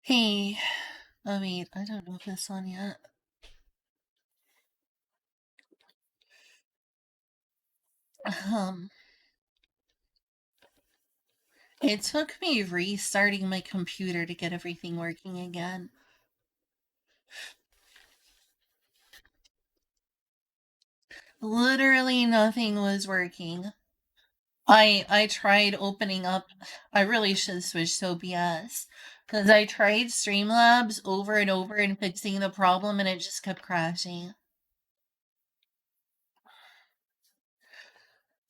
Hey, oh wait, I don't know if it's on yet. Um, it took me restarting my computer to get everything working again. Literally nothing was working. I tried opening up. I really should switch to OBS because I tried Streamlabs over and over and fixing the problem, and it just kept crashing.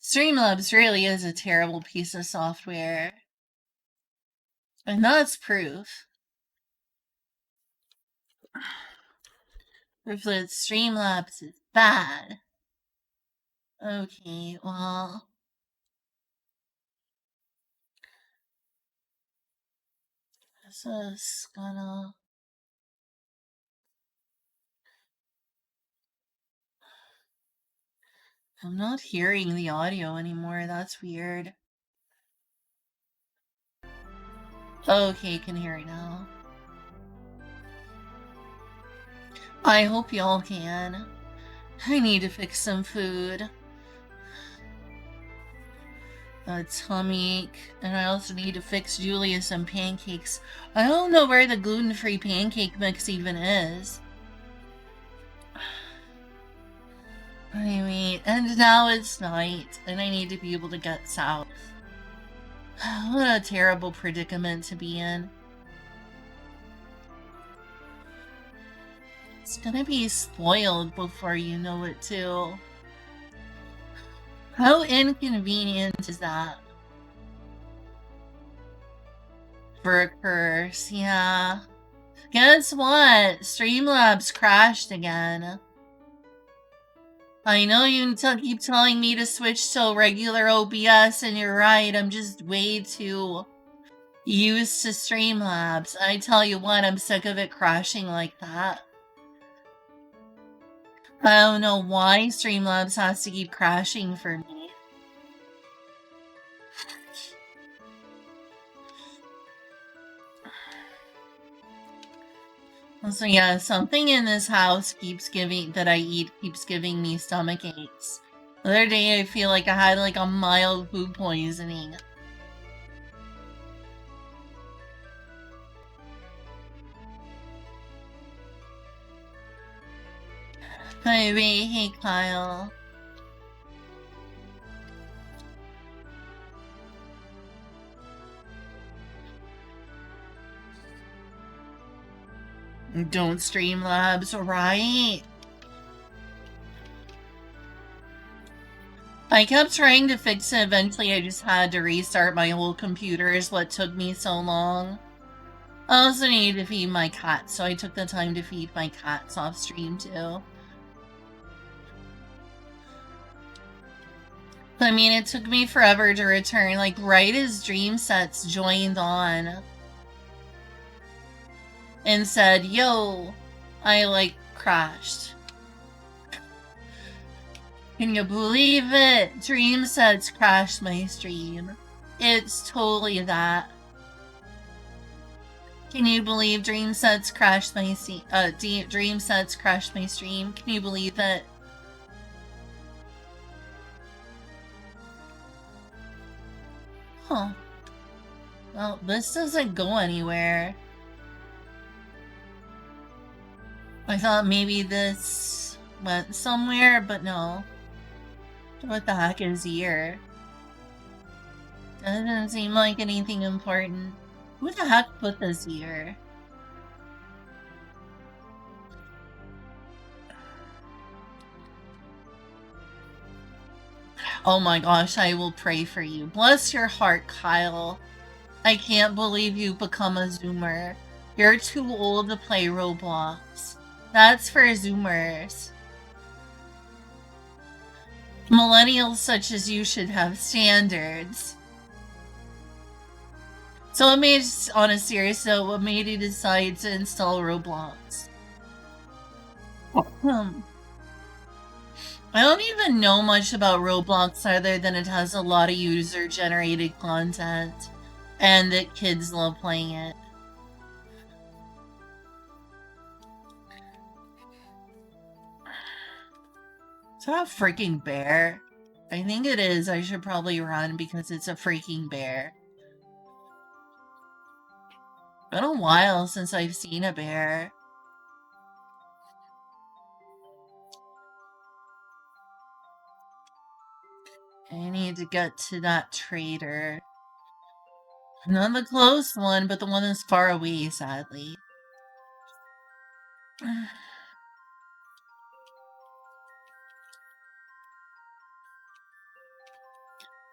Streamlabs really is a terrible piece of software, and that's proof. Proof that Streamlabs is bad. Okay, well, this is gonna. I'm not hearing the audio anymore. That's weird. Okay, can hear it now. I hope y'all can. I need to fix some food. A tummy ache, and I also need to fix Julia some pancakes. I don't know where the gluten-free pancake mix even is. Anyway, and now it's night, and I need to be able to get south. What a terrible predicament to be in. It's gonna be spoiled before you know it, too. How inconvenient is that? For a curse, yeah. Guess what? Streamlabs crashed again. I know you keep telling me to switch to regular OBS, and you're right, I'm just way too used to Streamlabs. I tell you what, I'm sick of it crashing like that. I don't know why Streamlabs has to keep crashing for me. So yeah, something in this house keeps giving me stomach aches. The other day I feel like I had like a mild food poisoning. Hey Kyle. Don't Streamlabs, right? I kept trying to fix it. Eventually, I just had to restart my whole computer is what took me so long. I also needed to feed my cats, so I took the time to feed my cats off stream too. I mean, it took me forever to return, like right as Dream Sets joined on and said, yo, I like crashed. Can you believe it? Dream Sets crashed my stream. It's totally that. Can you believe Dream Sets crashed my Dream Sets crashed my stream? Can you believe it? Huh. Well, this doesn't go anywhere. I thought maybe this went somewhere, but no. What the heck is here? Doesn't seem like anything important. Who the heck put this here? Oh my gosh, I will pray for you. Bless your heart, Kyle. I can't believe you've become a Zoomer. You're too old to play Roblox. That's for Zoomers. Millennials such as you should have standards. So what made, on a serious note, what made you decide to install Roblox? I don't even know much about Roblox other than it has a lot of user-generated content, and that kids love playing it. Is that a freaking bear? I think it is. I should probably run because it's a freaking bear. Been a while since I've seen a bear. I need to get to that trader. Not the close one, but the one that's far away, sadly.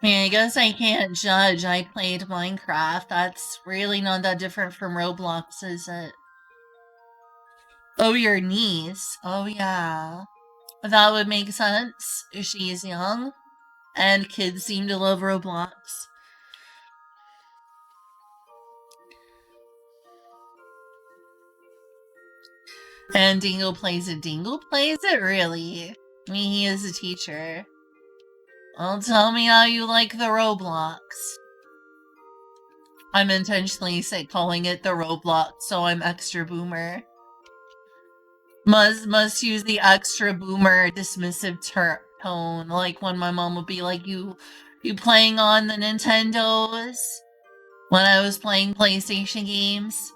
I mean, I guess I can't judge. I played Minecraft. That's really not that different from Roblox, is it? Oh, your niece. Oh, yeah. That would make sense. She's young, and kids seem to love Roblox. And Dingo plays it. Dingo plays it, really? I mean, he is a teacher. Well, tell me how you like the Roblox. I'm intentionally calling it the Roblox, so I'm extra boomer. Must use the extra boomer dismissive tone, like when my mom would be like, you playing on the Nintendos? When I was playing PlayStation games.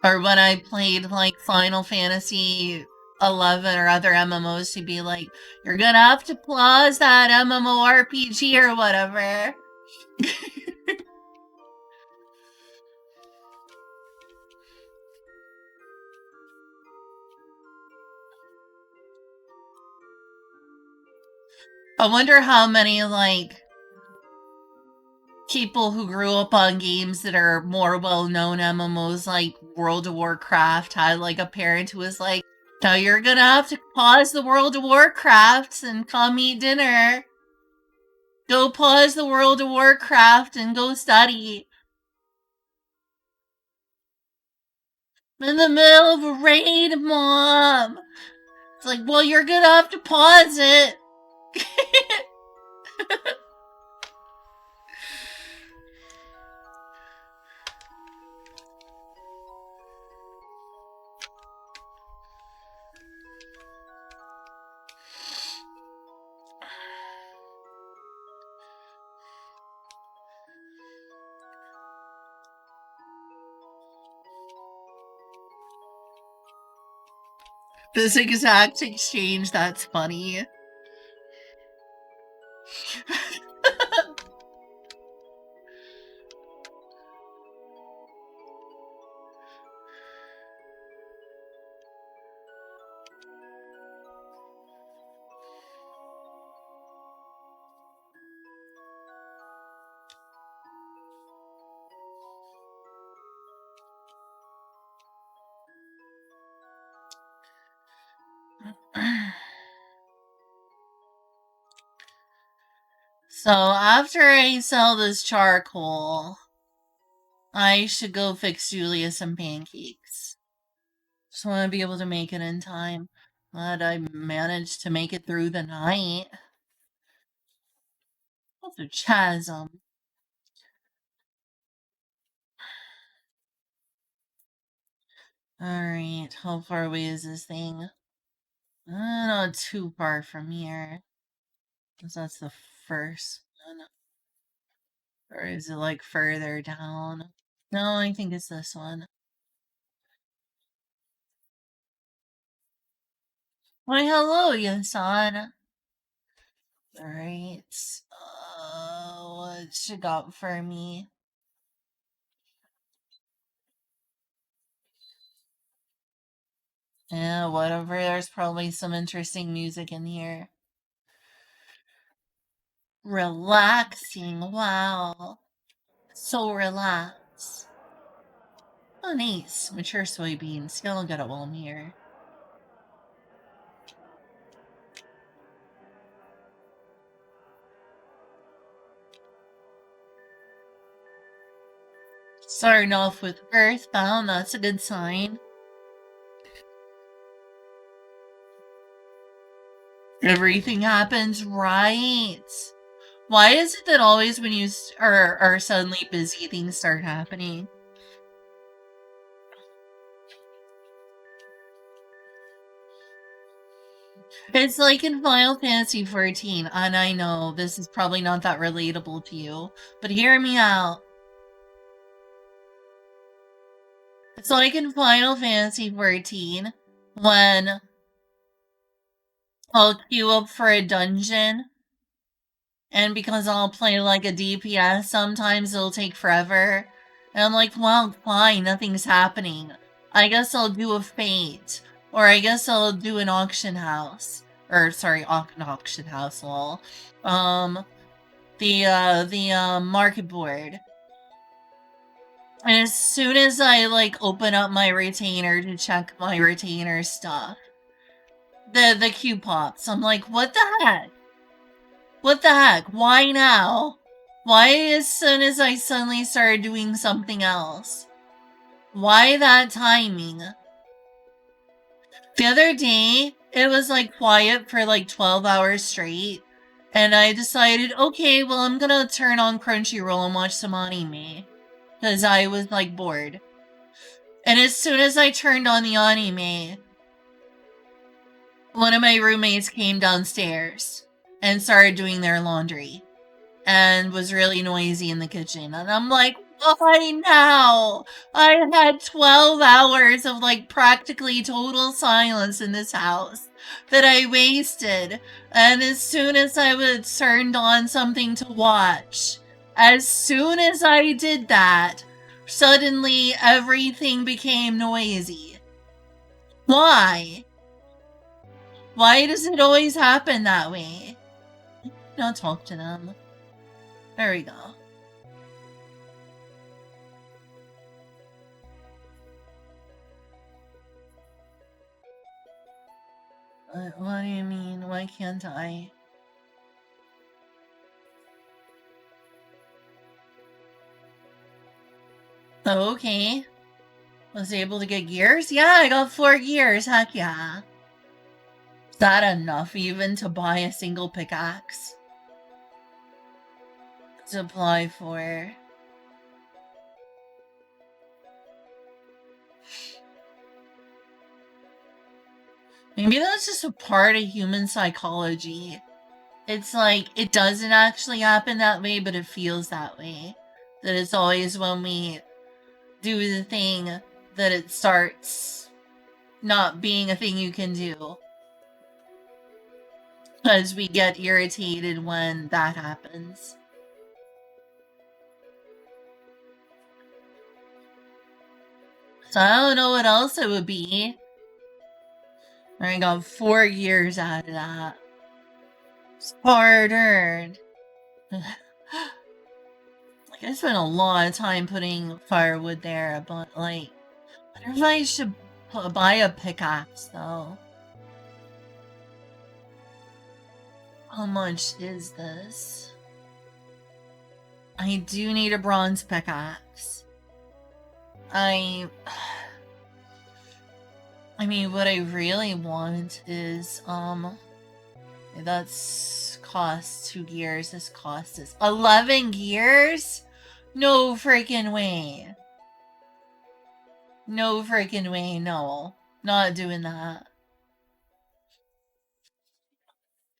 Or when I played, like, Final Fantasy 11 or other MMOs, she'd be like, you're gonna have to pause that MMORPG or whatever. I wonder how many, like, people who grew up on games that are more well-known MMOs like World of Warcraft had, like, a parent who was like, now you're gonna have to pause the World of Warcraft and come eat dinner. Go pause the World of Warcraft and go study. I'm in the middle of a raid, Mom. It's like, well, you're gonna have to pause it. This exact exchange, that's funny. So after I sell this charcoal, I should go fix Julia some pancakes. Just want to be able to make it in time. But I managed to make it through the night. What's a chasm? Alright, how far away is this thing? Not too far from here. Because that's the first one. Or is it like further down? No, I think it's this one. Why, hello, Yasan. Alright. What you got for me? Yeah, whatever. There's probably some interesting music in here. Relaxing. Wow. So relaxed. Oh, nice. Mature soybeans. Y'all got it while I'm here. Starting off with Earthbound. That's a good sign. Everything happens right. Why is it that always when you are suddenly busy, things start happening? It's like in Final Fantasy 14, and I know this is probably not that relatable to you, but hear me out. It's like in Final Fantasy 14 when I'll queue up for a dungeon, and because I'll play like a DPS, sometimes it'll take forever. And I'm like, well, fine, nothing's happening. I guess I'll do a fate. Or I guess I'll do an auction house. Or, sorry, an auction house, lol. The market board. And as soon as I, like, open up my retainer to check my retainer stuff, the queue pops. I'm like, what the heck? What the heck? Why now? Why as soon as I suddenly started doing something else? Why that timing? The other day, it was like quiet for like 12 hours straight, and I decided, okay, well, I'm gonna turn on Crunchyroll and watch some anime, because I was like bored. And as soon as I turned on the anime, one of my roommates came downstairs and started doing their laundry and was really noisy in the kitchen. And I'm like, why now? I had 12 hours of like practically total silence in this house that I wasted. And as soon as I would turned on something to watch, as soon as I did that, suddenly everything became noisy. Why? Why does it always happen that way? Don't talk to them. There we go. What do you mean? Why can't I? Oh, okay. Was able to get gears? Yeah, I got 4 gears. Heck yeah. Is that enough even to buy a single pickaxe? To apply for? Maybe that's just a part of human psychology. It's like, it doesn't actually happen that way, but it feels that way. That it's always when we do the thing that it starts not being a thing you can do. Because we get irritated when that happens. So I don't know what else it would be. I got 4 years out of that. It's hard earned. Like, I spent a lot of time putting firewood there, but like, I wonder if I should buy a pickaxe though. How much is this? I do need a bronze pickaxe. I mean, what I really want is, that's cost 2 gears. This cost is 11 gears? No freaking way. No freaking way, no. Not doing that.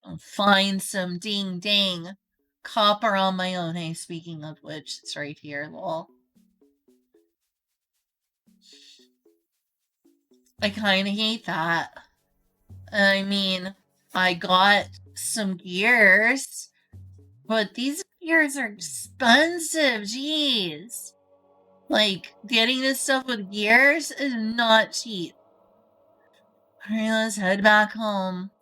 I'll find some ding dang copper on my own. Hey, speaking of which, it's right here, lol. I kinda hate that. I mean, I got some gears, but these gears are expensive, jeez. Like, getting this stuff with gears is not cheap. Alright, let's head back home.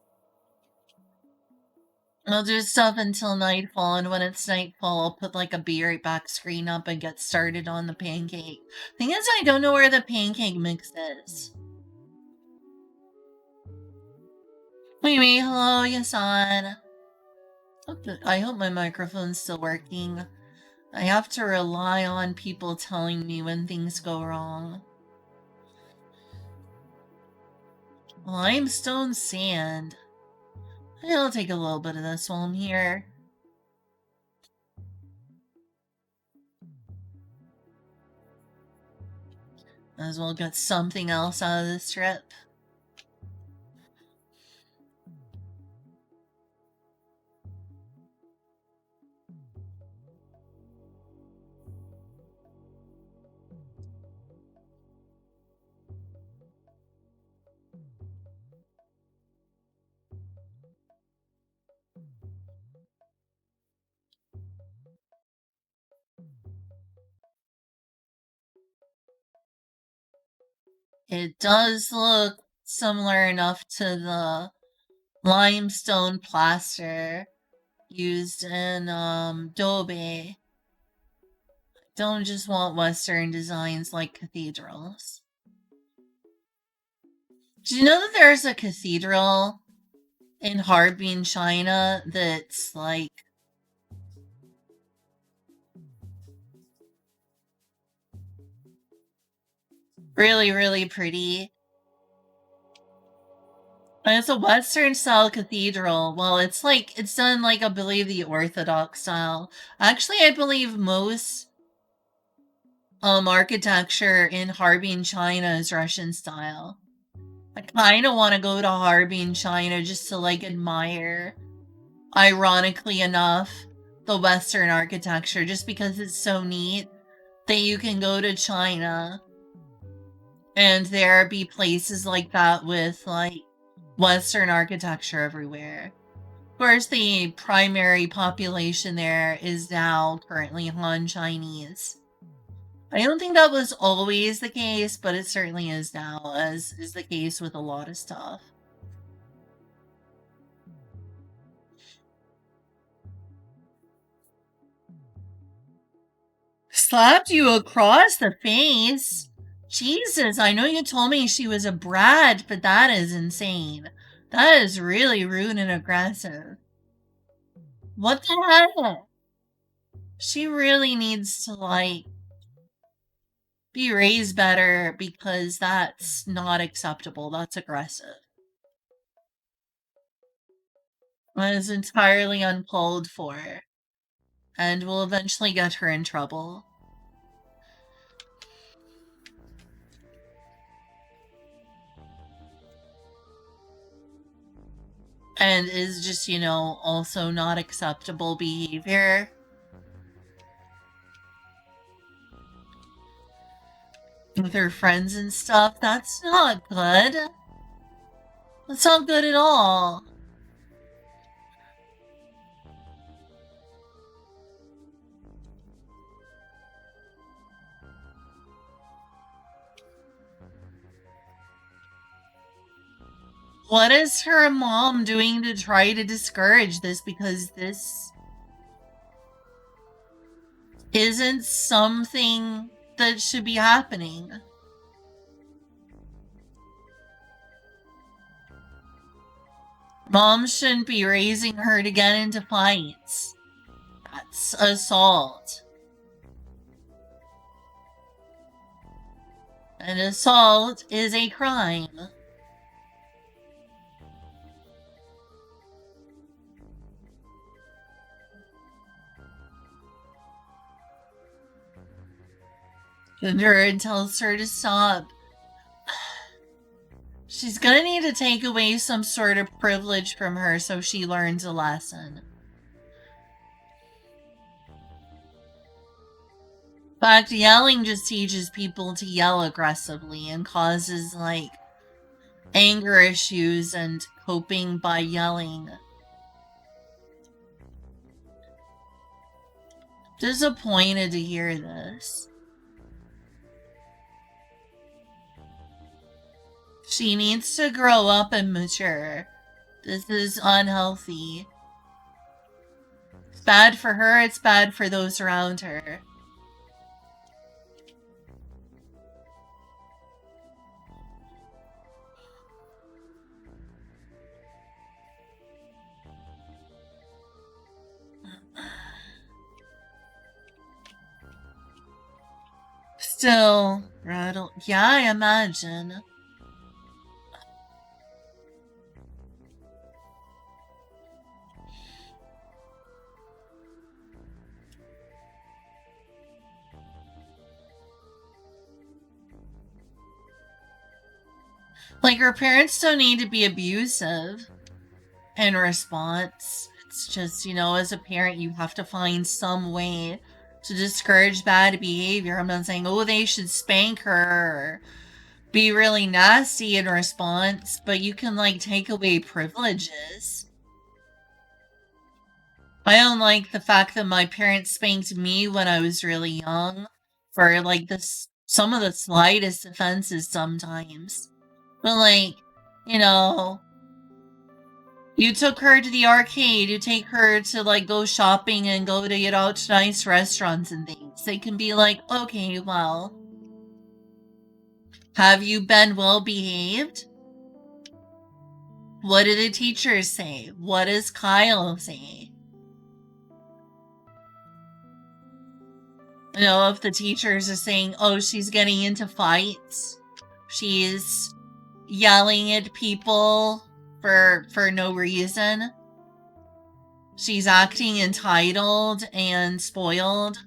I'll do stuff until nightfall, and when it's nightfall, I'll put like a be right back screen up and get started on the pancake. Thing is, I don't know where the pancake mix is. Wait, hello, Yasan. I hope my microphone's still working. I have to rely on people telling me when things go wrong. Limestone sand. I'll take a little bit of this while I'm here. Might as well get something else out of this trip. It does look similar enough to the limestone plaster used in Dobe. Don't just want Western designs like cathedrals. Do you know that there's a cathedral in Harbin, China that's like really, really pretty? And it's a Western style cathedral. Well, it's done like I believe the Orthodox style. Actually, I believe most architecture in Harbin, China is Russian style. I kind of want to go to Harbin, China just to like admire, ironically enough, the Western architecture just because it's so neat that you can go to China and there be places like that with like Western architecture everywhere. Of course, the primary population there is now currently Han Chinese. I don't think that was always the case, but it certainly is now, as is the case with a lot of stuff. Slapped you across the face? Jesus, I know you told me she was a brat, but that is insane. That is really rude and aggressive. What the heck? She really needs to, like, be raised better because that's not acceptable. That's aggressive. That is entirely uncalled for and will eventually get her in trouble. And is just, also not acceptable behavior. With her friends and stuff, that's not good. That's not good at all. What is her mom doing to try to discourage this? Because this isn't something that should be happening. Mom shouldn't be raising her to get into fights. That's assault. And assault is a crime. Gundren tells her to stop. She's gonna need to take away some sort of privilege from her so she learns a lesson. In fact, yelling just teaches people to yell aggressively and causes, like, anger issues and coping by yelling. Disappointed to hear this. She needs to grow up and mature. This is unhealthy. It's bad for her, it's bad for those around her. Still, rattle. Yeah, I imagine. Like, her parents don't need to be abusive in response. It's just, as a parent, you have to find some way to discourage bad behavior. I'm not saying, they should spank her or be really nasty in response, but you can, like, take away privileges. I don't like the fact that my parents spanked me when I was really young for, like, this some of the slightest offenses sometimes. But like, you know, you took her to the arcade, you take her to like go shopping and go to eat out to nice restaurants and things. They can be like, okay, well, have you been well behaved? What do the teachers say? What does Kyle say? You know, if the teachers are saying, oh, she's getting into fights, she's yelling at people for no reason, she's acting entitled and spoiled,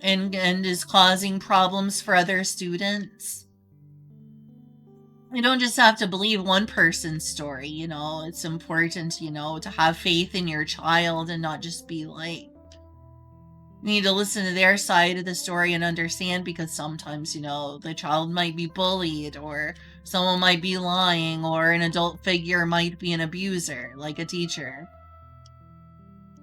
and is causing problems for other students. You don't just have to believe one person's story, you know. It's important, you know, to have faith in your child and not just be like, you need to listen to their side of the story and understand, because sometimes, you know, the child might be bullied, or someone might be lying, or an adult figure might be an abuser, like a teacher.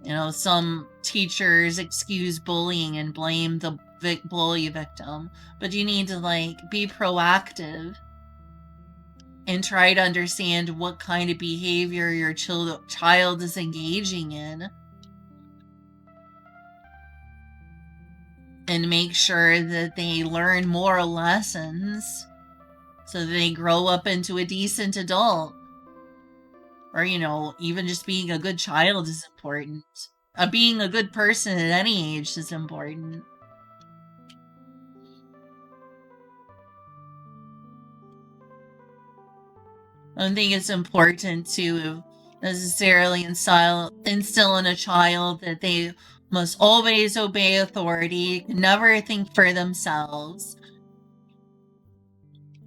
You know, some teachers excuse bullying and blame the bully victim, but you need to like be proactive and try to understand what kind of behavior your child is engaging in, and make sure that they learn moral lessons so that they grow up into a decent adult. Or, you know, even just being a good child is important. Being a good person at any age is important. I don't think it's important to necessarily instill in a child that they must always obey authority, never think for themselves.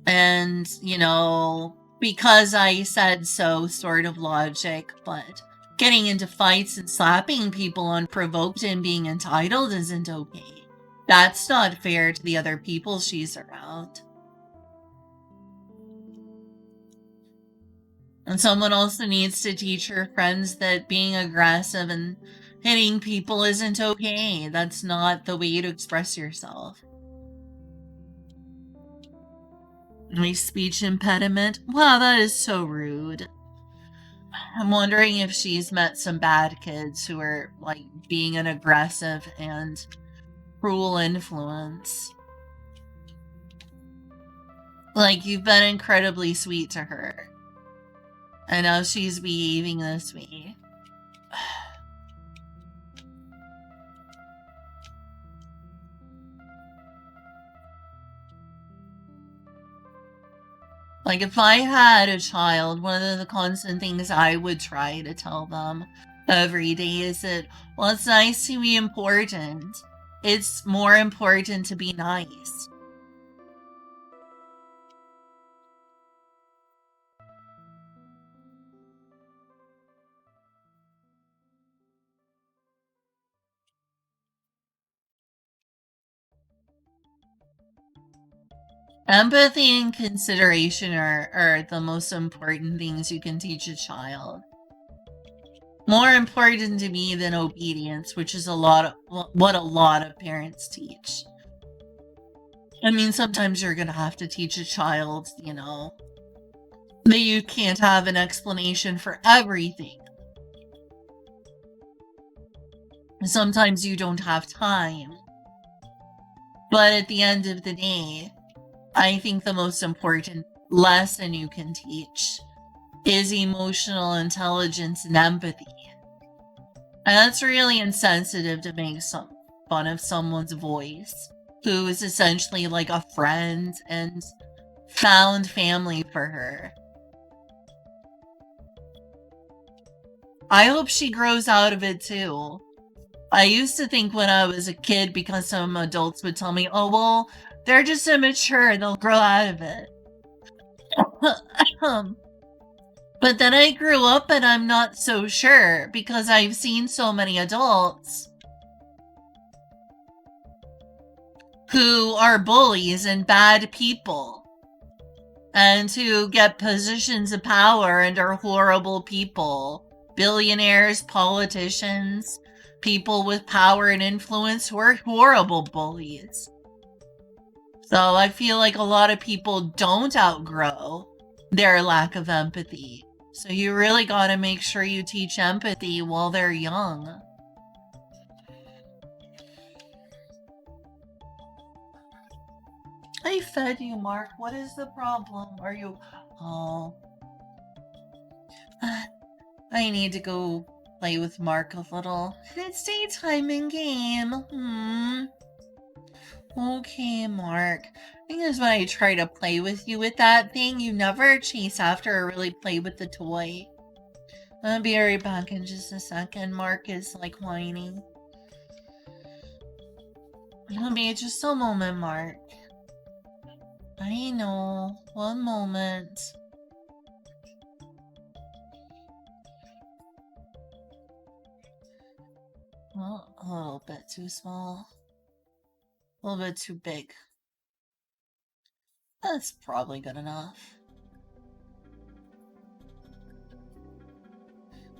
And, you know, because I said so sort of logic, but getting into fights and slapping people unprovoked and being entitled isn't okay. That's not fair to the other people she's around. And someone also needs to teach her friends that being aggressive and hitting people isn't okay. That's not the way to express yourself. My speech impediment? Wow, that is so rude. I'm wondering if she's met some bad kids who are, like, being an aggressive and cruel influence. Like, you've been incredibly sweet to her, and now she's behaving this way. Like, if I had a child, one of the constant things I would try to tell them every day is that, well, it's nice to be important. It's more important to be nice. Empathy and consideration are the most important things you can teach a child. More important to me than obedience, which is what a lot of parents teach. I mean, sometimes you're gonna have to teach a child, you know, that you can't have an explanation for everything. Sometimes you don't have time. But at the end of the day, I think the most important lesson you can teach is emotional intelligence and empathy. And that's really insensitive to make fun of someone's voice, who is essentially like a friend and found family for her. I hope she grows out of it too. I used to think when I was a kid, because some adults would tell me, oh, well, they're just immature, they'll grow out of it. But then I grew up and I'm not so sure, because I've seen so many adults who are bullies and bad people, and who get positions of power and are horrible people. Billionaires, politicians, people with power and influence who are horrible bullies. So I feel like a lot of people don't outgrow their lack of empathy. So you really got to make sure you teach empathy while they're young. I fed you, Mark. What is the problem? Are you... Oh. I need to go play with Mark a little. It's daytime in game. Okay, Mark. Thing is, when I try to play with you with that thing, you never chase after or really play with the toy. I'll be right back in just a second. Mark is like whining. It'll be just a moment, Mark. I know. One moment. Well, a little bit too small. A little bit too big. That's probably good enough.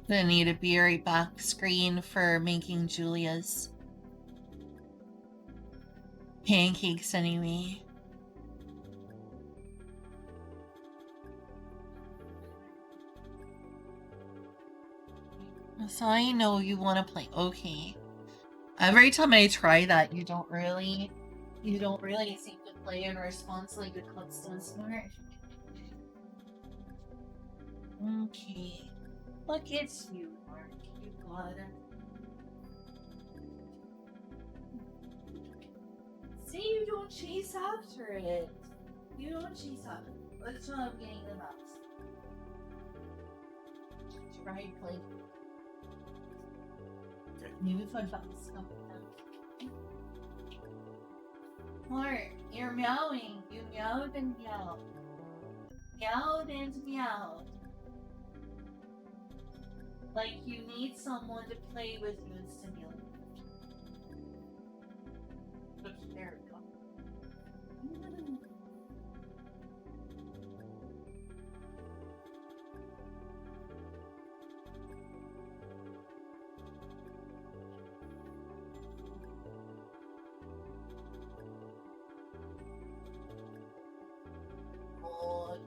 Gonna need a right back screen for making Julia's pancakes anyway. So I know you want to play. Okay. Every time I try that, you don't really seem to play in response like the Clutch does, Smart. Okay. Look, it's you, Mark. You got it. See, you don't chase after it. You don't chase after it. Let's not getting the mouse. Try play. Maybe fun bounce. Mark, you're meowing. You meowed and meowed. Meowed and meowed. Like you need someone to play with you and stimulate. Okay, there we go.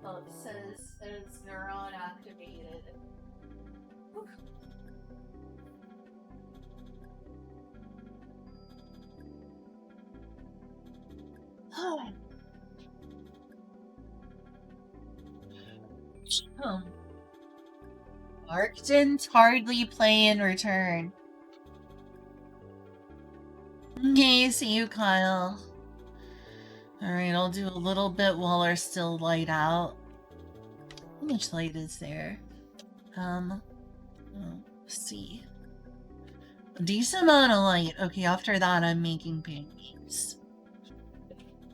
It says it's neuron activated. Mark didn't hardly play in return. Okay, see you, Kyle. Alright, I'll do a little bit while there's still light out. How much light is there? Let's see. A decent amount of light. Okay, after that I'm making pancakes.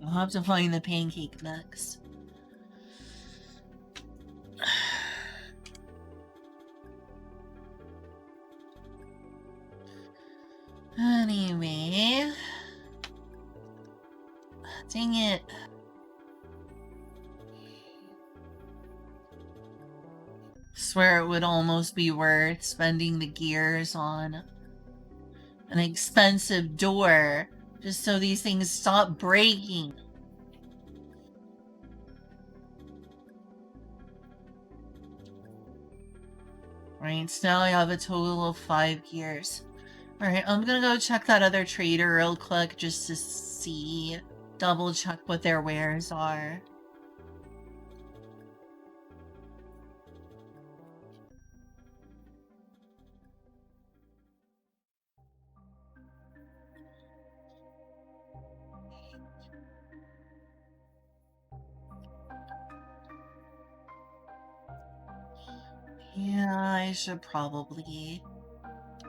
I'll have to find the pancake mix. Anyway. Dang it. Swear it would almost be worth spending the gears on an expensive door just so these things stop breaking. Right, so now I have a total of 5 gears. Alright, I'm gonna go check that other trader real quick just to see, double check what their wares are. Yeah, I should probably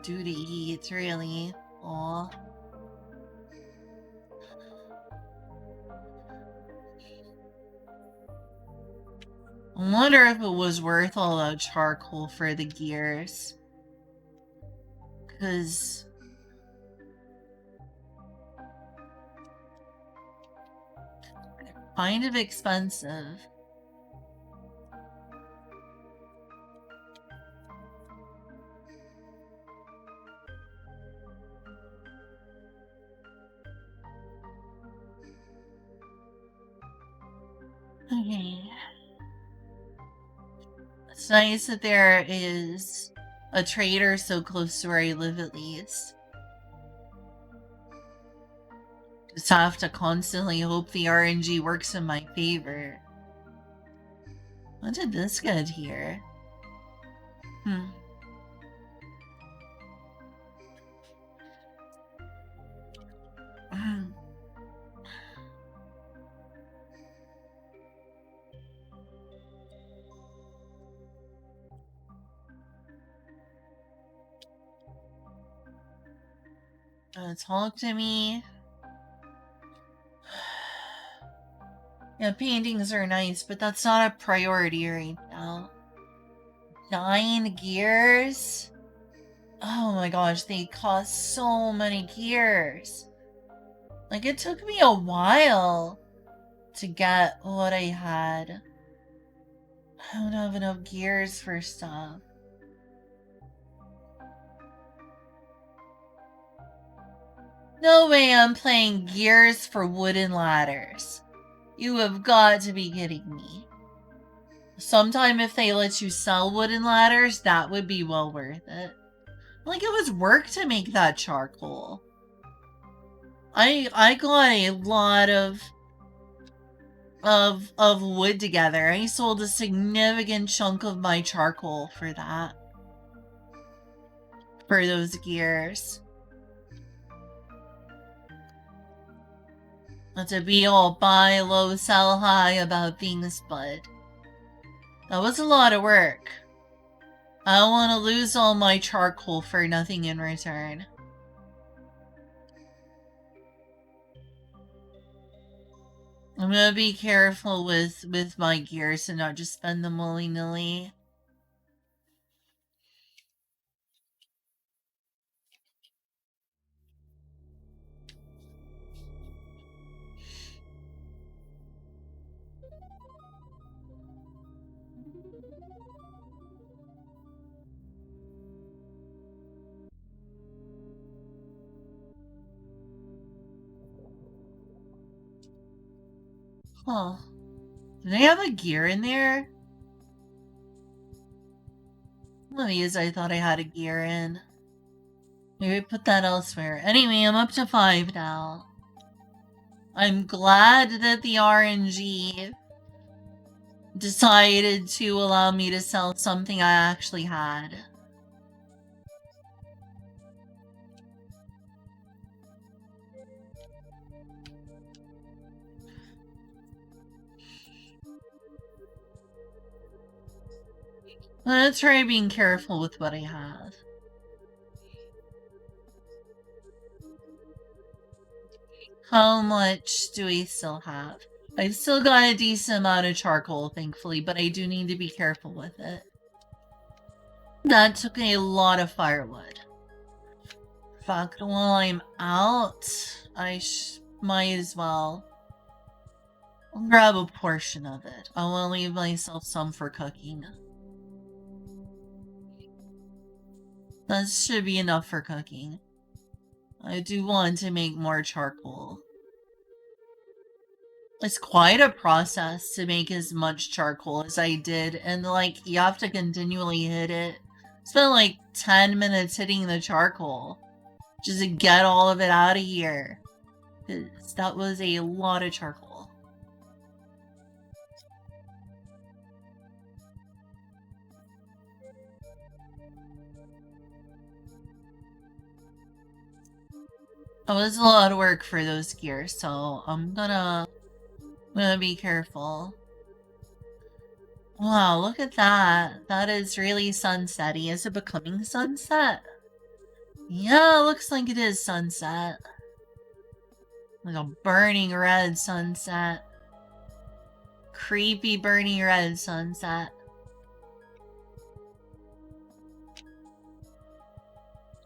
do to eat, really. Aw. I wonder if it was worth all that charcoal for the gears. 'Cause... kind of expensive. Okay. It's nice that there is a trader so close to where I live, at least. Just have to constantly hope the RNG works in my favor. When did this get here? Talk to me. Yeah, paintings are nice, but that's not a priority right now. 9 gears? Oh my gosh, they cost so many gears. Like, it took me a while to get what I had. I don't have enough gears for stuff. No way I'm playing gears for wooden ladders. You have got to be kidding me. Sometime if they let you sell wooden ladders, that would be well worth it. Like, it was work to make that charcoal. I got a lot of wood together. I sold a significant chunk of my charcoal for that. For those gears. Not to be all buy low, sell high about things, but that was a lot of work. I don't want to lose all my charcoal for nothing in return. I'm gonna be careful with my gears and not just spend them willy-nilly. Huh. Do they have a gear in there? One of these I thought I had a gear in. Maybe put that elsewhere. Anyway, I'm up to 5 now. I'm glad that the RNG decided to allow me to sell something I actually had. Let's try being careful with what I have. How much do we still have? I've still got a decent amount of charcoal, thankfully, but I do need to be careful with it. That took a lot of firewood. In fact, while I'm out, I might as well grab a portion of it. I want to leave myself some for cooking. That should be enough for cooking. I do want to make more charcoal. It's quite a process to make as much charcoal as I did, and like, you have to continually hit it. Spent like 10 minutes hitting the charcoal just to get all of it out of here. That was a lot of charcoal. It was a lot of work for those gears, so I'm gonna be careful. Wow, look at that. That is really sunsetty. Is it becoming sunset? Yeah, looks like it is sunset. Like a burning red sunset. Creepy burning red sunset.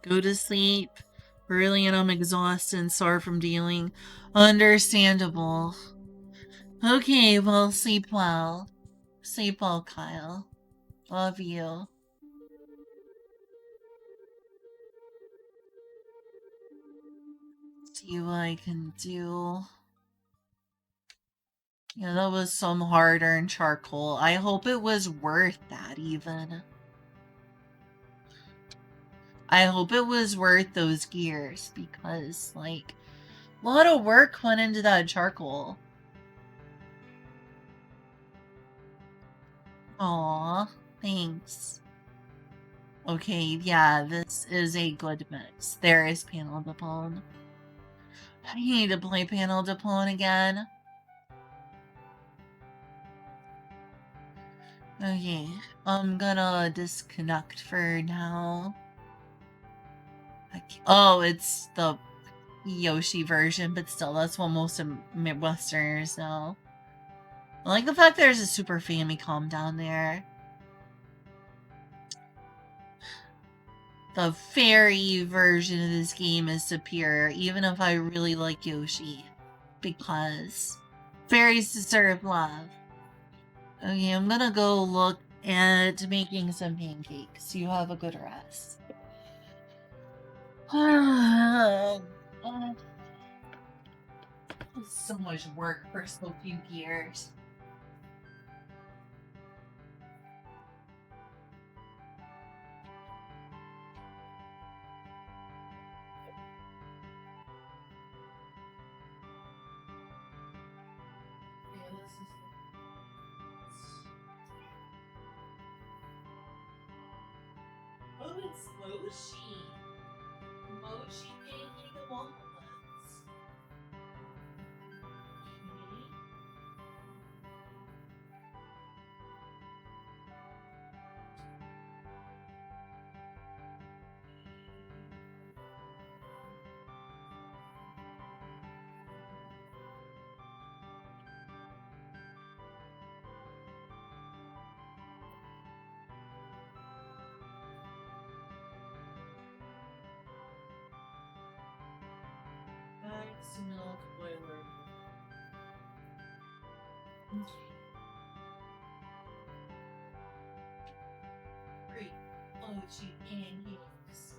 Go to sleep. Brilliant, I'm exhausted and sore from dealing. Understandable. Okay, well, sleep well. Sleep well, Kyle. Love you. See what I can do. Yeah, that was some hard-earned charcoal. I hope it was worth that, even. I hope it was worth those gears, because, like, a lot of work went into that charcoal. Aw, thanks. Okay, yeah, this is a good mix. There is Panel de Pon. I need to play Panel de Pon again. Okay, I'm gonna disconnect for now. Oh, it's the Yoshi version, but still, that's what most of Midwesterners know. I like the fact there's a Super Famicom down there. The fairy version of this game is superior, even if I really like Yoshi. Because fairies deserve love. Okay, I'm gonna go look at making some pancakes. You have a good rest. So much work for so few years. Oh, it's Moshi. Mochi pancake walnuts. Okay. That's milk boiler. Okay. Great. Mochi pancakes.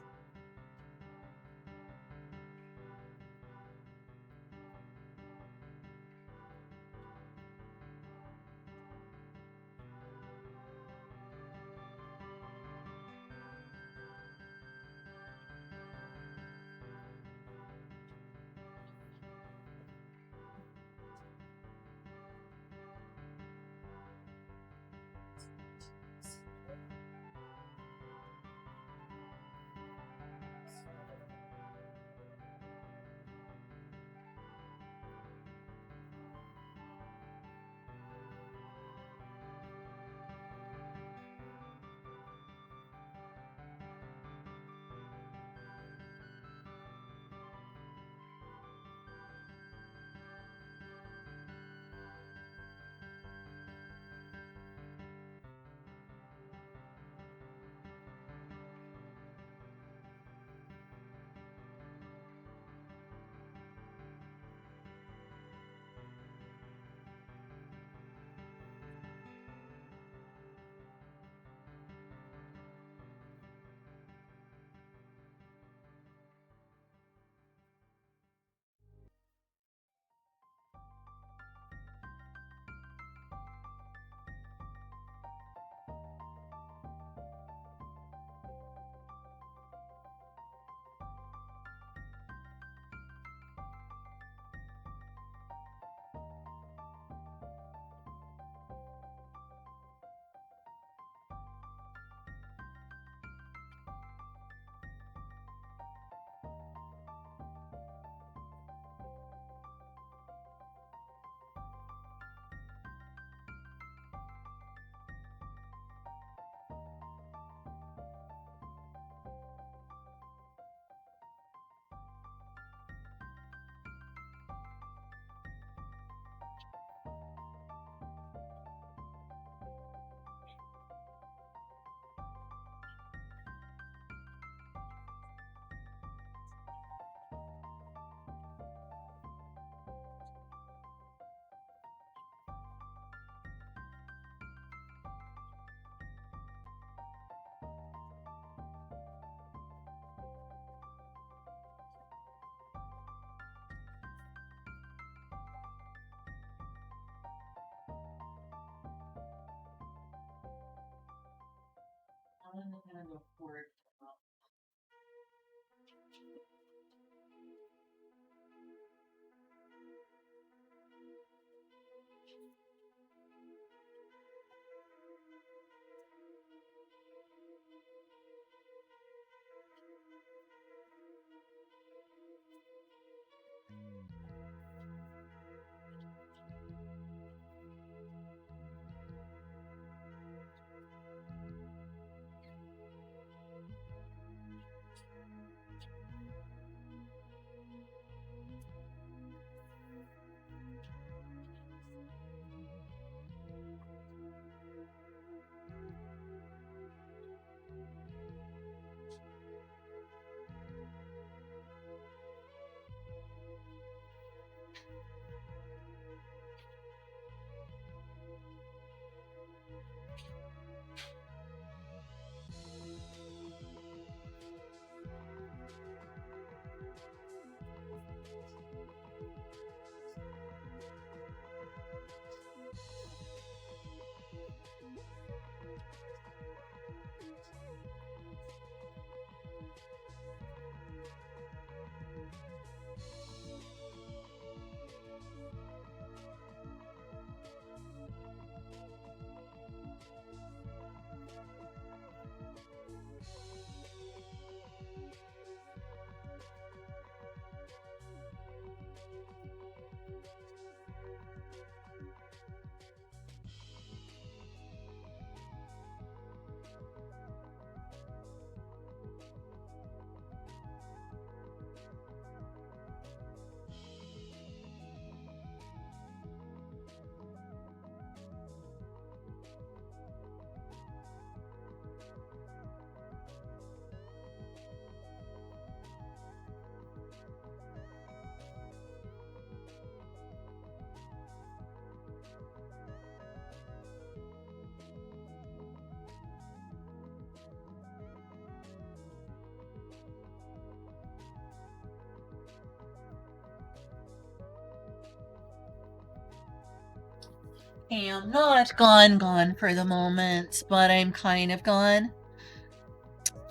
Hey, I'm not gone for the moment, but I'm kind of gone.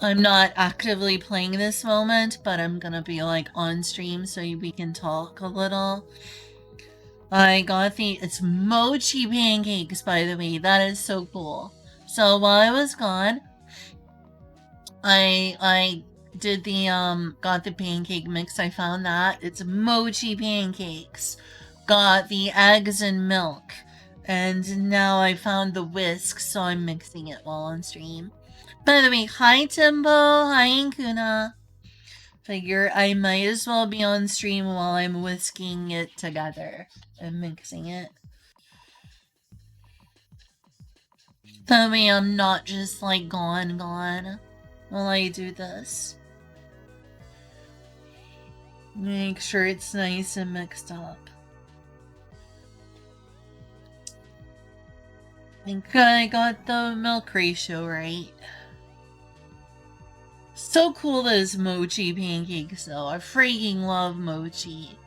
I'm not actively playing this moment, but I'm gonna be like on stream so we can talk a little. I got it's mochi pancakes, by the way. That is so cool. So while I was gone, I did the got the pancake mix. I found that it's mochi pancakes. Got the eggs and milk. And now I found the whisk, so I'm mixing it while on stream. By the way, hi Timbo, hi Kuna. Figure I might as well be on stream while I'm whisking it together and mixing it. That way I'm not just like gone while I do this. Make sure it's nice and mixed up. I think I got the milk ratio right. So cool those mochi pancakes though. I freaking love mochi.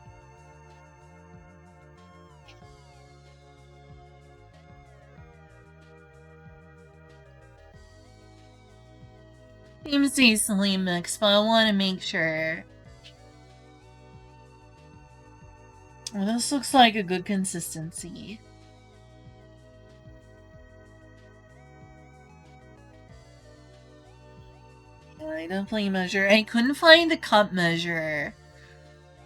Seems decently mixed, but I want to make sure. Well, this looks like a good consistency. I definitely measure. I couldn't find the cup measure.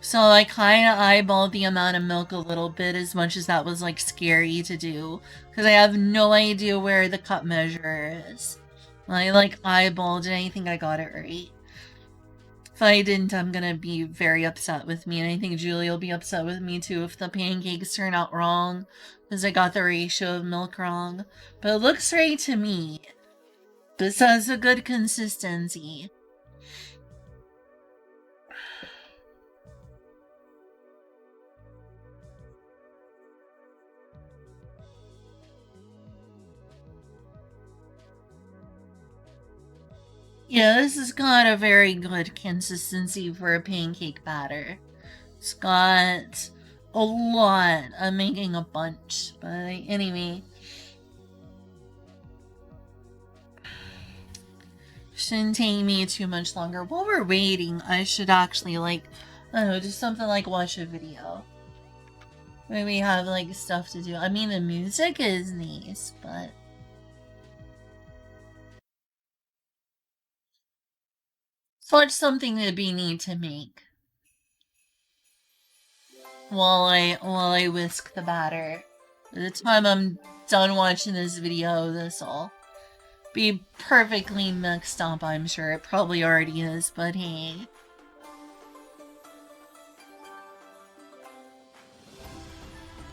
So I kind of eyeballed the amount of milk a little bit, as much as that was like scary to do. Because I have no idea where the cup measure is. I like eyeballed it. I think I got it right. If I didn't, I'm gonna be very upset with me. And I think Julie will be upset with me too if the pancakes turn out wrong. Because I got the ratio of milk wrong. But it looks right to me. This has a good consistency. Yeah, this has got a very good consistency for a pancake batter. It's got a lot. I'm making a bunch, but anyway. Shouldn't take me too much longer. While we're waiting, I should actually, like, I don't know, just something like watch a video. Maybe have, like, stuff to do. I mean, the music is nice, but... watch something that'd be neat to make. While I whisk the batter. By the time I'm done watching this video, this'll be perfectly mixed up, I'm sure. It probably already is, but hey.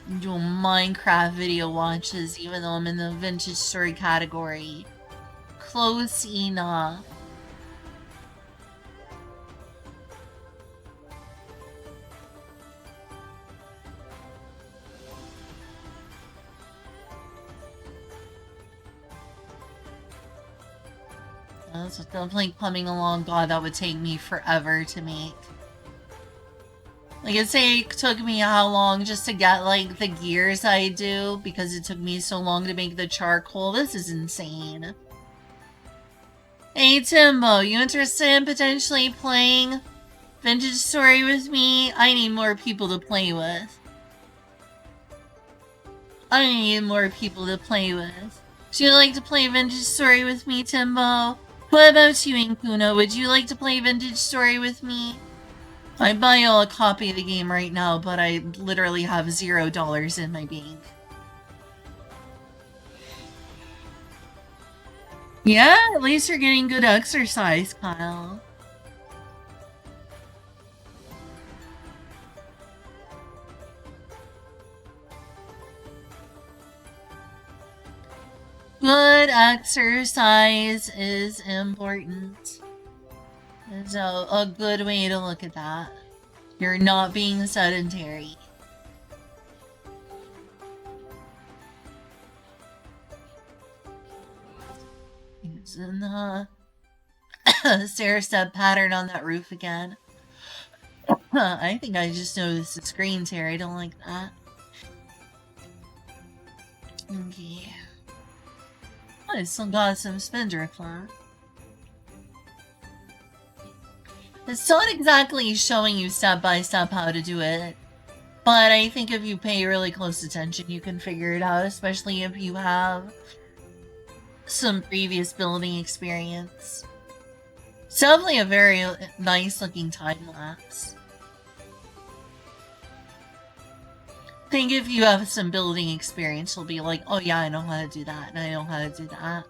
I'm doing Minecraft video watches, even though I'm in the vintage story category. Close enough. That's definitely coming along. God, that would take me forever to make. Like, it took me how long just to get, like, the gears I do, because it took me so long to make the charcoal. This is insane. Hey, Timbo, you interested in potentially playing Vintage Story with me? I need more people to play with. I need more people to play with. Would you like to play Vintage Story with me, Timbo? What about you, Inkuna? Would you like to play Vintage Story with me? I'd buy you a copy of the game right now, but I literally have $0 in my bank. Yeah, at least you're getting good exercise, Kyle. Good exercise is important. It's a good way to look at that. You're not being sedentary. Using the stair-step pattern on that roof again. I think I just noticed the screen tear. I don't like that. Okay. I still got some spindrift left. It's not exactly showing you step by step how to do it, but I think if you pay really close attention, you can figure it out, especially if you have some previous building experience. It's definitely a very nice looking time lapse. I think if you have some building experience, you'll be like, oh yeah, I know how to do that, and I know how to do that.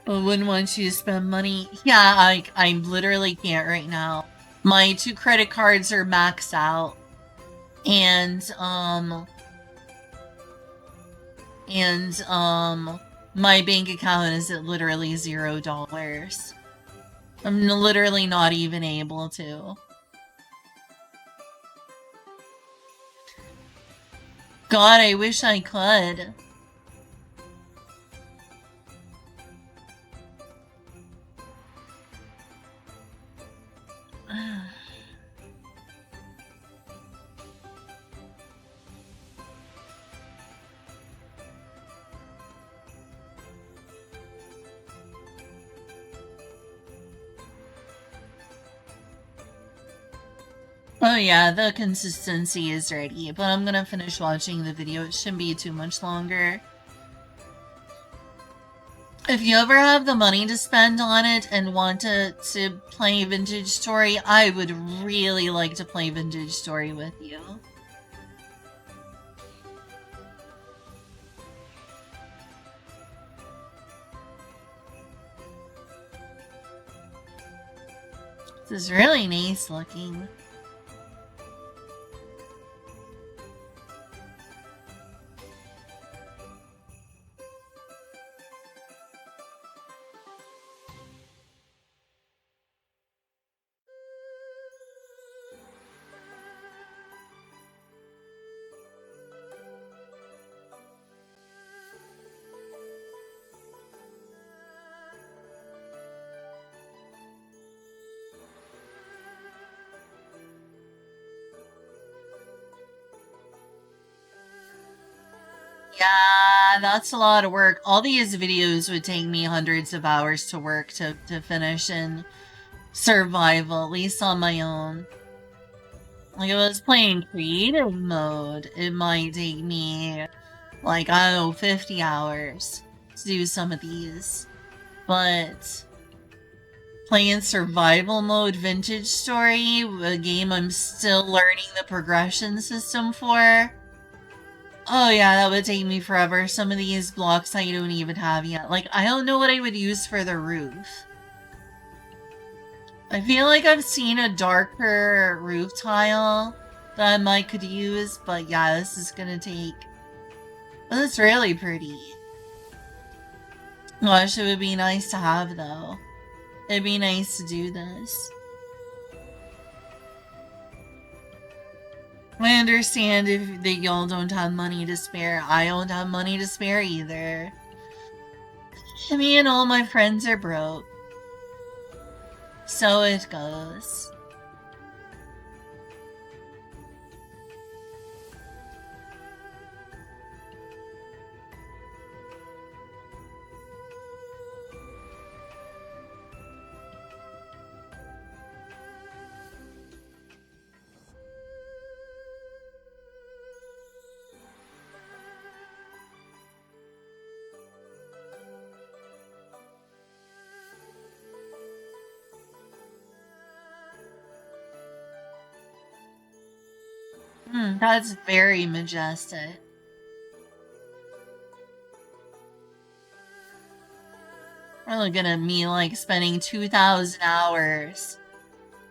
But wouldn't want you to spend money. Yeah, I literally can't right now. My 2 credit cards are maxed out. And my bank account is at literally $0. I'm literally not even able to. God, I wish I could. Oh yeah, the consistency is ready, but I'm gonna finish watching the video. It shouldn't be too much longer. If you ever have the money to spend on it and want to play Vintage Story, I would really like to play Vintage Story with you. This is really nice looking. Yeah, Yeah, that's a lot of work. All these videos would take me hundreds of hours to work to finish in survival, at least on my own. Like, if I was playing creative mode, it might take me, like, I don't know, 50 hours to do some of these. But playing survival mode Vintage Story, a game I'm still learning the progression system for. Oh yeah, that would take me forever. Some of these blocks I don't even have yet. Like, I don't know what I would use for the roof. I feel like I've seen a darker roof tile that I might could use, but yeah, this is gonna take... Oh, that's really pretty. Gosh, it would be nice to have, though. It'd be nice to do this. I understand if y'all don't have money to spare. I don't have money to spare either. Me and all my friends are broke. So it goes. That's very majestic. We're looking at me like spending 2,000 hours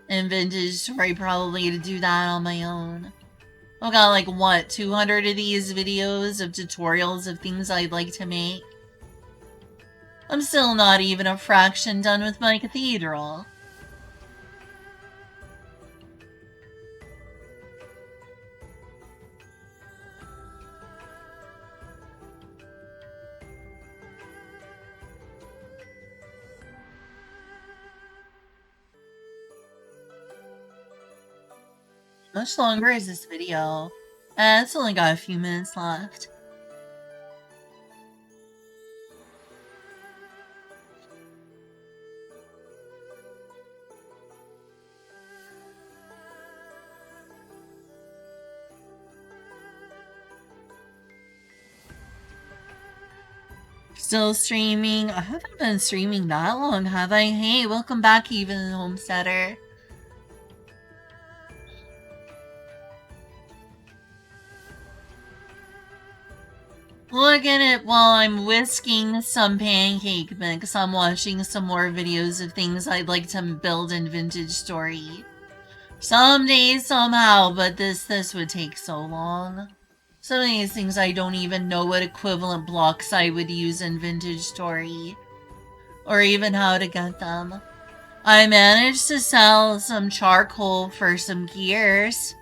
in Vintage Story probably to do that on my own. I've got like, what, 200 of these videos of tutorials of things I'd like to make? I'm still not even a fraction done with my cathedral. How much longer is this video? It's only got a few minutes left. Still streaming? I haven't been streaming that long, have I? Hey, welcome back, Even Homesteader. Look at it while I'm whisking some pancake mix. I'm watching some more videos of things I'd like to build in Vintage Story. Someday, somehow, but this would take so long. Some of these things I don't even know what equivalent blocks I would use in Vintage Story. Or even how to get them. I managed to sell some charcoal for some gears.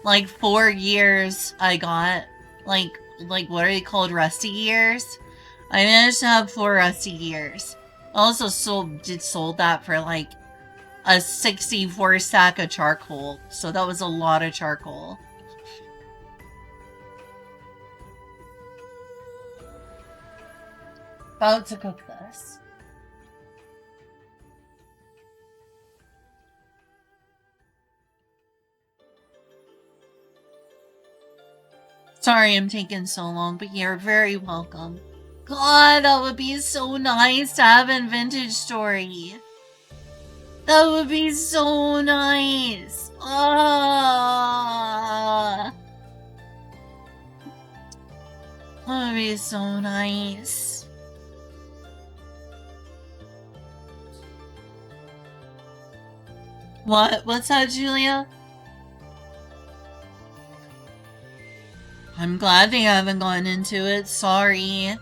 Like 4 gears I got. Like what are they called? Rusty gears? I managed to have 4 rusty gears. I also sold that for like a 64 stack of charcoal. So that was a lot of charcoal. About to cook this. Sorry I'm taking so long, but you're very welcome. God, that would be so nice to have in Vintage Story. That would be so nice. Ah, that would be so nice. What? What's that, Julia? I'm glad they haven't gone into it. Sorry.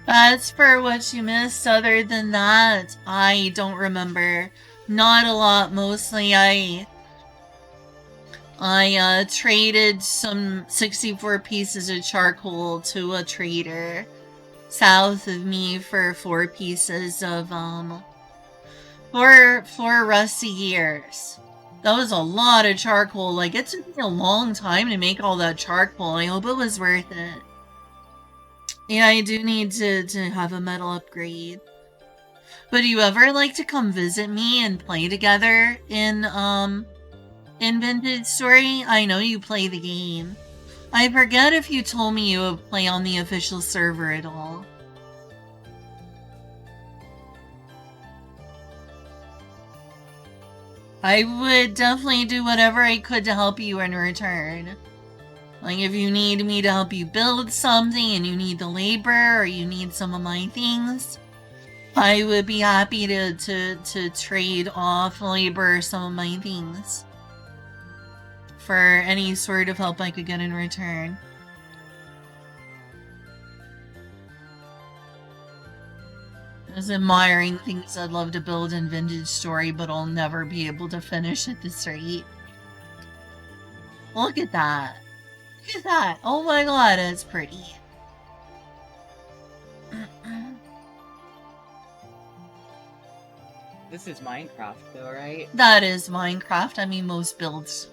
That's for what you missed. Other than that, I don't remember. Not a lot. Mostly I traded some 64 pieces of charcoal to a trader south of me for 4 pieces of, 4 rusty gears. That was a lot of charcoal. Like, it took me a long time to make all that charcoal. I hope it was worth it. Yeah, I do need to have a metal upgrade. But do you ever like to come visit me and play together in Vintage Story? I know you play the game. I forget if you told me you would play on the official server at all. I would definitely do whatever I could to help you in return. Like, if you need me to help you build something and you need the labor or you need some of my things, I would be happy to trade off labor or some of my things for any sort of help I could get in return. Just admiring things I'd love to build in Vintage Story, but I'll never be able to finish at this rate. Look at that. Look at that. Oh my god, it's pretty. This is Minecraft, though, right? That is Minecraft. I mean, most builds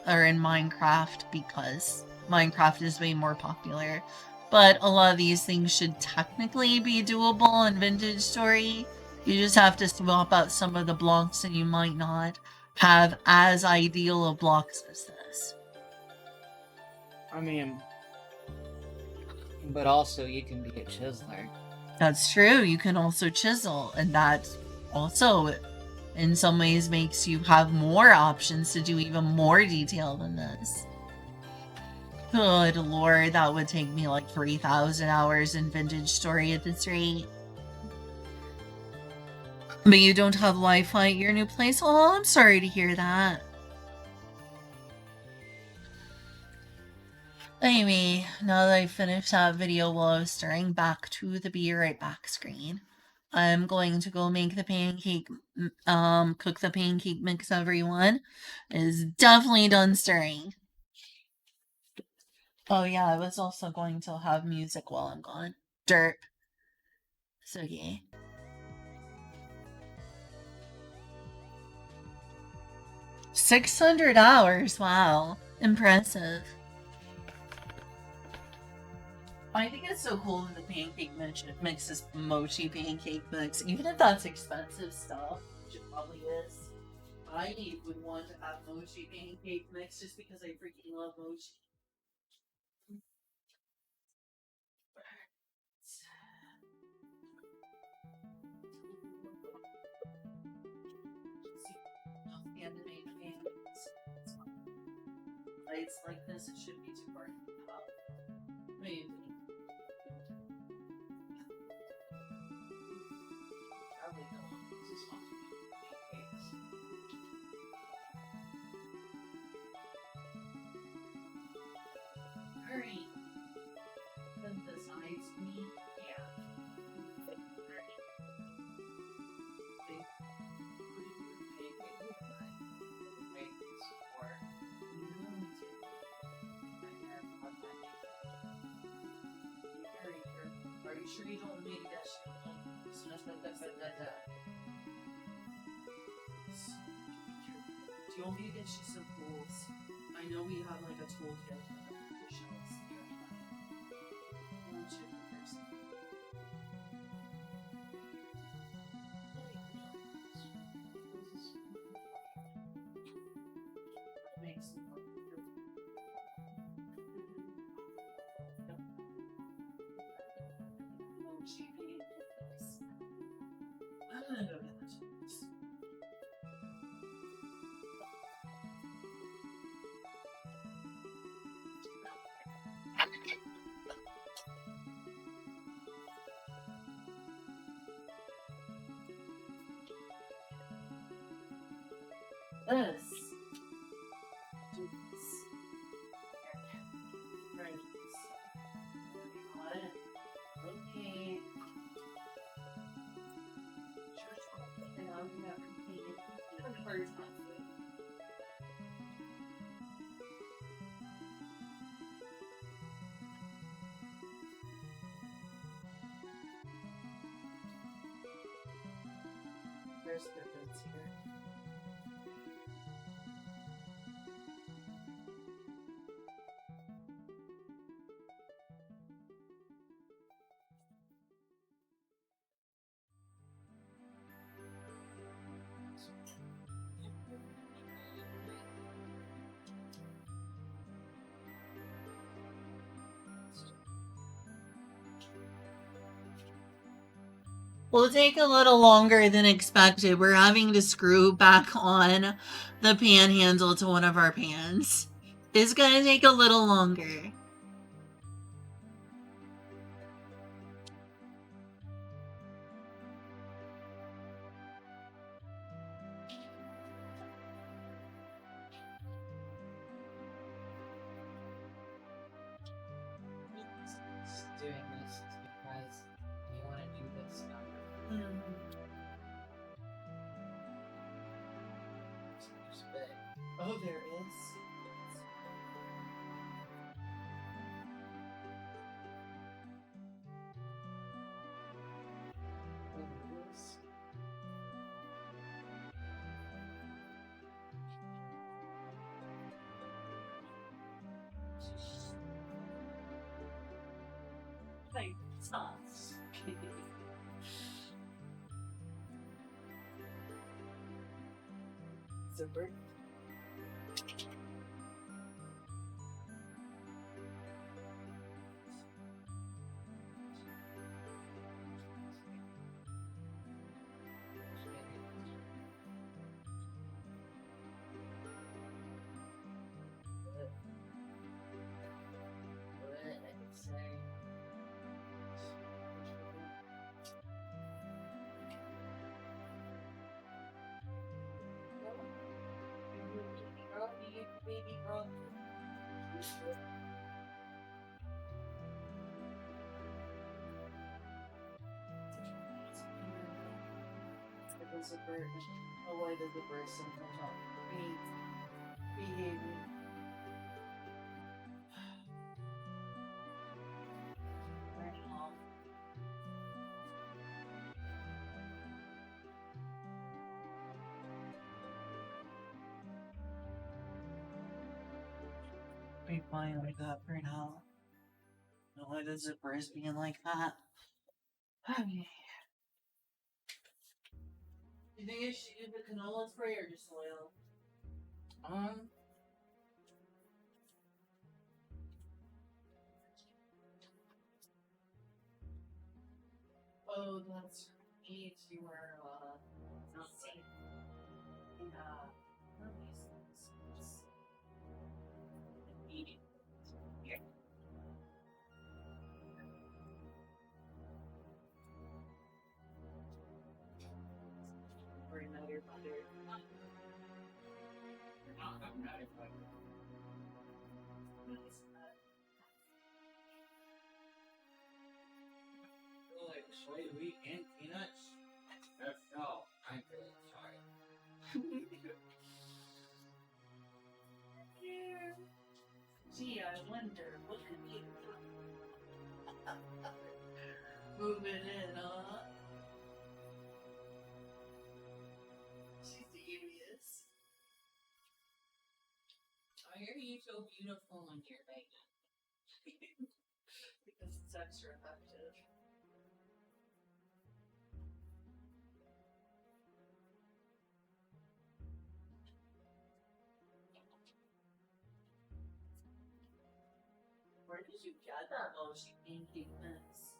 are in Minecraft because Minecraft is way more popular. But a lot of these things should technically be doable in Vintage Story. You just have to swap out some of the blocks and you might not have as ideal of blocks as this. I mean, but also you can be a chiseler. That's true. You can also chisel, and that also in some ways makes you have more options to do even more detail than this. Good lord, that would take me like 3,000 hours in Vintage Story at this rate. But you don't have Wi-Fi at your new place? Oh, I'm sorry to hear that. Anyway, now that I finished that video while I was staring back to the be right back screen, I'm going to go make the pancake, cook the pancake mix. Everyone is definitely done stirring. Oh yeah, I was also going to have music while I'm gone. Derp. So yeah. 600 hours, wow. Impressive. I think it's so cool that the pancake mix is mochi pancake mix, even if that's expensive stuff, which it probably is. I would want to have mochi pancake mix just because I freaking love mochi. Lights like this, it should be too hard to pop. Maybe. Probably don't. This is fun. Hurry. Then besides me, yeah. Are you sure you don't want me to get you? Do you want me to get you some tools? I know we have like a toolkit on the shelves here. I'll check it first. Makes me I'm gonna go get the tools. This. Do this. Right. Got it. Okay. And I'm gonna complete it. First, there's difference here. Will take a little longer than expected. We're having to screw back on the pan handle to one of our pans. It's gonna take a little longer. Doing this is because you want to do this stuff. There's a bit. Oh, there is. Like sauce. Zipper. What I could say. Baby girl. It was a bird. Oh, why did the bird sometimes not behaving? Be fine like that for now. No, why the zipper is being like that? Okay. You think I should do the canola spray or just oil? Oh, that's right. You were not safe. Yeah. Or another butter. Like soy wheat and peanuts? No, I'm really sorry. Gee, I wonder what could be moving in, huh? She's devious. Why are you so beautiful when you're pregnant? Because it's extra effective. Where did you get that mochi pancake-ness?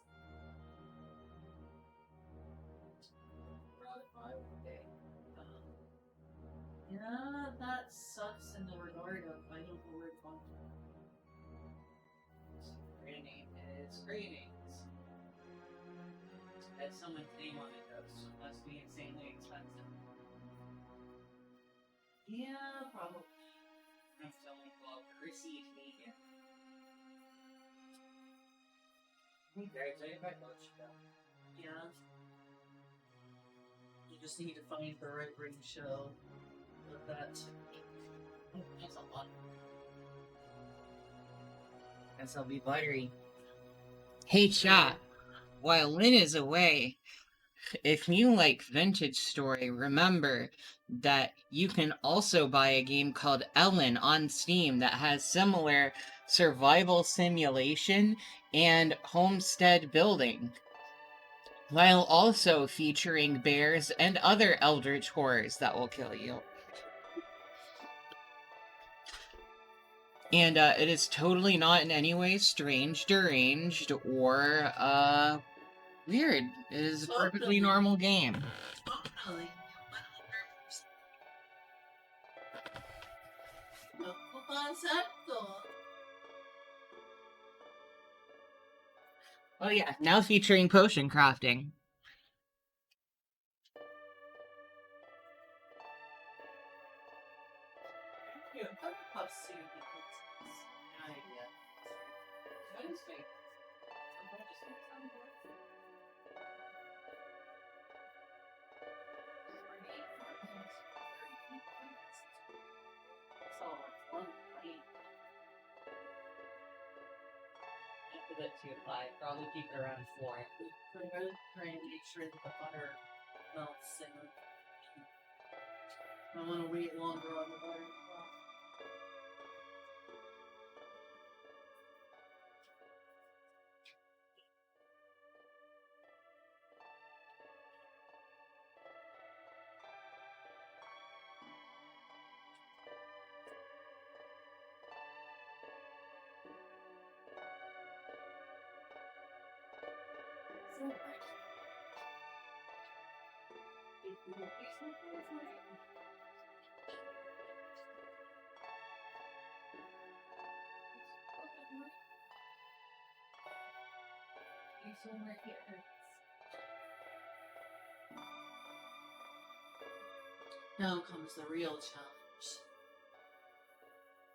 Brought it by one day. Yeah, that sucks in the regard of I don't know where it's going. Brand name is Greetings. That's someone's name on it though, so it must be insanely expensive. Yeah, probably. I'm selling called Receipt Vegan. Very excited about Mochi though. Yeah. You just need to find the right ratio of that. That's a lot. Guess I'll be buttery. Hey, Chat. While Lynn is away, if you like Vintage Story, remember that you can also buy a game called Ellen on Steam that has similar survival simulation and homestead building, while also featuring bears and other eldritch horrors that will kill you. And it is totally not in any way strange, deranged, or weird. It is a perfectly normal game. Totally. Concepto. Oh yeah, now featuring potion crafting. Here, put the pups to you because it's an idea. That is fake. Somebody just makes some work. So it's one plate. After that to apply, probably keep it around 4. I'm really trying to make sure that the butter melts and I want to wait longer on the butter. Now comes the real challenge.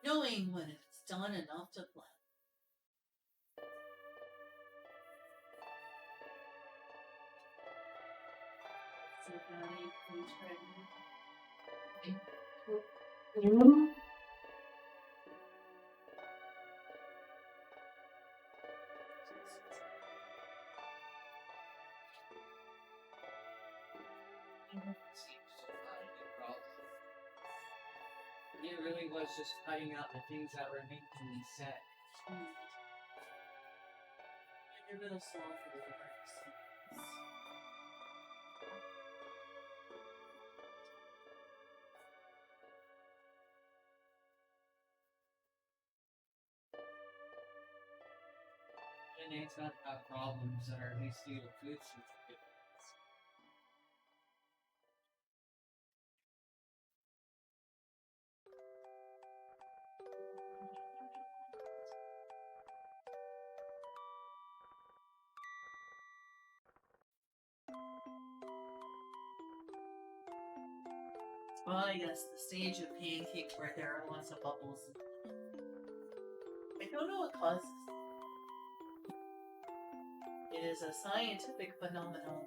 Knowing when it's done enough to play. So, Patty, please try It really was just cutting out the things that were making me sad. You're a little slow for the works. And it's not about problems that are at least due to food certificates. Well, yes, the stage of pancake where there are lots of bubbles. I don't know what causes it. It is a scientific phenomenon.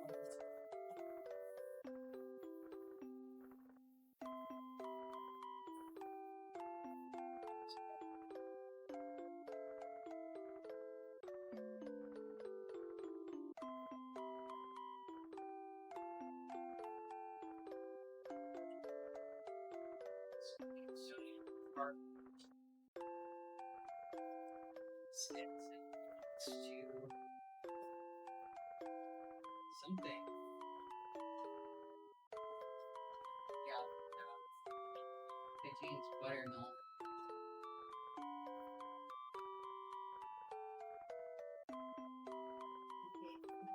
Something. Yeah. Contains buttermilk.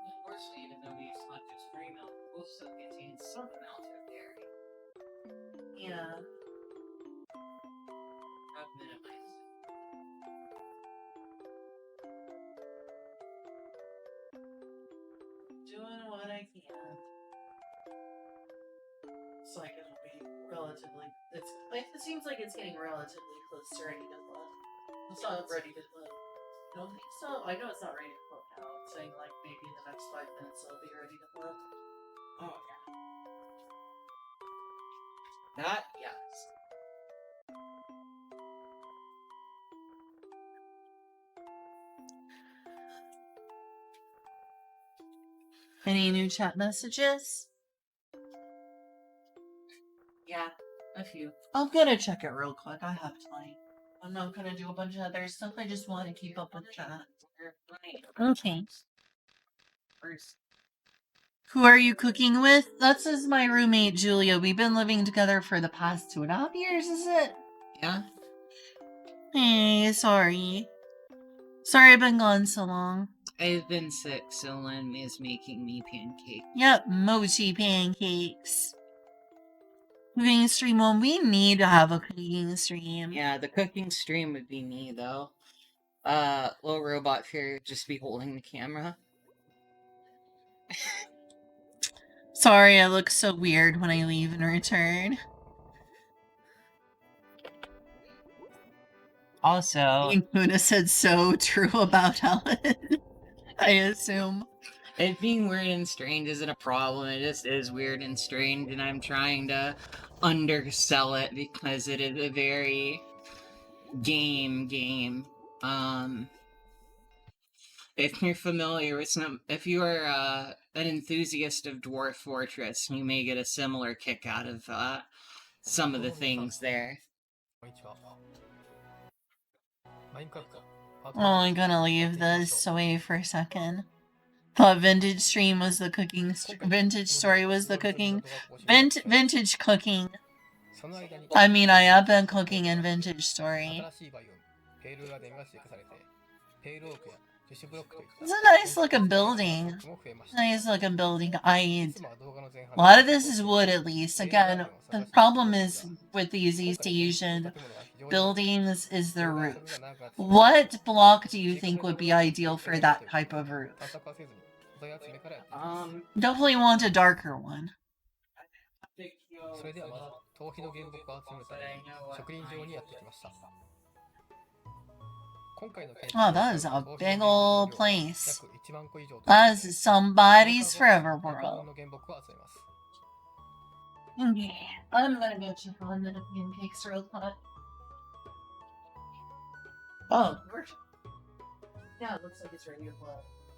Unfortunately, even though we use not just free milk, it also contains some amount of dairy. Yeah. I've minimized it. Doing what I can. So like it'll be relatively. It seems like it's getting relatively close to ready to flip. It's not ready to flip. I don't think so. I know it's not ready to flip now. I'm saying like maybe in the next 5 minutes it'll be ready to flip. Oh, yeah. That, yes. Any new chat messages? Yeah, a few. I'm gonna check it real quick. I have time. I'm not gonna do a bunch of other stuff. I just want to keep up with chat. Okay. First. Who are you cooking with? That's is my roommate Julia. We've been living together for the past 2.5 years, is it? Yeah? Hey, sorry. Sorry I've been gone so long. I've been sick, so Len is making me pancakes. Yep, mochi pancakes. Cooking stream. Well, we need to have a cooking stream. Yeah, the cooking stream would be me, though. Little robot fairy would just be holding the camera. Sorry, I look so weird when I leave and return. Also, Luna said so true about Helen. I assume. it being weird and strange isn't a problem. It just is weird and strange, and I'm trying to undersell it because it is a very game. If you're familiar with if you are an enthusiast of Dwarf Fortress, you may get a similar kick out of some of the things there. Oh, I'm gonna leave this away for a second. Thought Vintage Stream was the cooking. Vintage Story was the cooking. Vintage cooking. I mean, I have been cooking in Vintage Story. It's a nice looking building. Nice looking building. A lot of this is wood, at least. Again, the problem is with these East Asian buildings is the roof. What block do you think would be ideal for that type of roof? Definitely want a darker one. Oh, that is a big old place. That is somebody's forever world. Okay, I'm gonna go check on the pancakes real quick. Oh, yeah, it looks like it's ready to play.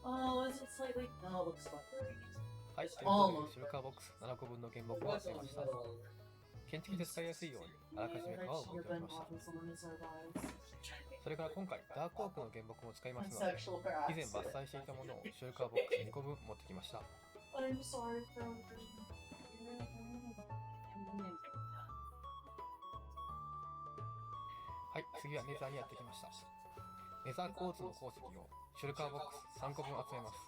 Oh, is it slightly? No, it looks about right. はい、ということで、シルカーボックス7個分の原木を集めました。建築で使いやすいようにあらかじめ皮を剥いておきました。それから今回、ダークオークの原木も使いますので、以前伐採していたものをシルカーボックス2個分持ってきました。はい、次はネザーにやってきました。ネザーコーツの鉱石をシュルカーボックス3個分集めます。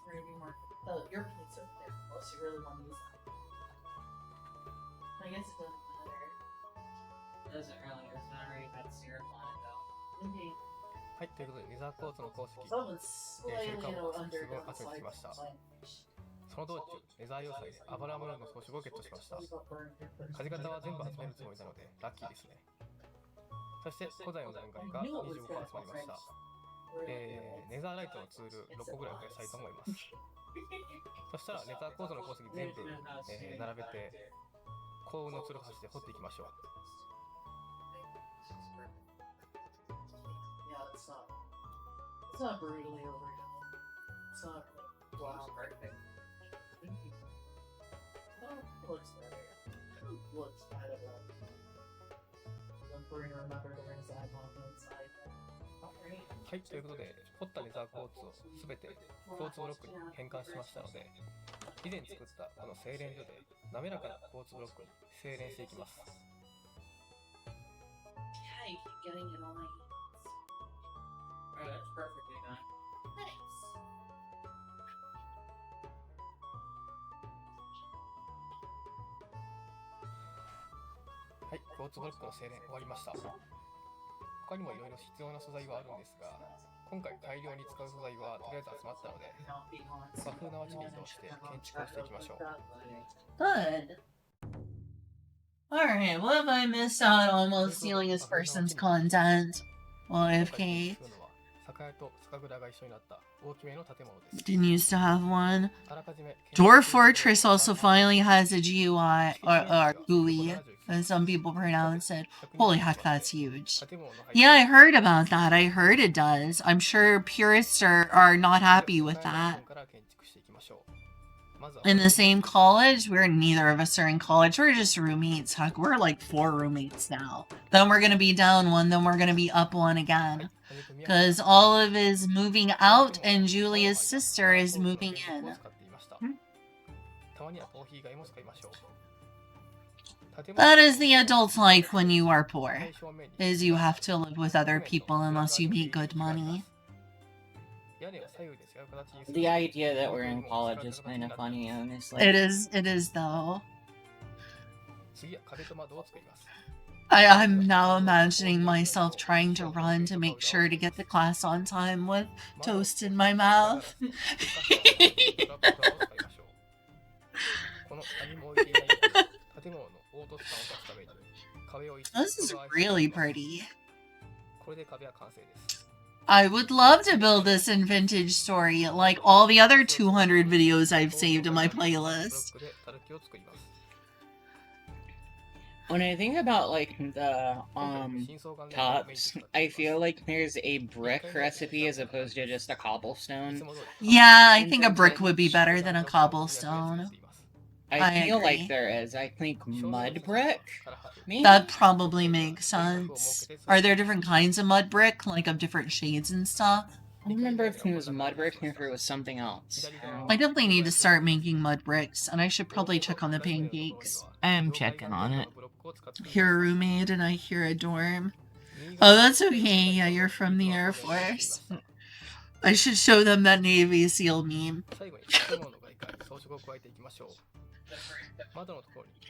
はい、ということでネザーコーツの鉱石、シュルカーボックス3分集めてきました。その道中、ネザー要塞でアバラムルの装飾をゲットしました。風型は全部集めるつもりなのでラッキーですね。そして古代の残骸が25個集まりました。ネザーライトのツール6個ぐらい増やしたいと思います。そしたらネザーコードの鉱石全部、並べて幸運のツルハシで掘っていきましょう。はい、ということで、掘ったネザーコーツをすべて交通ブロックに変換しましたので、以前作ったこの精錬所で滑らかな交通ブロックに精錬していきます。はい、交通ブロックの精錬終わりました。他にもいろいろ必要な素材はあるんですが、今回大量に使う素材はとりあえず集まったので、和風な街に移動して建築をしていきましょう。Good. Alright, what have I missed out on while stealing this person's content? Well, AFK. Didn't used to have one. Dwarf Fortress also finally has a GUI, or GUI, as some people pronounce it. Holy heck, that's huge. Yeah, I heard about that. I heard it does. I'm sure purists are not happy with that. in the same college. We're neither of us are in college. We're just roommates. Heck, we're like 4 roommates now. Then we're gonna be down 1. Then we're gonna be up 1 again. Because Olive is moving out and Julia's sister is moving in. That is the adult life when you are poor. Is you have to live with other people unless you make good money. The idea that we're in college is kind of funny, honestly. It is though. I'm now imagining myself trying to run to make sure to get to class on time with toast in my mouth. This is really pretty. I would love to build this in Vintage Story, like all the other 200 videos I've saved in my playlist. When I think about like the tops, I feel like there's a brick recipe as opposed to just a cobblestone. Yeah, I think a brick would be better than a cobblestone. I feel agree. like there is. I think mud brick. Maybe? That probably makes sense. Are there different kinds of mud brick, like of different shades and stuff? I don't remember if it was mud brick or if it was something else. I definitely need to start making mud bricks, and I should probably check on the pancakes. I'm checking on it. Hear a roommate and I hear a dorm. Oh, that's okay. Yeah, you're from the Air Force. I should show them that Navy SEAL meme.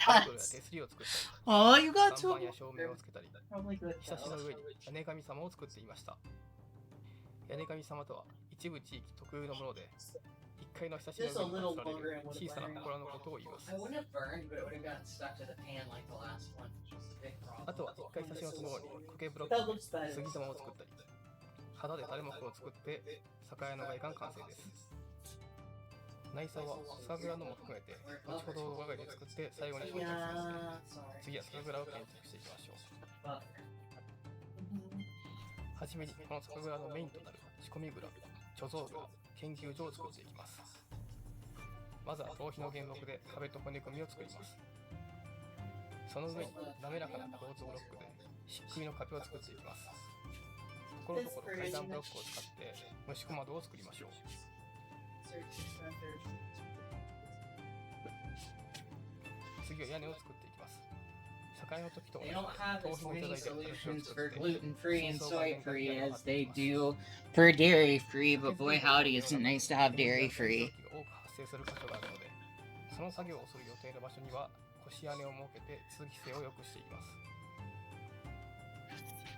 Yes. Oh, you got to. Probably good. ひさしの上に屋根神様を作っていました。屋根神様とは一部地域特有のもので、一階のひさしの上に祀られる小さな祠のことを言います。 I wouldn't have burned, but it would have gotten stuck to the pan like the last one, which was a big problem. あとは一階ひさしのその方に苔ブロックで杉玉を作ったり、肌で垂れ幕を作って酒屋の外観完成です。内装は酒蔵のも含めて後ほど我が家で作って最後に紹介します。次は酒蔵を建築していきましょう。はじめにこの酒蔵のメインとなる仕込み蔵、貯蔵蔵、研究所を作っていきます。まずは頭皮の原木で壁と骨組みを作ります。その上に滑らかな構図ブロックで漆喰の壁を作っていきます。ところどころ階段ブロックを使って蒸し小窓を作りましょう。次は屋根を作っていきます。酒屋の時と同じ They don't have 頭 as 皮をいた many だいて私を solutions 作 for って gluten-free and soy-free as they do for dairy-free, but boy howdy, isn't it nice to have dairy-free. 多く発生する箇所があるので、その作業をする予定の場所には腰屋根を設けて通気性を良くしていきます。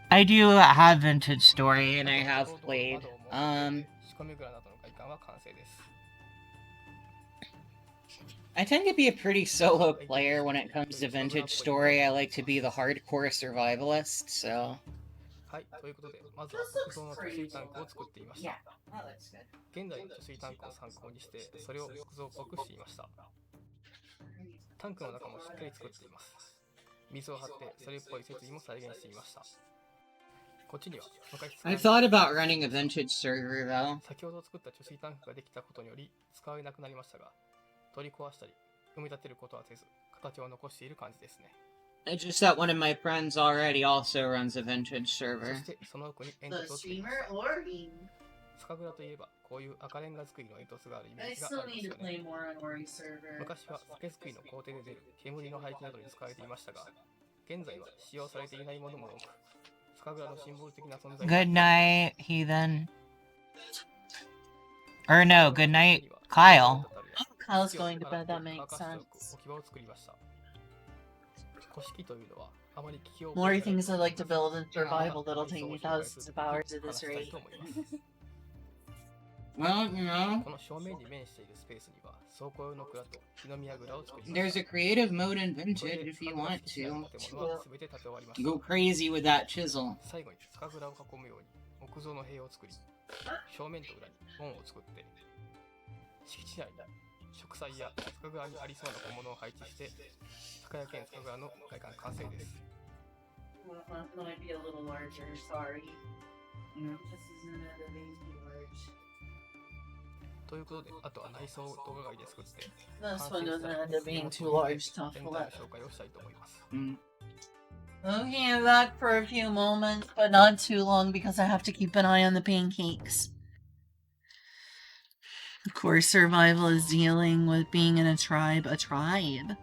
I do have Vintage Story and I have played. 仕込み蔵などの外観は完成です。 I tend to be a pretty solo player when it comes to Vintage Story. I like to be the hardcore survivalist, so. はい、ということで、まずは木造の貯水タンクを作っていました。 that looks good. 現在の貯水タンクを参考にして、それを木造っぽくしていました。タンクの中もしっかり作っています。水を張ってそれっぽい設備も再現していました。こっちには昔使 I thought about running a Vintage server though. 先ほど作った貯水タンクができたことにより使われなくなりましたが、取り壊したり組み立てることはせず、形を残している感じですね。 It's just that one of my friends already also runs a Vintage そ server. してその奥に煙 The 突を作りまし streamer た。 or me? 酒蔵といえばこういう赤レンガ作りの煙突があるイメ I ージが still あり need ま to すよね。 play more on Ori server. 昔は酒造りの工程で出る煙の排気などに使われていましたが、現在は使用されていないものも多く、酒蔵のシンボル的な存在 Good night, heathen. Or no, good night, Kyle. Kyle's going to bed, that makes sense. 置き場を作りました。古式というのはあまり聞き覚え More がない things I'd like to build in survival that'll take me thousands of hours at 話 this したい rate. と思います。 Well, you know, この正面に面しているスペースには倉庫用の蔵と木の宮蔵を作りま there's した。 a creative mode in これ Vintage で if you 酒蔵 want 敷地内 to. の建物は全て建て終わりました。 Go crazy with that chisel. 最後に酒蔵を囲むように木造の塀を作り、正面と裏に門を作って、敷地内に植栽や酒蔵にありそうな小物を配置して、酒屋兼酒蔵の外観完成です。 Might be a little larger, sorry. This isn't amazing large. ということで、あとは内装動画外で作って、 This 完 one 成した doesn't ら end up そ being の too 通り large to 全体の紹介をしたいと思います。 Okay, I'm back for a few moments, but not too long because I have to keep an eye on the pancakes. Of course, survival is dealing with being in a tribe. A tribe?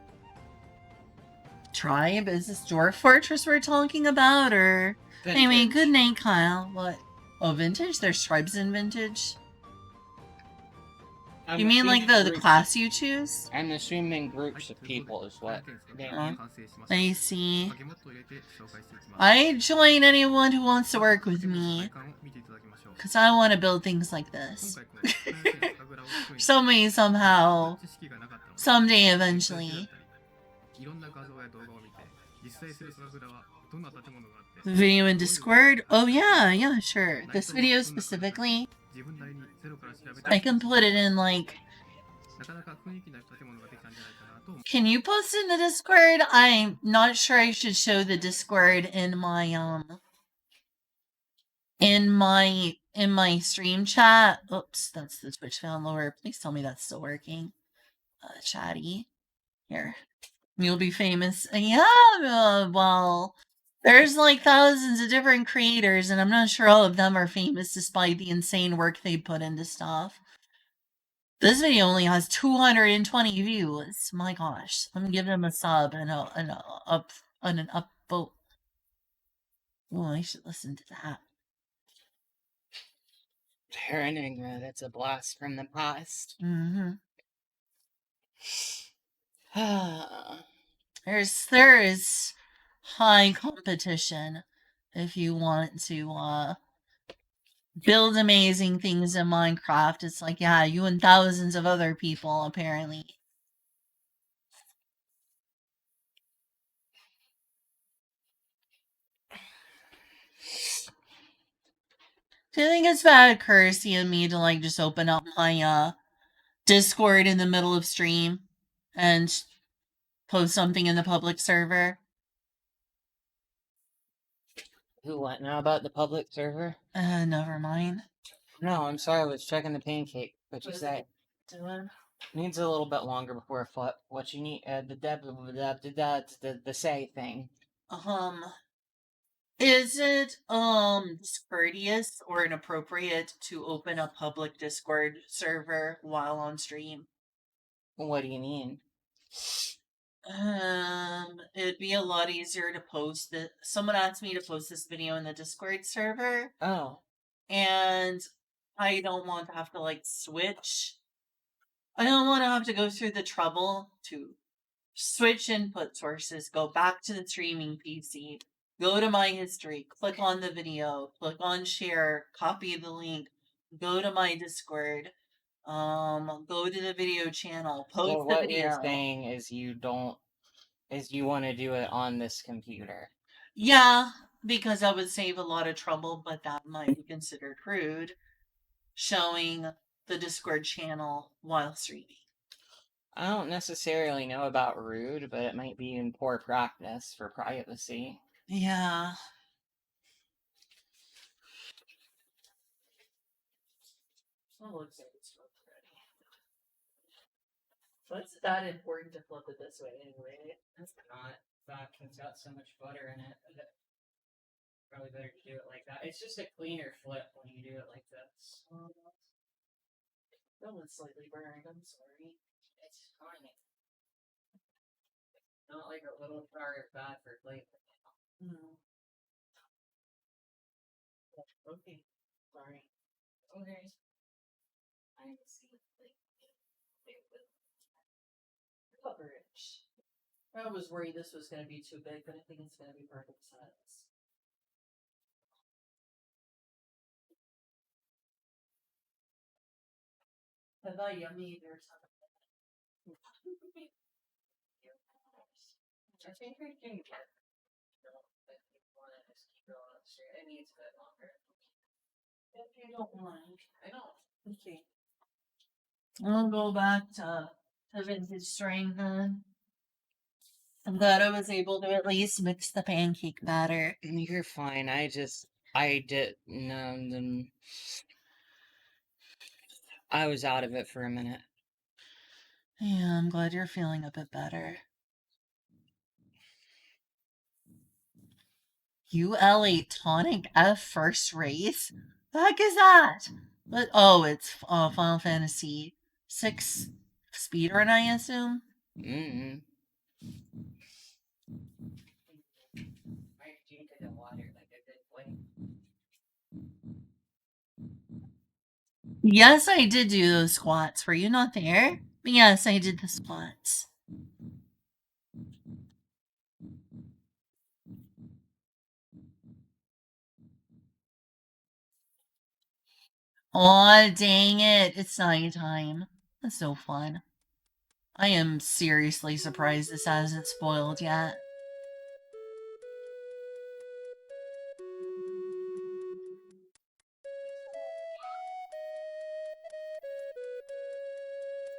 Tribe? Is this Dwarf Fortress we're talking about, or... Anyway, Vintage. good night, Kyle. What? Oh, Vintage? There's tribes in Vintage? You mean like the class you choose? I'm assuming groups of people is what they mean. I see. I join anyone who wants to work with me. Because I want to build things like this. Somebody, somehow. Someday, eventually. Video in Discord? Oh yeah, sure. This video specifically, I can put it in like... Can you post in the Discord? I'm not sure I should show the Discord in my in my stream chat. Oops, that's the Twitch follower. Please tell me that's still working. Chatty. Here. You'll be famous. Yeah, well, there's like thousands of different creators, and I'm not sure all of them are famous despite the insane work they put into stuff. This video only has 220 views. My gosh. Let me give them a sub and an upvote. Oh, I should listen to that. Terranigma, that's a blast from the past. Mm-hmm. There is high competition if you want to build amazing things in Minecraft. It's like, yeah, you and thousands of other people apparently. Do you think it's bad courtesy of me to like just open up my Discord in the middle of stream and post something in the public server? Who, what now about the public server? Never mind. No, I'm sorry, I was checking the pancake. What you say? Doing? Needs a little bit longer before a flip. What you need, the say thing. Is it discourteous or inappropriate to open a public Discord server while on stream? What do you mean? It'd be a lot easier to post it. Someone asked me to post this video in the Discord server, Oh. and I don't want to have to like switch. I don't want to have to go through the trouble to switch input sources, go back to the streaming PC, go to my history, click on the video, click on share, copy the link, go to my Discord, go to the video channel, post So the what video. you're saying is you want to do it on this computer. Yeah, because that would save a lot of trouble, but that might be considered rude, showing the Discord channel while streaming. I don't necessarily know about rude, but it might be in poor practice for privacy. Yeah. Well, looks like it's ready. What's that important to flip it this way anyway? It's not. It's got so much butter in it. Probably better to do it like that. It's just a cleaner flip when you do it like this. That one's slightly burned, I'm sorry. It's tiny. Not like a little jar is bad for flavor. Okay. Sorry. Okay. I see. Coverage. I was worried this was going to be too big, but I think it's going to be perfect size. I thought yummy or something. I think we can get it needs a bit longer. If you don't mind. I don't. Okay. I'll go back to vintage strain then. I'm glad I was able to at least mix the pancake batter. You're fine. I did I was out of it for a minute. Yeah, I'm glad you're feeling a bit better. ULA Tonic F first race? The heck is that? But oh, it's Final Fantasy 6 speedrun, I assume. Mm-mm. Might drink the water like a good boy. Yes, I did do those squats. Were you not there? But yes, I did the squats. Aw, dang it. It's nighttime. That's so fun. I am seriously surprised this hasn't spoiled yet.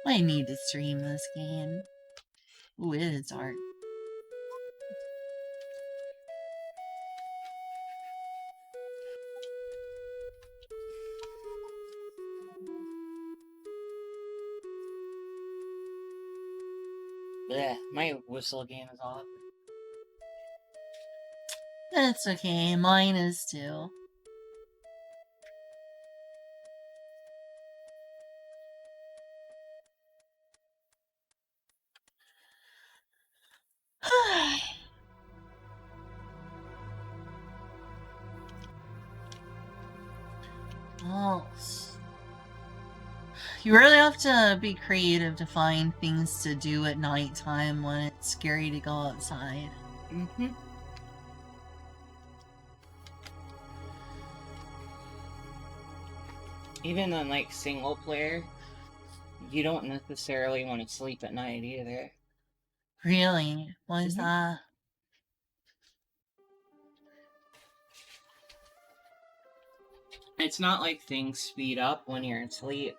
I need to stream this game. Ooh, it is art. Blech, my whistle game is off. That's okay, mine is too. Well, you really have to be creative to find things to do at nighttime when it's scary to go outside. Mm-hmm. Even on, like, single player, you don't necessarily want to sleep at night either. Really? Why is that? It's not like things speed up when you're asleep.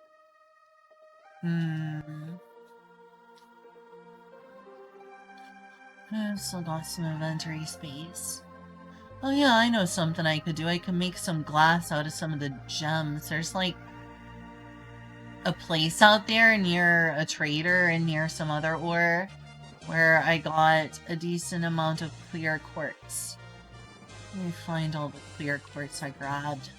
I've still got some inventory space. Oh yeah, I know something I could do. I could make some glass out of some of the gems. There's like a place out there near a trader and near some other ore where I got a decent amount of clear quartz. Let me find all the clear quartz I grabbed.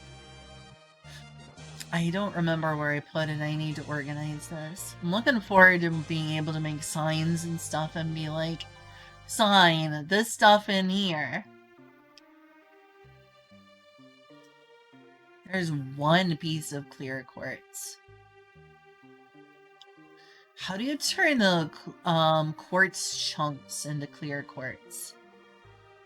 I don't remember where I put it. I need to organize this. I'm looking forward to being able to make signs and stuff and be like, sign this stuff in here. There's one piece of clear quartz. How do you turn the quartz chunks into clear quartz?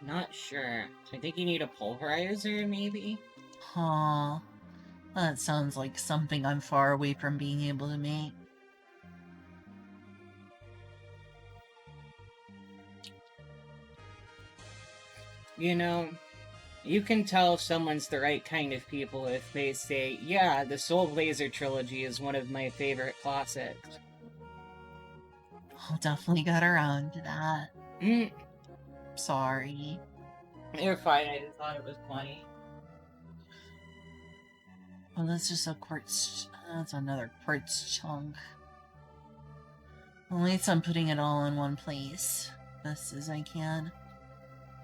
Not sure. I think you need a pulverizer, maybe? Huh. That sounds like something I'm far away from being able to make. You know, you can tell if someone's the right kind of people if they say, yeah, the Soul Blazer trilogy is one of my favorite classics. I'll definitely get around to that. Mm, Sorry. you're fine, I just thought it was funny. Oh, that's just a quartz. That's another quartz chunk. At least I'm putting it all in one place. Best as I can.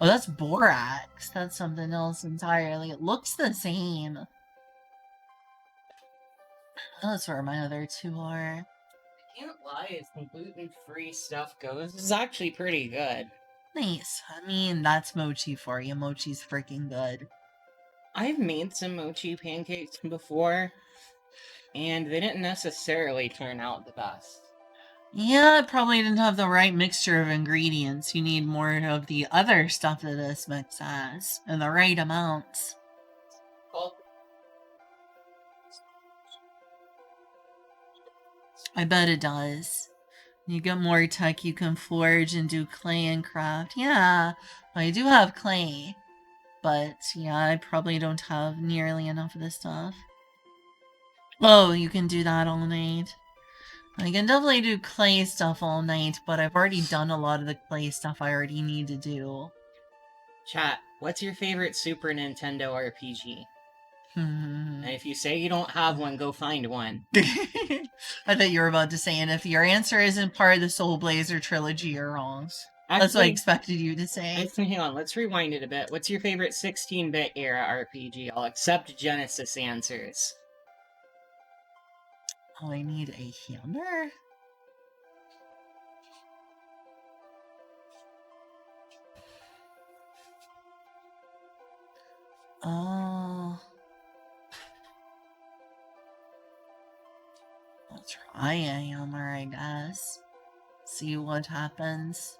Oh, that's borax. That's something else entirely. It looks the same. That's where my other two are. I can't lie, as the gluten-free stuff goes, this is actually pretty good. Nice. I mean, that's mochi for you. Mochi's freaking good. I've made some mochi pancakes before, and they didn't necessarily turn out the best. Yeah, it probably didn't have the right mixture of ingredients. You need more of the other stuff that this mix has, and the right amounts. Well, I bet it does. You get more tech, you can forge and do clay and craft. Yeah, I do have clay. But, yeah, I probably don't have nearly enough of this stuff. Oh, you can do that all night. I can definitely do clay stuff all night, but I've already done a lot of the clay stuff I already need to do. chat, what's your favorite Super Nintendo RPG? And if you say you don't have one, go find one. I thought you were about to say, and if your answer isn't part of the Soul Blazer trilogy, you're wrong. That's what I expected you to say. Actually, hang on, let's rewind it a bit. What's your favorite 16-bit era RPG? I'll accept Genesis answers. Oh, I need a hammer? Oh. I'll try a hammer, I guess. See what happens.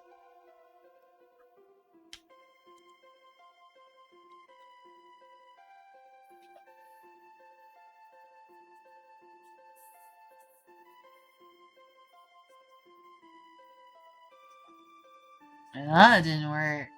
That didn't work.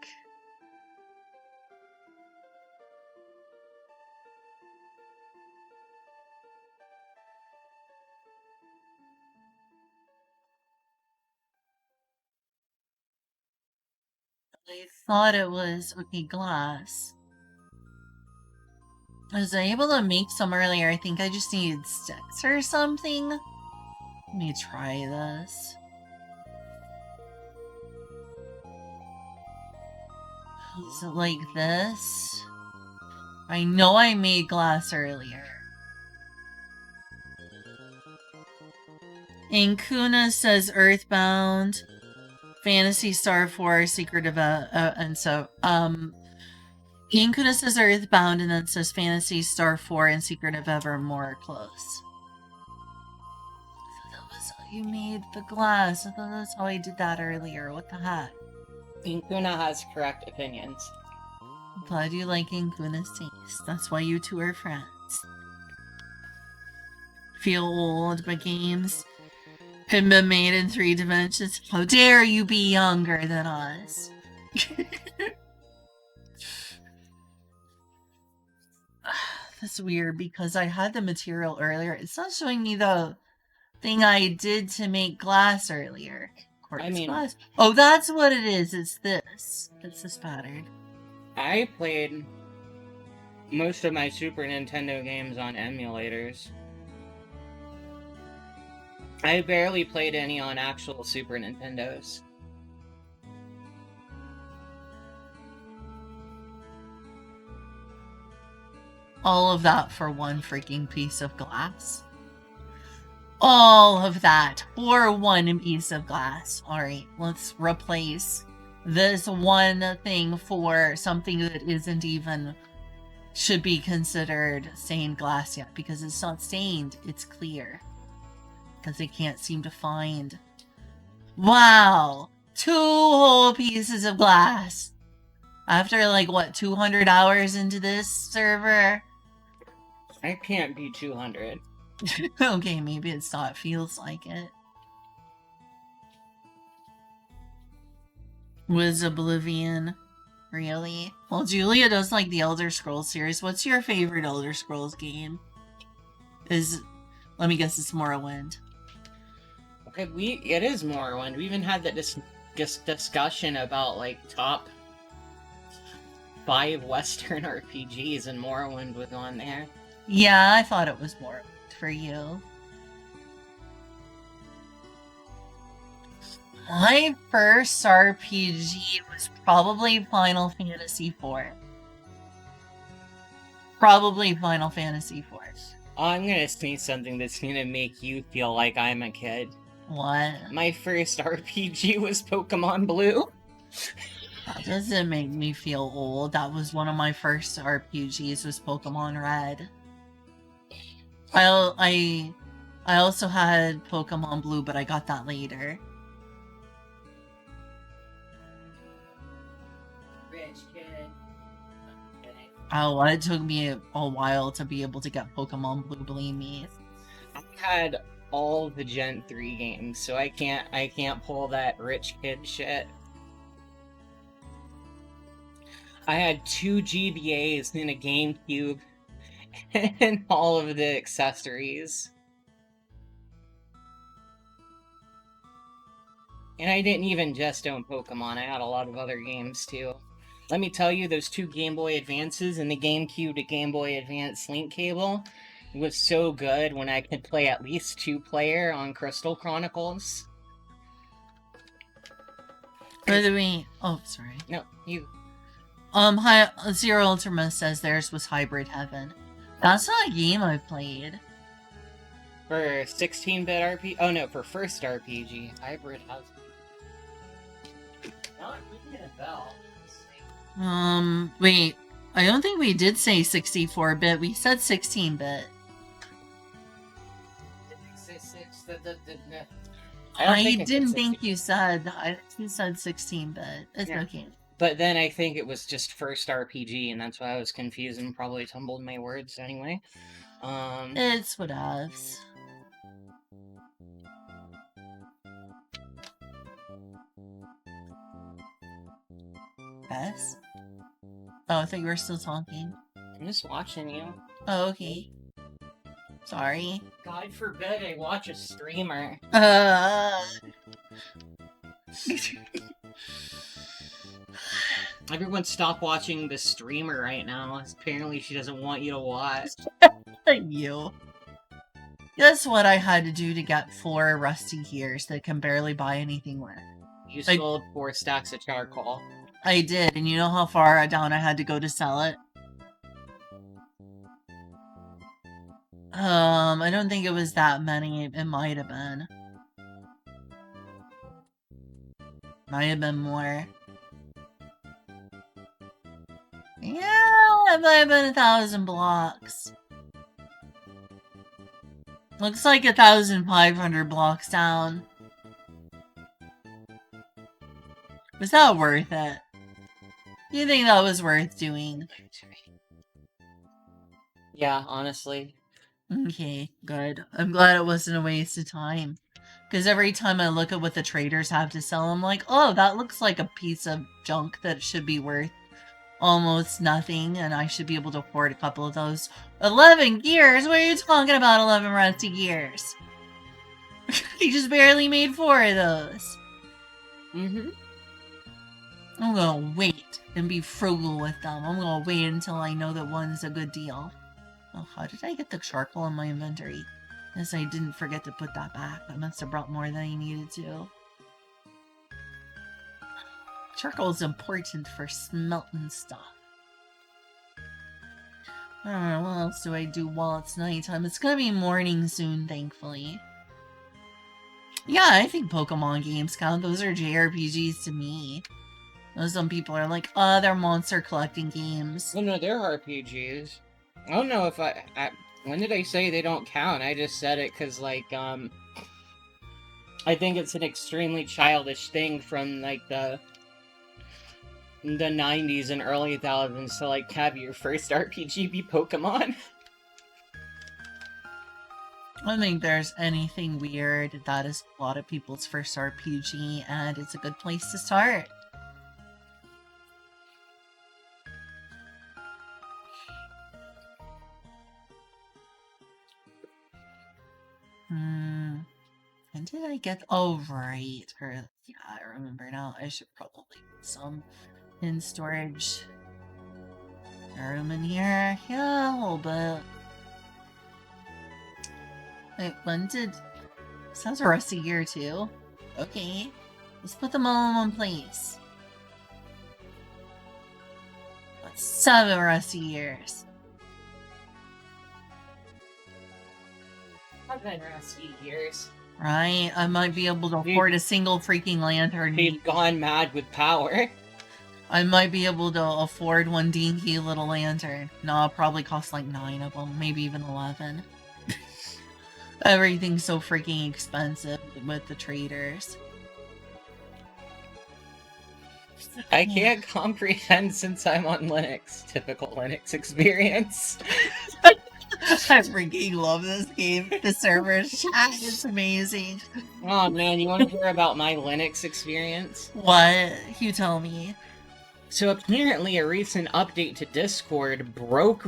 I thought it was okay, glass. I was able to make some earlier. I think I just needed sticks or something. Let me try this. Is it like this? I know I made glass earlier. Inkuna says Earthbound, Phantasy Star 4, Secret of and so Inkuna says Earthbound and then says Phantasy Star 4 and Secret of Evermore close. So that was how you made the glass. I thought that's how I did that earlier. What the heck? Inkuna has correct opinions. I'm glad you like Inkuna's taste. That's why you two are friends. Feel old, but games have been made in 3 dimensions. How dare you be younger than us? That's weird because I had the material earlier. It's not showing me the thing I did to make glass earlier. Glass. Oh, that's what it is. It's this. It's this pattern. I played most of my Super Nintendo games on emulators. I barely played any on actual Super Nintendos. All of that for one freaking piece of glass. All of that for one piece of glass. Alright, let's replace this one thing for something that isn't even should be considered stained glass yet, because it's not stained, it's clear. Because they can't seem to find. Wow! 2 whole pieces of glass! After like, what, 200 hours into this server? I can't be 200. Okay, maybe it's not. It feels like it. Was Oblivion really? Well, Julia does like the Elder Scrolls series. What's your favorite Elder Scrolls game? Let me guess, it's Morrowind. Okay, it is Morrowind. We even had that discussion about like top 5 Western RPGs, and Morrowind was on there. Yeah, I thought it was Morrowind for you. My first RPG was probably Final Fantasy IV. Probably Final Fantasy IV. I'm gonna say something that's gonna make you feel like I'm a kid. What? My first RPG was Pokemon Blue. That doesn't make me feel old. That was one of my first RPGs, was Pokemon Red. I also had Pokemon Blue, but I got that later. Rich kid. Oh, it took me a while to be able to get Pokemon Blue, believe me. I had all the Gen 3 games, so I can't pull that rich kid shit. I had 2 GBAs and a GameCube and all of the accessories. And I didn't even just own Pokemon, I had a lot of other games too. let me tell you, those 2 Game Boy Advances and the GameCube to Game Boy Advance link cable was so good when I could play at least 2-player on Crystal Chronicles. By the way, oh, sorry. No, you. Zero Ultima says theirs was Hybrid Heaven. That's not a game I've played. For 16-bit RPG? Oh no, for first RPG. Hybrid has... Not ringing a bell. Wait. I don't think we did say 64-bit. We said 16-bit. I didn't think you said. You said 16-bit. It's Yeah. okay. But then I think it was just first RPG, and that's why I was confused and probably tumbled my words anyway. It's whatevs. Yes? Oh, I thought you were still talking. I'm just watching you. Oh, okay. Sorry. God forbid I watch a streamer. Everyone stop watching the streamer right now. Apparently she doesn't want you to watch. You. Guess what I had to do to get 4 rusty gears that can barely buy anything with? You I- sold 4 stacks of charcoal. I did, and you know how far down I had to go to sell it? I don't think it was that many. It might have been. Might have been more. Yeah, it might have been 1,000 blocks. Looks like 1,500 blocks down. Was that worth it? Do you think that was worth doing? Yeah, honestly. Okay, good. I'm glad it wasn't a waste of time. Because every time I look at what the traders have to sell, I'm like, oh, that looks like a piece of junk that should be worth almost nothing, and I should be able to afford a couple of those. 11 gears? What are you talking about, 11 rusty gears? I just barely made 4 of those. Mm-hmm. I'm gonna wait and be frugal with them. I'm gonna wait until I know that one's a good deal. Oh, how did I get the charcoal in my inventory? Yes, I didn't forget to put that back. I must have brought more than I needed to. Charcoal is important for smelting stuff. Alright, what else do I do while it's nighttime? It's gonna be morning soon, thankfully. Yeah, I think Pokemon games count. Those are JRPGs to me. Some people are like, oh, they're monster collecting games. Well, no, they're RPGs. I don't know if I when did I say they don't count? I just said it because, like, I think it's an extremely childish thing from, like, the 90s and early 2000s to, like, have your first RPG be Pokemon. I don't think there's anything weird. That is a lot of people's first RPG, and it's a good place to start. When did I get... Oh, right. Yeah, I remember now. I should probably put some in storage. Room in here. Yeah, a little bit. Wait, when did... Sounds a rusty gear, too. Okay. Let's put them all in one place. That's 7 rusty gears. 7 rusty gears. Right? I might be able to afford a single freaking lantern. He's gone mad with power. I might be able to afford one dinky little lantern. No, it'll probably cost like 9 of them, maybe even 11. Everything's so freaking expensive with the traders. I can't comprehend since I'm on Linux. Typical Linux experience. I freaking love this game. The server chat is amazing. Oh man, you want to hear about my Linux experience? What? You tell me. So apparently a recent update to Discord broke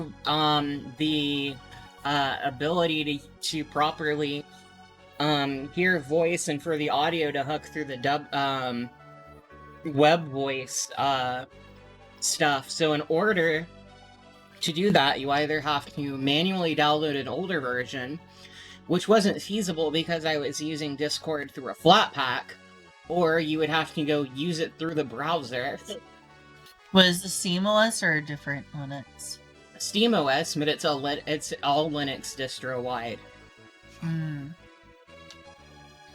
the ability to properly hear voice and for the audio to hook through the web voice stuff. So in order to do that, you either have to manually download an older version, which wasn't feasible because I was using Discord through a Flatpak, or you would have to go use it through the browser. Was the SteamOS or a different Linux? SteamOS, but it's all Linux distro wide. Hmm.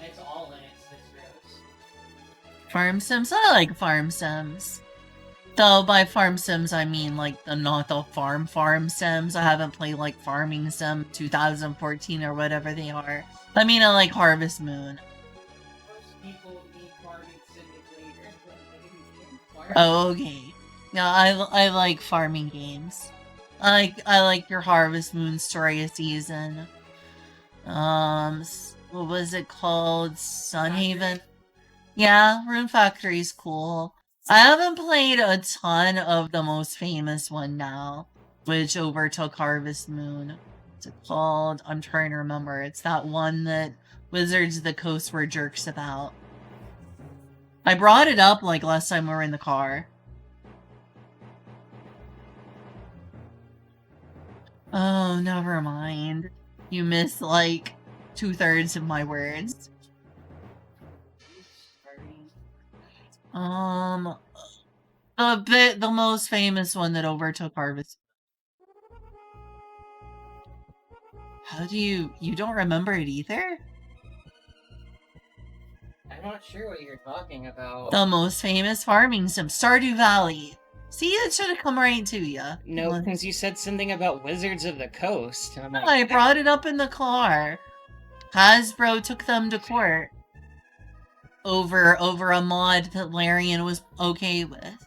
It's all Linux distros. Farm Sims? I like Farm Sims. Though by Farm Sims I mean like not the farm Sims. I haven't played like Farming Sim 2014 or whatever they are. I mean I like Harvest Moon. Most people need Farming Simulator, but they do Oh, okay. No, I like farming games. I like your Harvest Moon Story Season. What was it called? Sunhaven? Yeah, Rune Factory's cool. I haven't played a ton of the most famous one now, which overtook Harvest Moon. What's it called? I'm trying to remember. It's that one that Wizards of the Coast were jerks about. I brought it up like last time we were in the car. Oh, never mind. You missed like 2/3 of my words. The most famous one that overtook Harvest. How do you don't remember it either? I'm not sure what you're talking about. The most famous farming sim, Stardew Valley. See, it should have come right to you. No, because you said something about Wizards of the Coast. And I'm like, I brought it up in the car. Hasbro took them to court over a mod that Larian was okay with.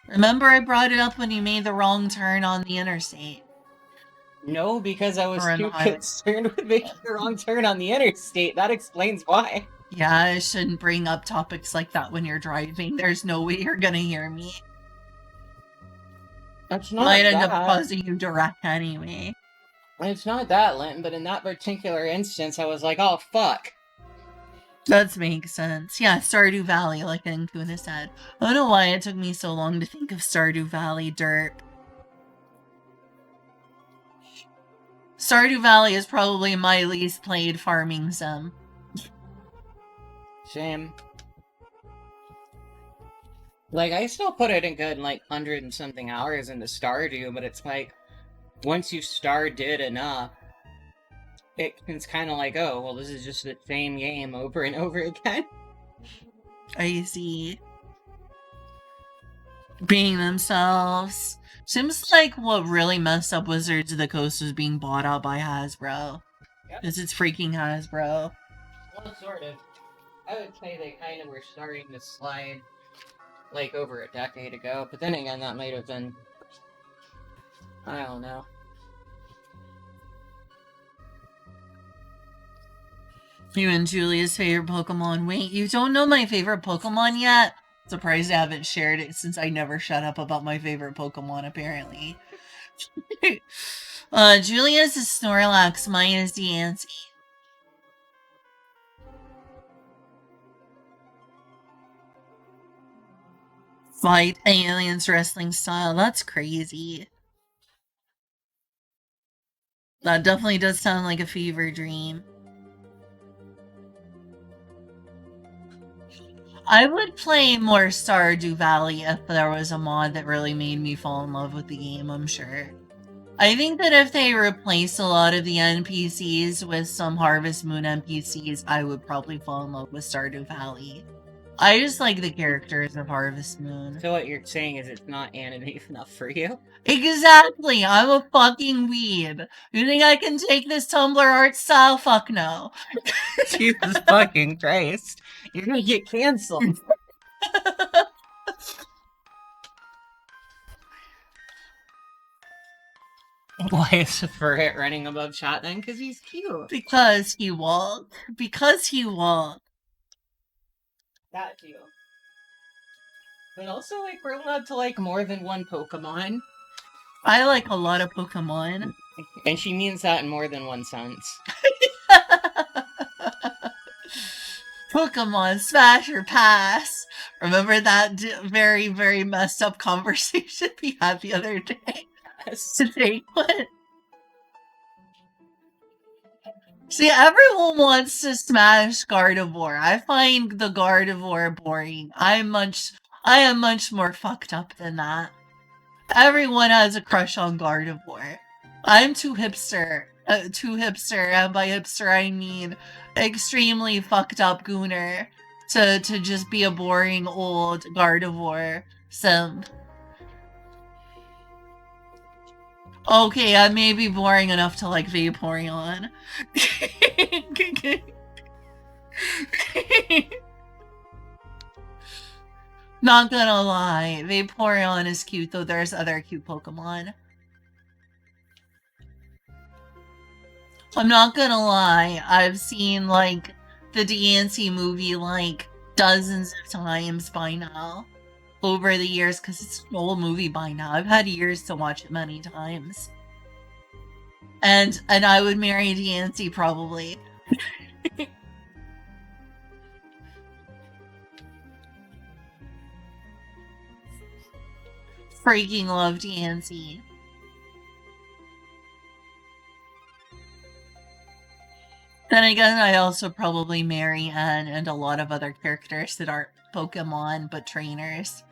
Remember I brought it up when you made the wrong turn on the interstate? no, because I was Or on too the highway. concerned with making the wrong turn on the interstate. That explains why. Yeah, I shouldn't bring up topics like that when you're driving. There's no way you're gonna hear me. It's not Might end up that. causing you direct anyway. It's not that, Linton, but in that particular instance, I was like, oh, fuck. Does make sense. Yeah, Stardew Valley, like Ankuna said. I don't know why it took me so long to think of Stardew Valley derp. Stardew Valley is probably my least played farming sim. Shame. Like, I still put it in good, like, 100 and something hours into Stardew, but it's like, once you did enough, it's kind of like, oh, well, this is just the same game over and over again. I see. Being themselves. Seems like what really messed up Wizards of the Coast was being bought out by Hasbro. Yep. Because it's freaking Hasbro. Well, sort of. I would say they kind of were starting to slide, like, over a decade ago, but then again, that might have been... I don't know. You and Julia's favorite Pokemon. Wait, you don't know my favorite Pokemon yet? Surprised I haven't shared it since I never shut up about my favorite Pokemon, apparently. Julia's is Snorlax, mine is Deancey. Fight aliens wrestling style, that's crazy. That definitely does sound like a fever dream. I would play more Stardew Valley if there was a mod that really made me fall in love with the game, I'm sure. I think that if they replace a lot of the NPCs with some Harvest Moon NPCs, I would probably fall in love with Stardew Valley. I just like the characters of Harvest Moon. So what you're saying is it's not anime enough for you? Exactly! I'm a fucking weeb. You think I can take this Tumblr art style? Fuck no. Jesus fucking Christ. You're gonna get canceled. Why is the Furret running above chat then? Because he's cute. Because he won't. Because he won't. That cute. But also, like, we're allowed to like more than one Pokemon. I like a lot of Pokemon. And she means that in more than one sense. Pokemon Smash or Pass. Remember that very, very messed up conversation we had the other day? Today, what? See, everyone wants to smash Gardevoir. I find the Gardevoir boring. I am much more fucked up than that. Everyone has a crush on Gardevoir. I'm too hipster. And by hipster I mean extremely fucked up gooner to just be a boring old Gardevoir simp. Okay, I may be boring enough to like Vaporeon. Not gonna lie, Vaporeon is cute, though there's other cute Pokemon. I'm not gonna lie, I've seen, like, the Diancie movie, like, dozens of times by now. Over the years, because it's an old movie by now. I've had years to watch it many times. And I would marry Diancie, probably. Freaking love Diancie. Then again, I also probably marry Anne and a lot of other characters that aren't Pokemon, but trainers.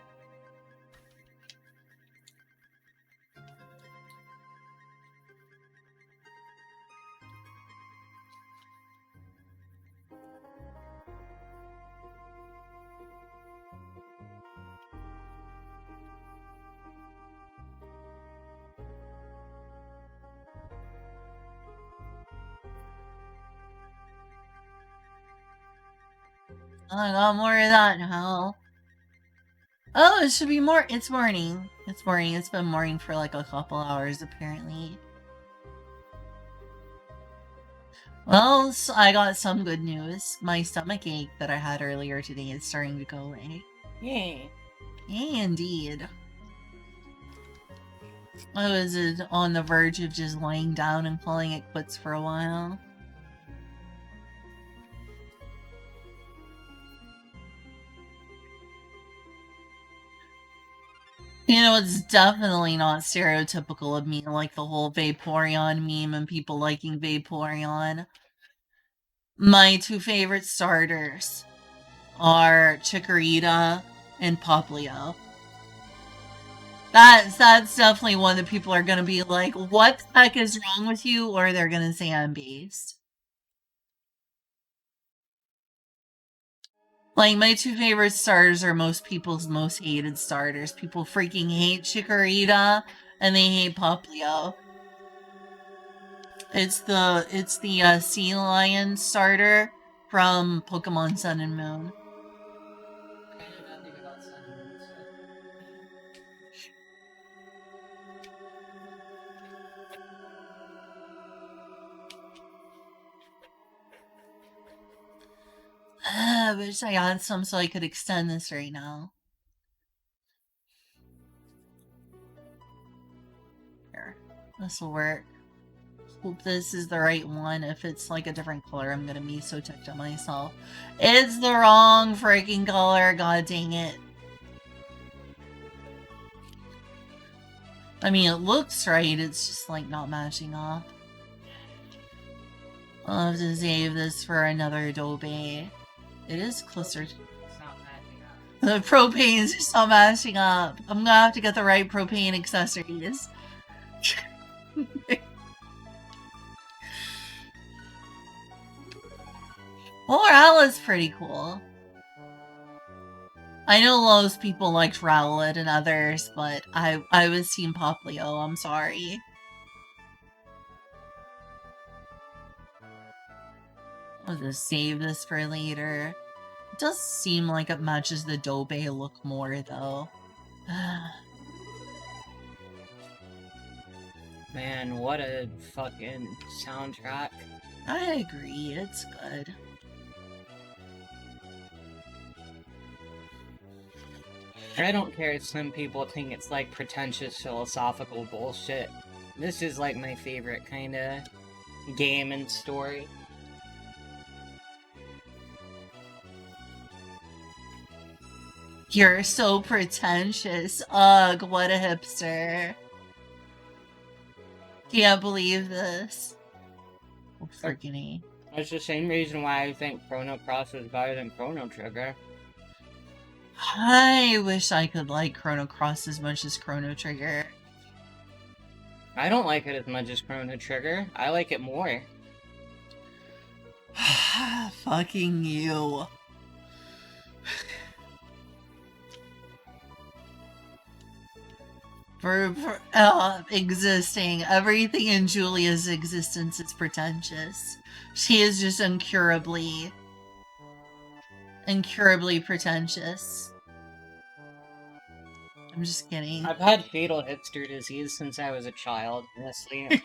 I got more of that now. Oh, it should be more. It's morning. It's morning. It's been morning for like a couple hours, apparently. Well, so I got some good news. My stomach ache that I had earlier today is starting to go away. Yay. Yay, indeed. I was on the verge of just lying down and calling it quits for a while. You know, it's definitely not stereotypical of me, like the whole Vaporeon meme and people liking Vaporeon. My two favorite starters are Chikorita and Popplio. That's definitely one that people are gonna be like, what the heck is wrong with you? Or they're gonna say I'm based. Like, my two favorite starters are most people's most hated starters. People freaking hate Chikorita, and they hate Popplio. It's the Sea Lion starter from Pokemon Sun and Moon. I know nothing about Sun and Moon, so. I wish I had some so I could extend this right now. Here, this will work. Hope this is the right one. If it's like a different color, I'm gonna be so ticked at myself. It's the wrong freaking color, god dang it. I mean, it looks right, it's just like not matching up. I'll have to save this for another Adobe. It is closer. It's not matching up. The propane is just not matching up. I'm gonna have to get the right propane accessories. Well, Rowlet's pretty cool. I know most people liked Rowlet and others, but I was Team Popplio, I'm sorry. I'll just save this for later. It does seem like it matches the Dobe look more, though. Man, what a fucking soundtrack. I agree, it's good. I don't care if some people think it's like pretentious philosophical bullshit. This is like my favorite kind of game and story. You're so pretentious. Ugh, what a hipster. Can't believe this. Oh, freaking A. That's the same reason why I think Chrono Cross is better than Chrono Trigger. I wish I could like Chrono Cross as much as Chrono Trigger. I don't like it as much as Chrono Trigger. I like it more. Fucking you. For existing, everything in Julia's existence is pretentious. She is just incurably pretentious. I'm just kidding. I've had fatal hipster disease since I was a child, honestly.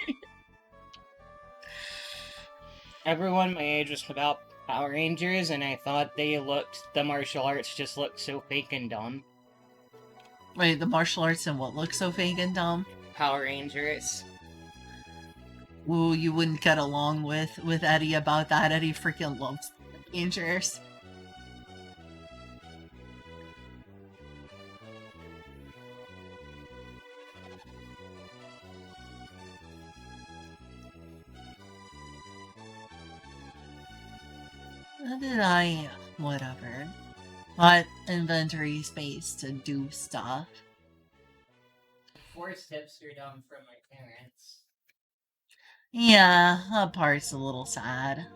Everyone my age was about Power Rangers, and I thought the martial arts just looked so fake and dumb. Wait, the martial arts and what looks so fake and dumb? Power Rangers. Ooh, you wouldn't get along with Eddie about that. Eddie freaking loves Rangers. Whatever. Not inventory space to do stuff. Forced hipsterdom from my parents. Yeah, that part's a little sad.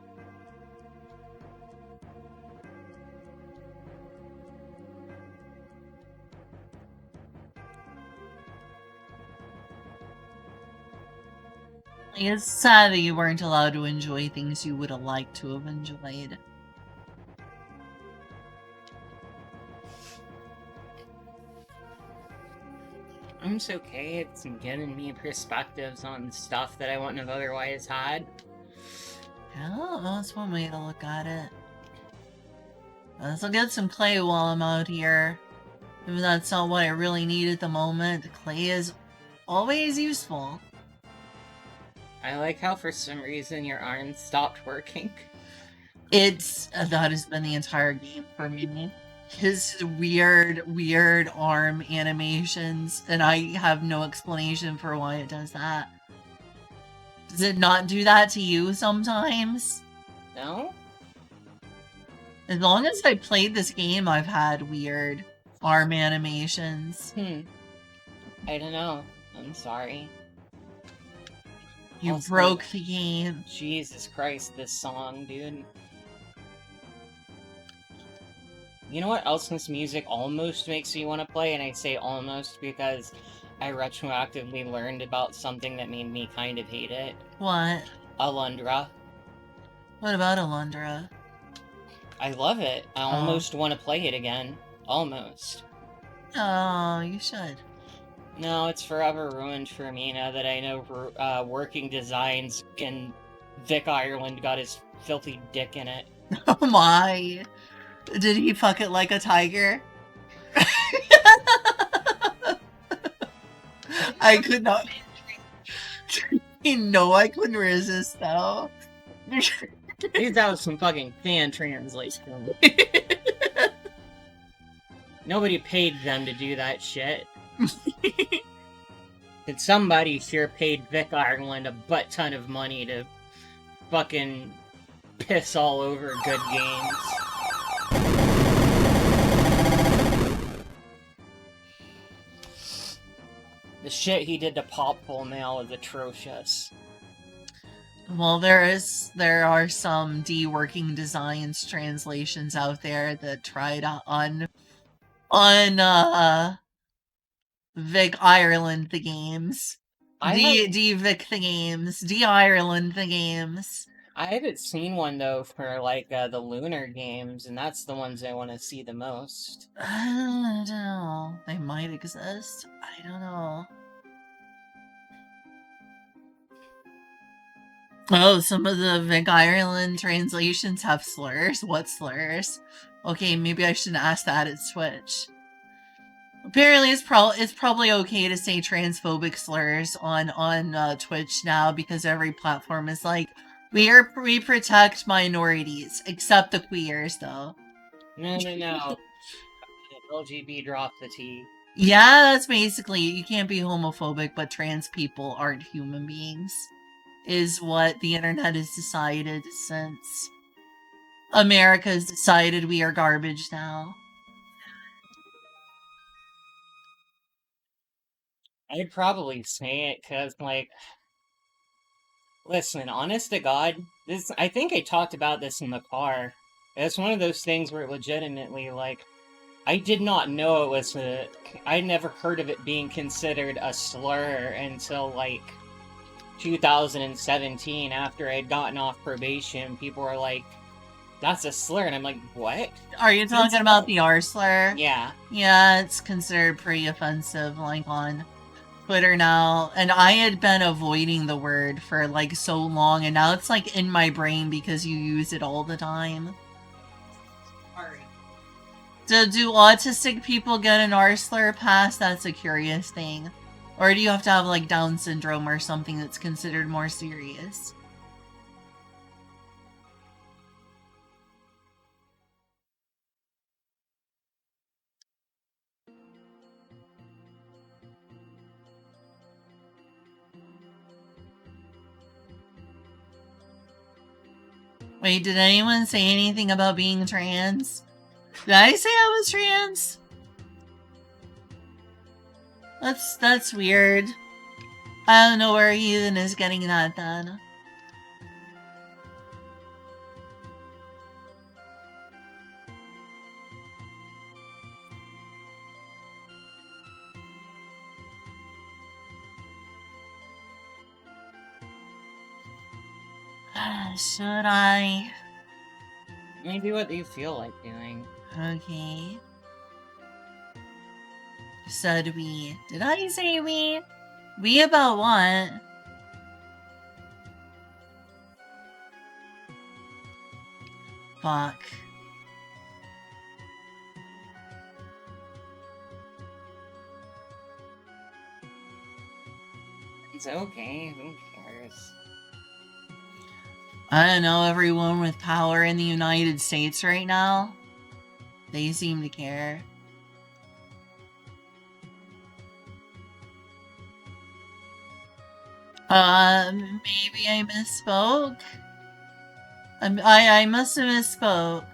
It's sad that you weren't allowed to enjoy things you would have liked to have enjoyed. It's okay. It's giving me perspectives on stuff that I wouldn't have otherwise had. Yeah, that's one way to look at it. Let's get some clay while I'm out here. Even that's not what I really need at the moment. Clay is always useful. I like how for some reason your arm stopped working. That has been the entire game for me. His weird arm animations, and I have no explanation for why it does that. Does it not do that to you sometimes? No? As long as I played this game, I've had weird arm animations. I don't know. I'm sorry. You Also, broke the game. Jesus Christ, this song, dude. You know what else this music almost makes me want to play? And I say almost because I retroactively learned about something that made me kind of hate it. What? Alundra. What about Alundra? I love it. I almost want to play it again. Almost. Oh, you should. No, it's forever ruined for me now that I know Working Designs and Vic Ireland got his filthy dick in it. Oh my. Did he fuck it like a tiger? I could not. No, I couldn't resist though. These out some fucking fan translation. Nobody paid them to do that shit. And somebody sure paid Vic Ireland a butt ton of money to fucking piss all over good games. The shit he did to Popful Mail is atrocious. Well, there are some Working Designs translations out there that tried on Vic Ireland the games. Vic the games. Ireland the games. I haven't seen one though for like the Lunar games, and that's the ones I want to see the most. I don't know. They might exist. I don't know. Oh, some of the Vic Ireland translations have slurs. What slurs? Okay, maybe I shouldn't ask that at Twitch. Apparently, it's probably okay to say transphobic slurs on Twitch now because every platform is like, we protect minorities, except the queers, though. No. LGB drop the T. Yeah, that's basically, you can't be homophobic, but trans people aren't human beings, is what the internet has decided since America has decided we are garbage now. I'd probably say it because, like, listen, honest to God, I think I talked about this in the car. It's one of those things where legitimately, like, I did not know it was I never heard of it being considered a slur until, like, 2017, after I'd gotten off probation. People were like, that's a slur, and I'm like, what? Are you talking about the R slur? Yeah. Yeah, it's considered pretty offensive, like, on Twitter now. And I had been avoiding the word for, like, so long, and now it's, like, in my brain because you use it all the time. Do autistic people get an R slur pass? That's a curious thing. Or do you have to have, like, Down syndrome or something that's considered more serious? Wait, did anyone say anything about being trans? Did I say I was trans? That's weird. I don't know where Ethan is getting that then. Should I? Maybe what you feel like doing. Okay. Said we. Did I say we? We about what? Fuck. It's okay, who cares? I don't know, everyone with power in the United States right now, they seem to care. Maybe I misspoke? I must have misspoke.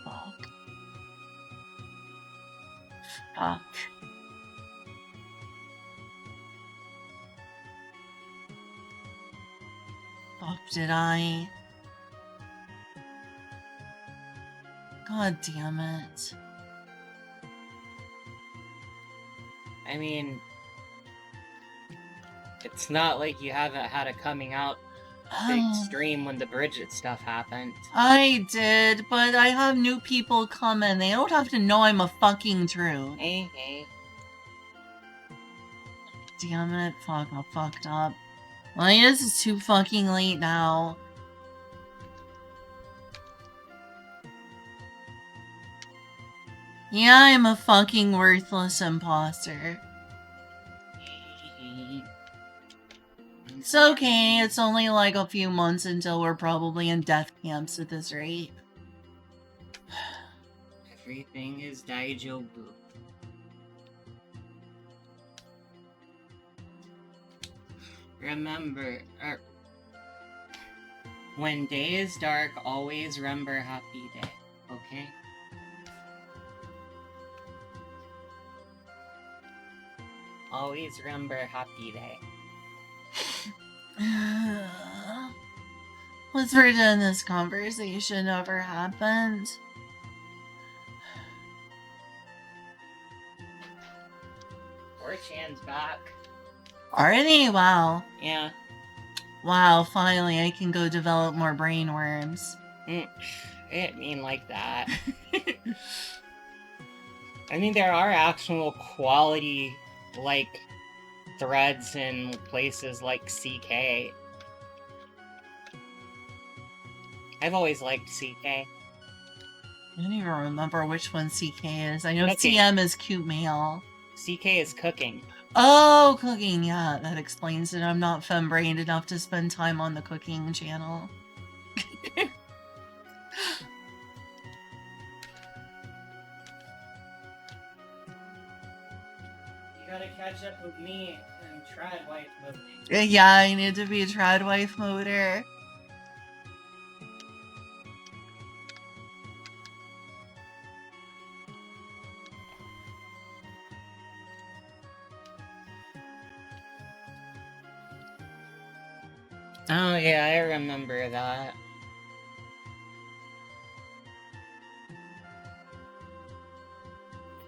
Fuck. Fuck. Fuck, did I? God damn it. I mean, it's not like you haven't had a coming out big stream when the Bridget stuff happened. I did, but I have new people coming. They don't have to know I'm a fucking truth. Hey. Damn it, fuck, I fucked up. Well, I guess it's too fucking late now. Yeah, I'm a fucking worthless imposter. It's okay, it's only like a few months until we're probably in death camps at this rate. Everything is daijobu. Remember, when day is dark, always remember happy day, okay? Always remember happy day. Let's pretend this conversation never happened. Forchan's back. Are they? Wow. Yeah. Wow, finally I can go develop more brain worms. I didn't mean like that. I mean, there are actual quality, like, threads in places like CK. I've always liked CK. I don't even remember which one CK is. I know Cooking. CM is cute male. CK is cooking. Oh, cooking, yeah, that explains it. I'm not femme-brained enough to spend time on the cooking channel. gotta catch up with me and trad wife mode. Yeah, I need to be a trad wife moder. Oh yeah, I remember that.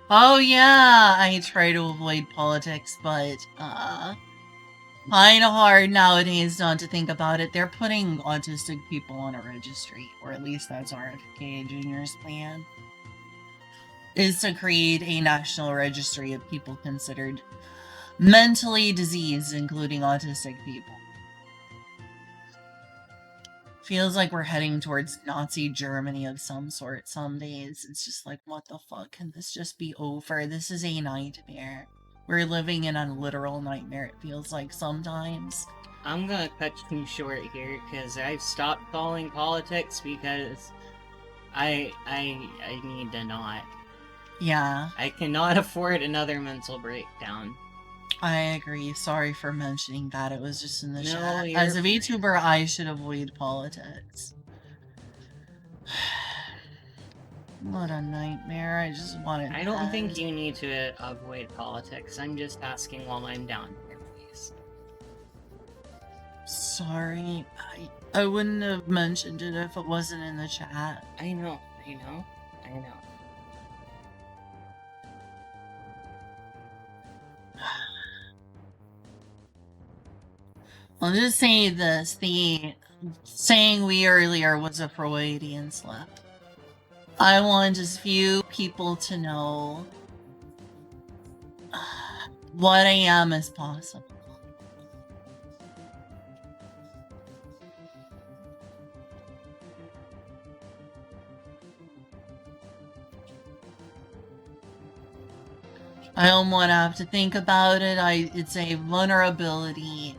Oh yeah, I try to avoid politics, but kinda hard nowadays not to think about it. They're putting autistic people on a registry, or at least that's RFK Jr.'s plan, is to create a national registry of people considered mentally diseased, including autistic people. Feels like we're heading towards Nazi Germany of some sort some days. It's just like, what the fuck? Can this just be over? This is a nightmare. We're living in a literal nightmare, it feels like sometimes. I'm gonna cut you short here, because I've stopped following politics because I need to not. Yeah, I cannot afford another mental breakdown. I agree. Sorry for mentioning that. It was just in the No, chat. you're As a fine. VTuber, I should avoid politics. What a nightmare. I just wanted I don't think you need to avoid politics. I'm just asking while I'm down here, please. Sorry. I wouldn't have mentioned it if it wasn't in the chat. I know. I'll just say this. The saying we earlier was a Freudian slip. I want as few people to know what I am as possible. I don't want to have to think about it. It's a vulnerability.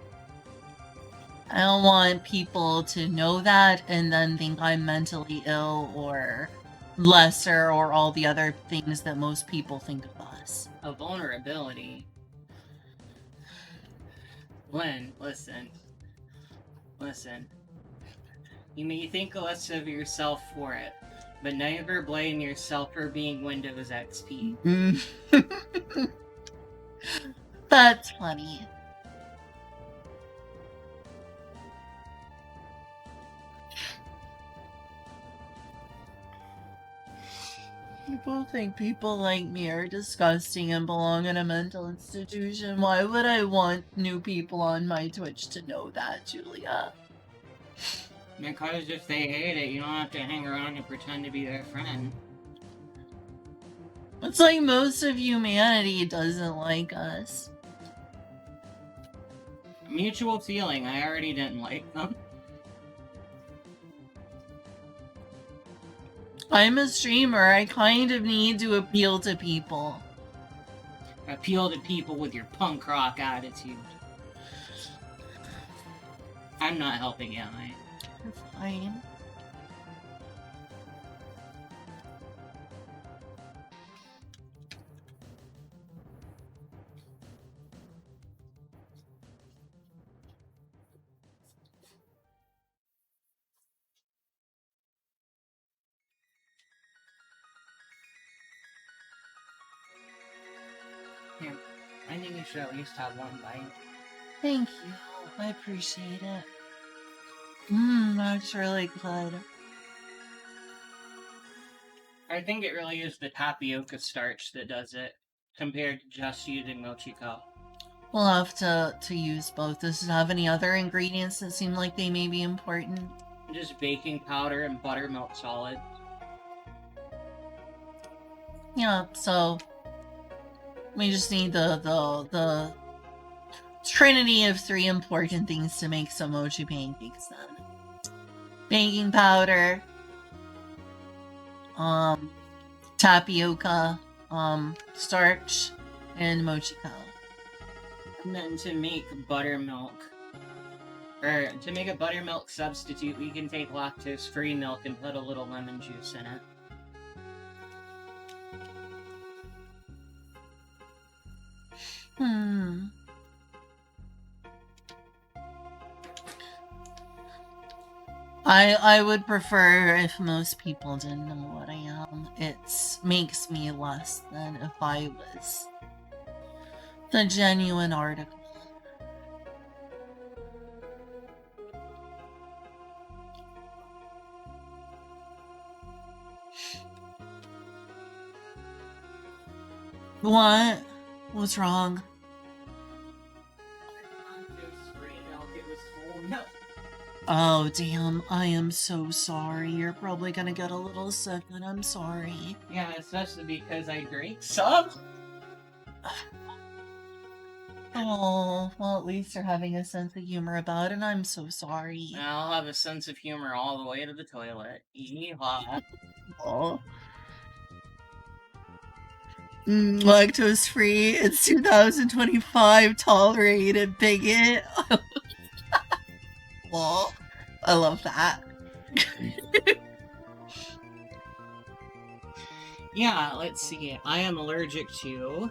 I don't want people to know that and then think I'm mentally ill or lesser or all the other things that most people think of us. A vulnerability. Lynn, listen. You may think less of yourself for it, but never blame yourself for being Windows XP. That's funny. People think people like me are disgusting and belong in a mental institution. Why would I want new people on my Twitch to know that, Julia? Because if they hate it, you don't have to hang around and pretend to be their friend. It's like most of humanity doesn't like us. Mutual feeling, I already didn't like them. I'm a streamer. I kind of need to appeal to people. Appeal to people with your punk rock attitude. I'm not helping you, am I? You're fine. Here, I think you should at least have one bite. Thank you. I appreciate it. That's really good. I think it really is the tapioca starch that does it, compared to just using Mochiko. We'll have to use both. Does it have any other ingredients that seem like they may be important? Just baking powder and buttermilk solid. Yeah, so we just need the trinity of 3 important things to make some mochi pancakes then. Baking powder, tapioca, starch, and mochiko. And then to make buttermilk, or to make a buttermilk substitute, we can take lactose-free milk and put a little lemon juice in it. Hmm. I would prefer if most people didn't know what I am. It makes me less than if I was the genuine article. What? What's wrong? Oh, damn. I am so sorry. You're probably gonna get a little sick, and I'm sorry. Yeah, especially because I drank some. Oh, well, at least you're having a sense of humor about it, and I'm so sorry. I'll have a sense of humor all the way to the toilet. Yeehaw. Oh. Lactose free. It's 2025. Tolerated, bigot. Oh, I love that. Yeah, let's see. I am allergic to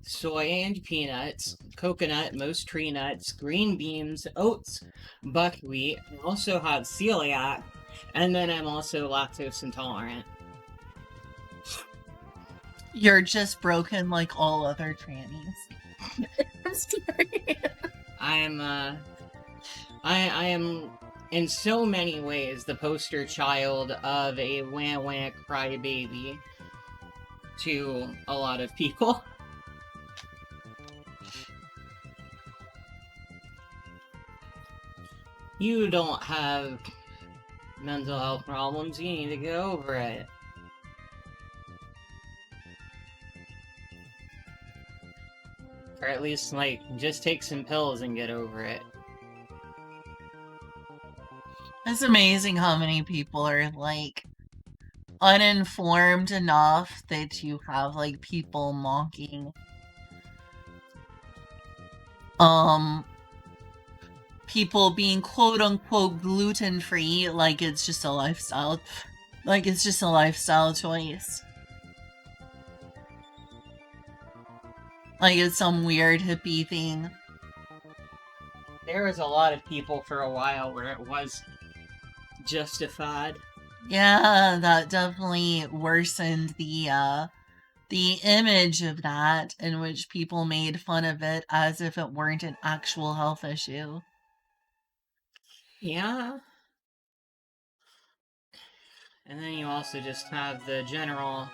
soy and peanuts, coconut, most tree nuts, green beans, oats, buckwheat. I also have celiac, and then I'm also lactose intolerant. You're just broken like all other trannies. I'm sorry. I am in so many ways the poster child of a wah wah crybaby to a lot of people. You don't have mental health problems, you need to get over it. Or at least, like, just take some pills and get over it. It's amazing how many people are, like, uninformed enough that you have, like, people mocking, people being quote-unquote gluten-free, like it's just a lifestyle. Like, it's just a lifestyle choice. Like, it's some weird hippie thing. There was a lot of people for a while where it was justified. Yeah, that definitely worsened the image of that, in which people made fun of it as if it weren't an actual health issue. Yeah. And then you also just have the general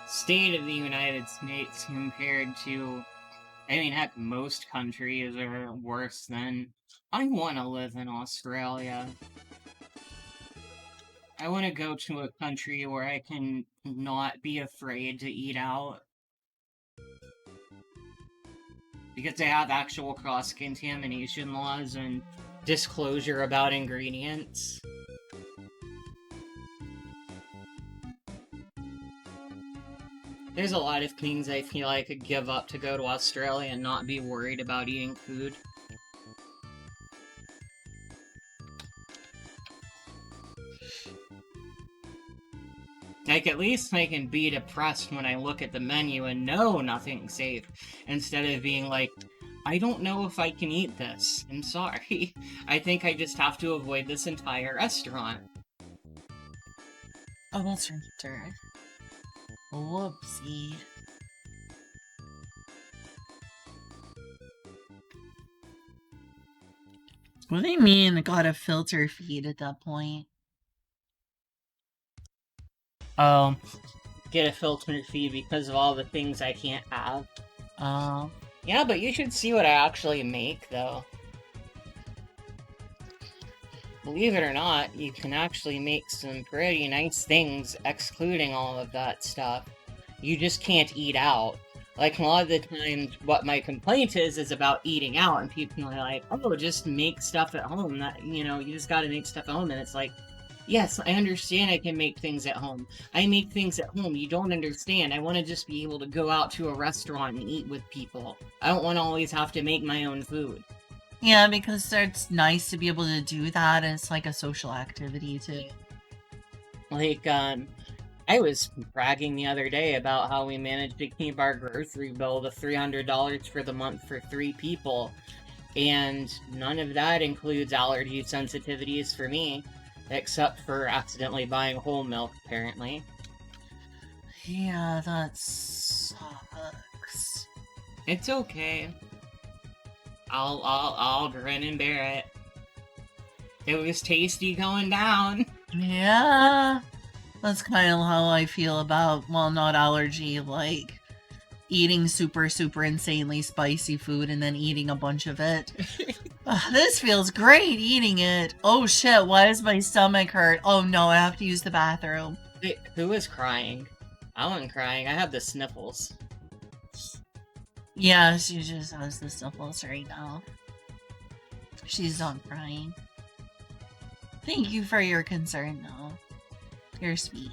state of the United States compared to, I mean, heck, most countries are worse than... I want to live in Australia. I want to go to a country where I can not be afraid to eat out. Because they have actual cross-contamination laws and disclosure about ingredients. There's a lot of things I feel I could give up to go to Australia and not be worried about eating food. Like, at least I can be depressed when I look at the menu and know nothing's safe, instead of being like, I don't know if I can eat this. I'm sorry. I think I just have to avoid this entire restaurant. Oh, that's right, dirt. Whoopsie. What do you mean, got a filter feed at that point? Get a filter feed because of all the things I can't have. Oh. Yeah, but you should see what I actually make, though. Believe it or not, you can actually make some pretty nice things excluding all of that stuff. You just can't eat out. Like, a lot of the times, what my complaint is about eating out, and people are like, oh, just make stuff at home. That, you know, you just gotta make stuff at home, and it's like, yes, I understand I can make things at home. I make things at home. You don't understand. I want to just be able to go out to a restaurant and eat with people. I don't want to always have to make my own food. Yeah, because it's nice to be able to do that, and it's like a social activity, too. Like, I was bragging the other day about how we managed to keep our grocery bill to $300 for the month for 3 people, and none of that includes allergy sensitivities for me, except for accidentally buying whole milk, apparently. Yeah, that sucks. It's okay. I'll grin and bear it. It was tasty going down. Yeah, that's kind of how I feel about, well, not allergy, like eating super, super insanely spicy food and then eating a bunch of it. This feels great eating it. Oh shit, why does my stomach hurt? Oh no, I have to use the bathroom. Wait, who was crying? I wasn't crying. I have the sniffles. Yeah, she just has the sniffles right now. She's not crying. Thank you for your concern, though. You're sweet.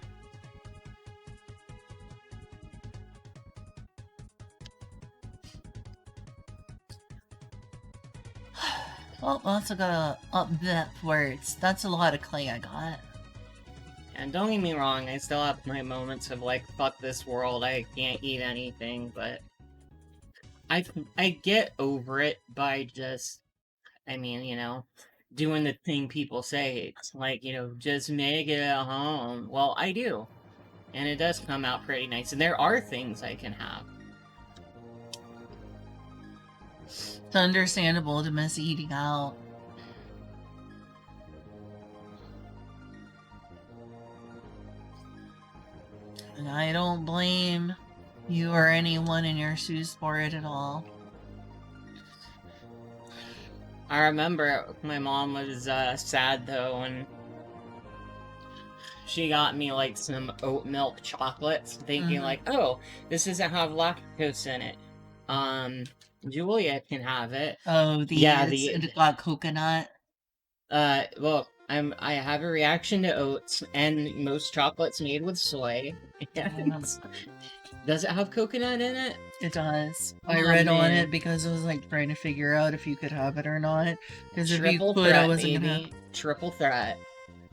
Well, also gotta up that words. That's a lot of clay I got. And don't get me wrong, I still have my moments of like, fuck this world, I can't eat anything, but I get over it by just, I mean, you know, doing the thing people say. It's like, you know, just make it at home. Well, I do. And it does come out pretty nice. And there are things I can have. It's understandable to miss eating out. And I don't blame you or anyone in your shoes for it at all. I remember my mom was sad though when she got me like some oat milk chocolates, thinking like, oh, this doesn't have lactose in it. Julia can have it. Oh, it got coconut. Well, I have a reaction to oats and most chocolates made with soy. Does it have coconut in it? It does. I read on it because I was like trying to figure out if you could have it or not. Because if you could, I wasn't gonna have triple threat.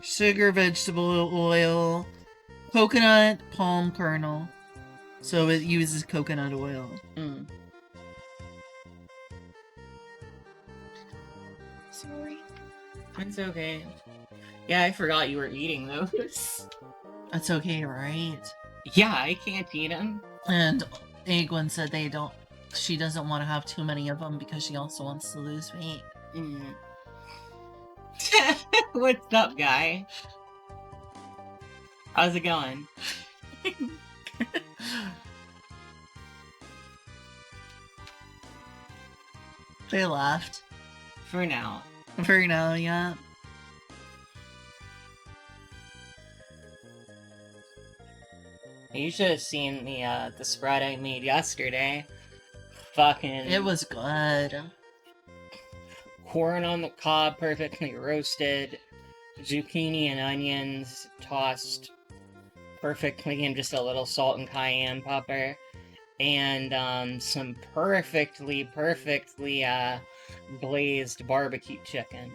Sugar, vegetable oil, coconut, palm kernel. So it uses coconut oil. Mm. Sorry. It's okay. Yeah, I forgot you were eating those. That's okay, right? Yeah, I can't eat them. And Egwin said she doesn't want to have too many of them because she also wants to lose weight. Mm. What's up, guy? How's it going? They laughed. For now. For now, yeah. You should have seen the spread I made yesterday. Fucking... It was good. Corn on the cob, perfectly roasted. Zucchini and onions tossed perfectly in just a little salt and cayenne pepper. And some perfectly glazed barbecue chicken.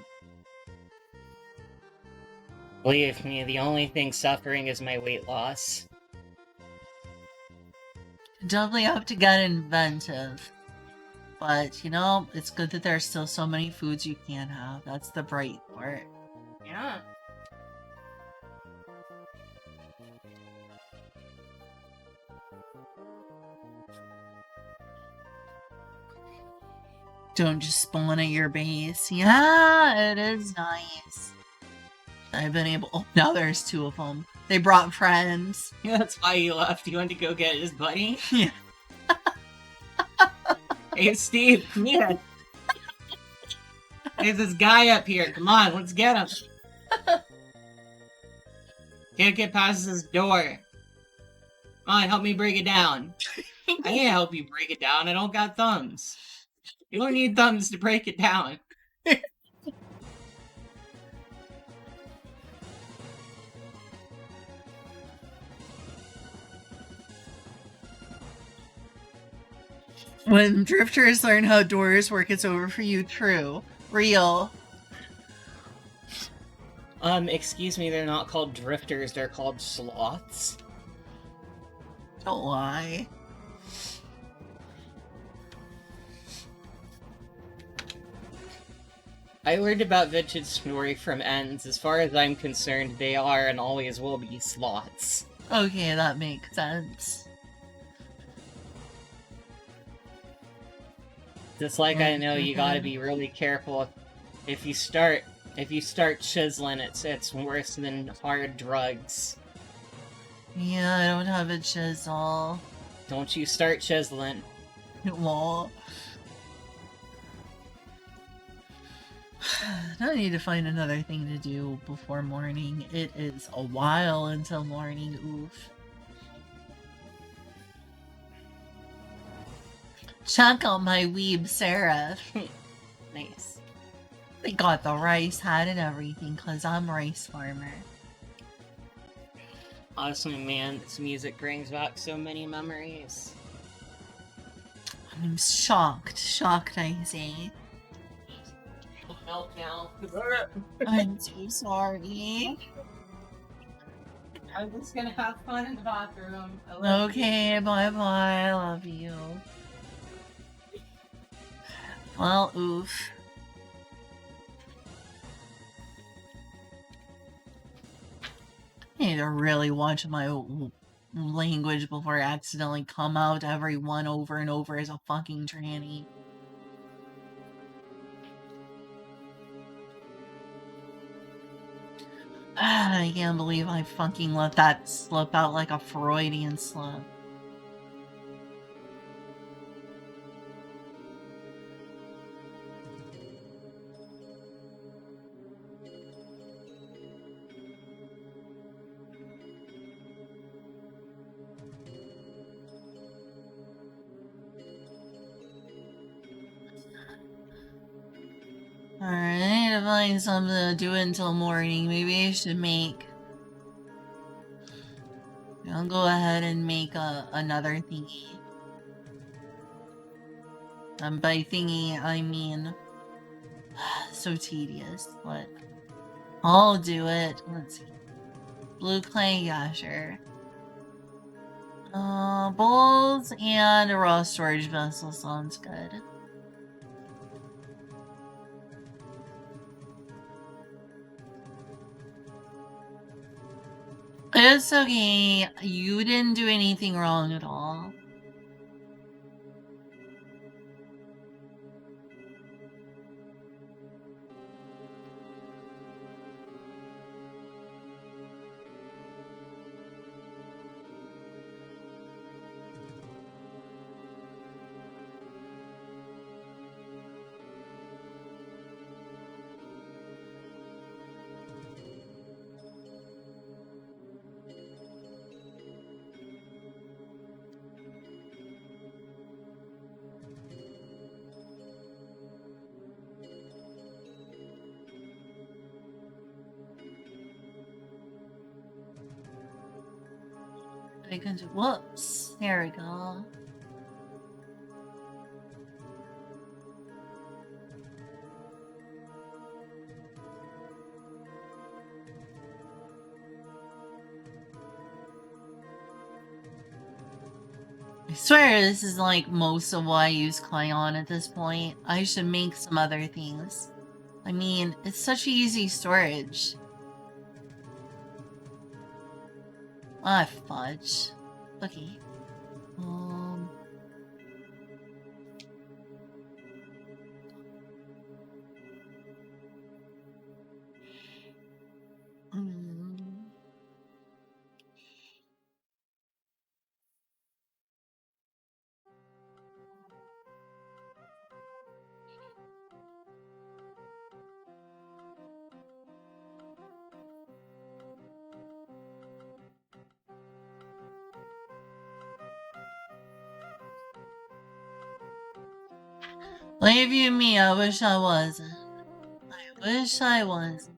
Believe me, the only thing suffering is my weight loss. Definitely have to get inventive. But, you know, it's good that there's still so many foods you can have. That's the bright part. Yeah. Don't just spawn at your base. Yeah, it is nice. I've been able... Oh, now there's 2 of them. They brought friends. Yeah, that's why he left. He went to go get his buddy. Yeah. Hey, Steve, come here. There's this guy up here. Come on, let's get him. Can't get past this door. Come on, help me break it down. I can't help you break it down. I don't got thumbs. You don't need thumbs to break it down. When drifters learn how doors work, it's over for you. True. Real. Excuse me, they're not called drifters, they're called sloths. Don't lie. I learned about Vintage Story from Ends. As far as I'm concerned, they are and always will be slots. Okay, that makes sense. Just like I know you gotta be really careful if you start chiseling, it's worse than hard drugs. Yeah, I don't have a chisel. Don't you start chiseling. Well, I need to find another thing to do before morning. It is a while until morning. Oof. Check out my weeb Seraph. Nice. They got the rice hat and everything because I'm rice farmer. Awesome, man. This music brings back so many memories. I'm shocked, I say. Meltdown. I'm so sorry. I'm just gonna have fun in the bathroom. Okay, bye-bye, I love you. Well, oof. I need to really watch my language before I accidentally come out everyone over and over as a fucking tranny. I can't believe I fucking let that slip out like a Freudian slip. Alright, I need to find something to do until morning. Maybe I should make... I'll go ahead and make another thingy. By thingy, I mean... so tedious, but... I'll do it. Let's see. Blue clay, yeah, sure. Bowls and a raw storage vessel sounds good. It's okay. You didn't do anything wrong at all. I can do, whoops, there we go. I swear this is like most of what I use clay on at this point. I should make some other things. I mean, it's such easy storage. Ah, fudge. Okay. Believe you me, I wish I wasn't. I wish I wasn't.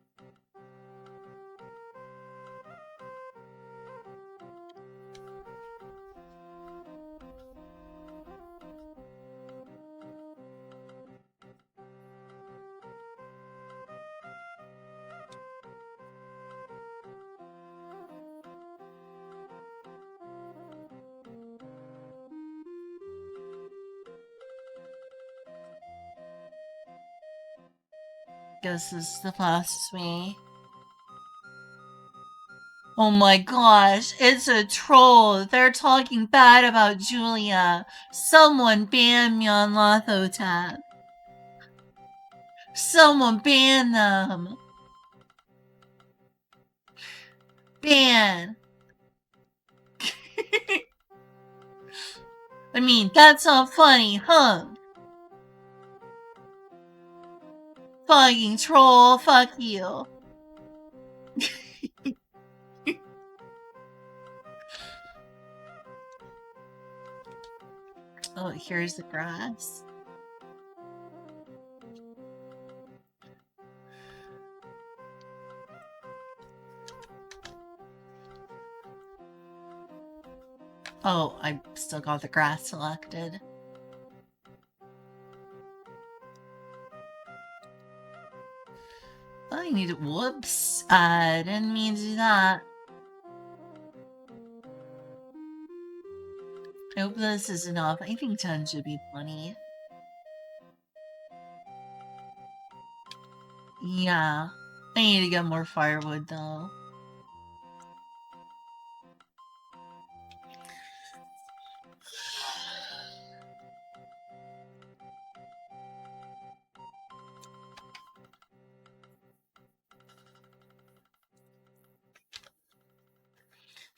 Guess this is the fastest way. Oh my gosh, it's a troll. They're talking bad about Julia. Someone ban me on Lothotep. Someone ban them. Ban. I mean, that's not funny, huh? Fucking troll, fuck you. Oh, here's the grass. Oh, I still got the grass selected. I need it. Whoops. I didn't mean to do that. I hope this is enough. I think 10 should be plenty. Yeah. I need to get more firewood though.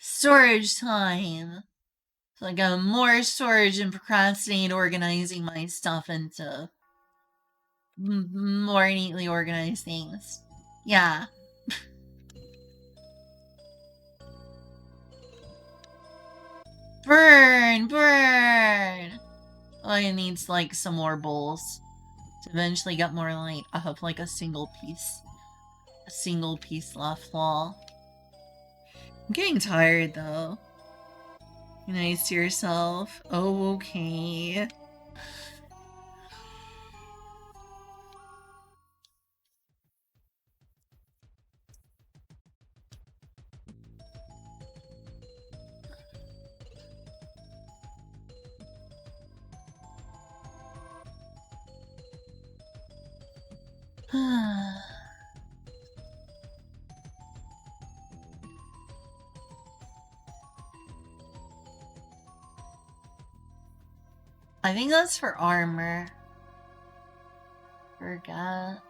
Storage time. So I got more storage and procrastinate organizing my stuff into more neatly organized things. Yeah. Burn! Burn! Oh, it needs like some more bowls to eventually get more light. I have like a single piece left wall. I'm getting tired though. Be nice to yourself. Oh, okay. I think that's for armor. Forgot.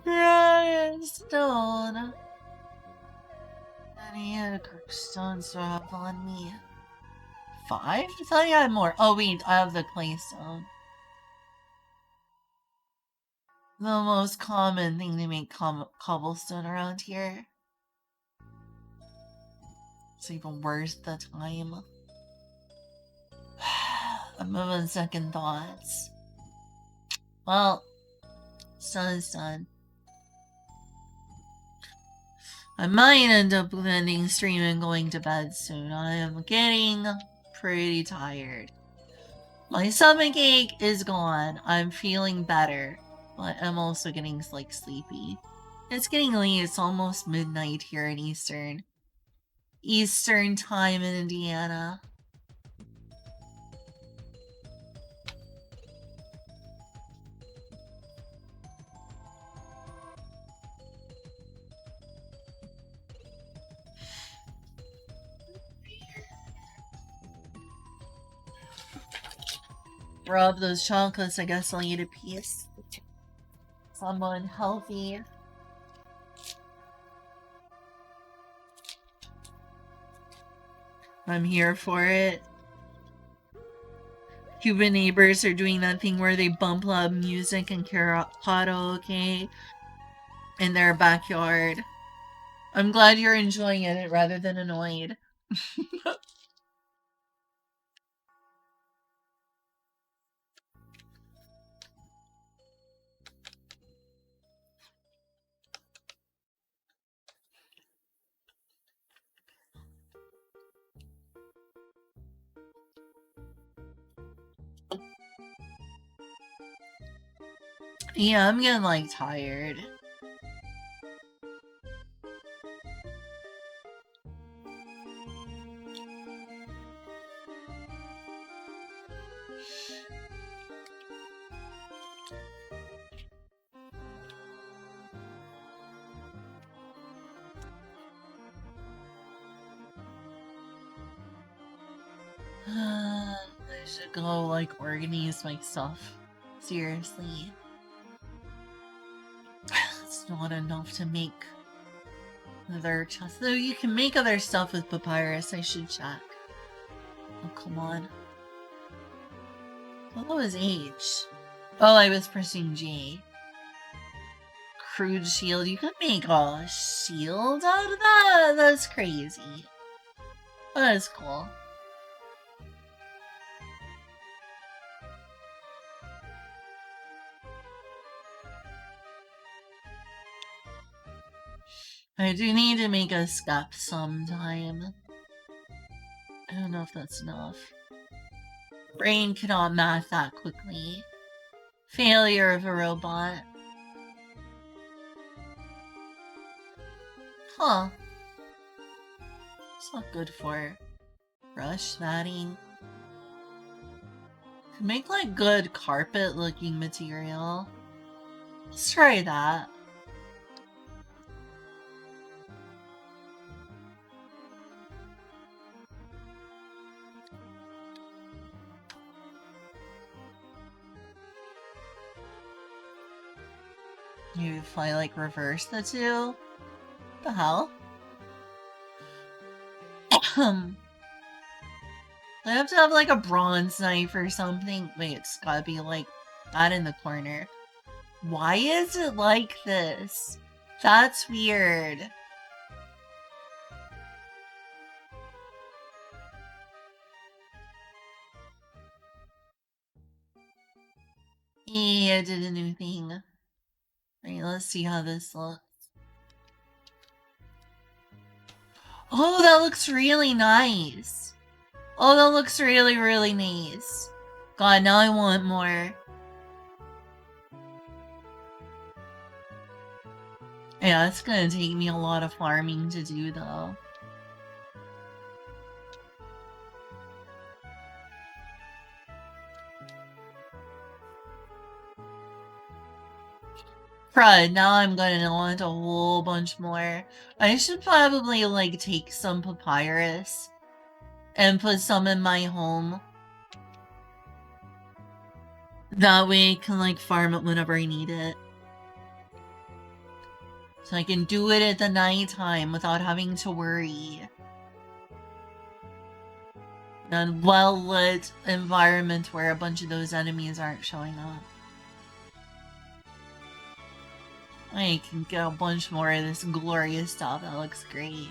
Yeah, stone. Any stones to have on me? 5? I thought I had more. Oh wait, I have the claystone. The most common thing to make cobblestone around here. It's even worse the time. I'm having second thoughts. Well, sun is done. I might end up ending stream and going to bed soon. I am getting pretty tired. My stomach ache is gone. I'm feeling better. But I'm also getting, like, sleepy. It's getting late. It's almost midnight here in Eastern time in Indiana. Rub those chocolates. I guess I'll eat a piece. Someone healthy. I'm here for it. Cuban neighbors are doing that thing where they bump loud music and karaoke in their backyard. I'm glad you're enjoying it rather than annoyed. Yeah, I'm getting, like, tired. should go, like, organize my stuff. Seriously. It's not enough to make other chests. Though you can make other stuff with papyrus, I should check. Oh, come on. What was H? Oh, I was pressing J. Crude shield. You could make a shield out of that? That's crazy. That is cool. I do need to make a step sometime. I don't know if that's enough. Brain cannot math that quickly. Failure of a robot. Huh. It's not good for brush matting. Could make like good carpet looking material. Let's try that. Maybe if I like reverse the two? What the hell? I have to have like a bronze knife or something. Wait, it's gotta be like that in the corner. Why is it like this? That's weird. Yeah, I did a new thing. Alright, let's see how this looks. Oh, that looks really nice. Oh, that looks really, really nice. God, now I want more. Yeah, it's gonna take me a lot of farming to do, though. Crud, now I'm gonna want a whole bunch more. I should probably, like, take some papyrus and put some in my home. That way I can, like, farm it whenever I need it. So I can do it at the nighttime without having to worry. And well-lit environment where a bunch of those enemies aren't showing up. I can get a bunch more of this glorious stuff. That looks great.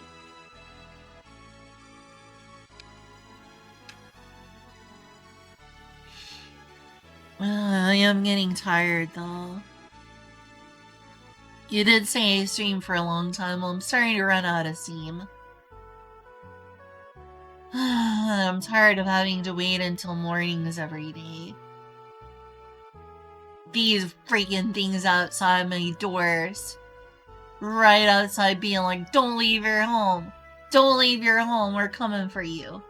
I am getting tired, though. You did say I streamed for a long time. Well, I'm starting to run out of steam. I'm tired of having to wait until mornings every day. These freaking things outside my doors. Right outside being like, don't leave your home. Don't leave your home. We're coming for you.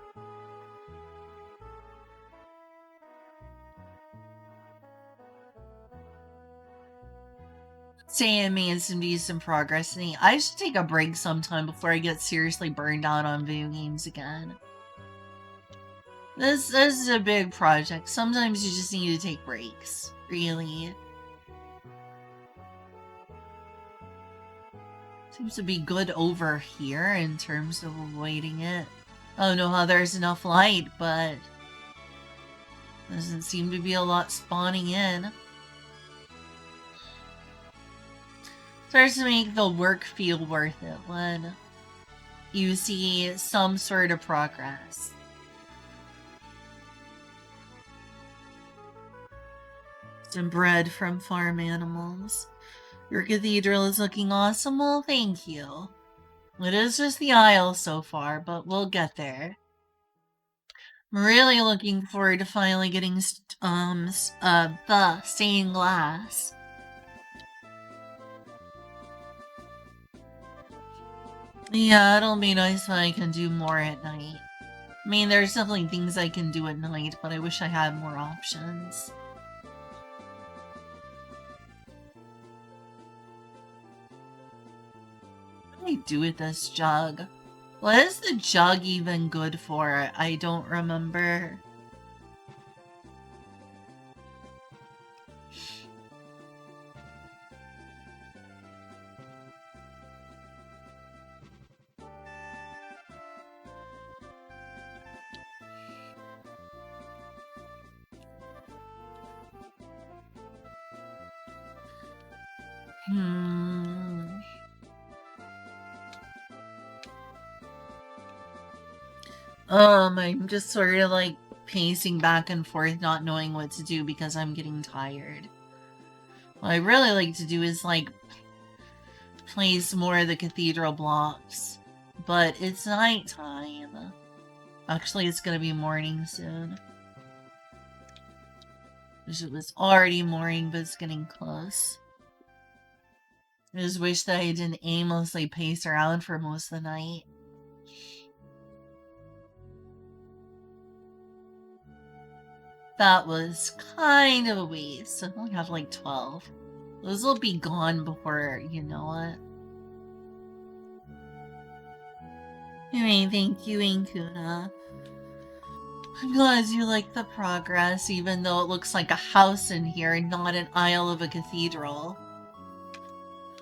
Say I made some decent progress. I should take a break sometime before I get seriously burned out on video games again. This is a big project. Sometimes you just need to take breaks. Really. Seems to be good over here in terms of avoiding it. I don't know how there's enough light, but doesn't seem to be a lot spawning in. Starts to make the work feel worth it when you see some sort of progress. Some bread from farm animals. Your cathedral is looking awesome. Well, thank you. It is just the aisle so far, but we'll get there. I'm really looking forward to finally getting the stained glass. Yeah, it'll be nice when I can do more at night. I mean, there's definitely things I can do at night, but I wish I had more options. What do I do with this jug? What is the jug even good for? I don't remember. I'm just sort of like pacing back and forth, not knowing what to do because I'm getting tired. What I really like to do is like place more of the cathedral blocks, but it's nighttime. Actually, it's gonna be morning soon. Wish it was already morning, but it's getting close. I just wish that I didn't aimlessly pace around for most of the night. That was kind of a waste. I only have like 12. Those will be gone before you know it. Anyway, thank you, Inkuna. I'm glad you like the progress, even though it looks like a house in here and not an aisle of a cathedral.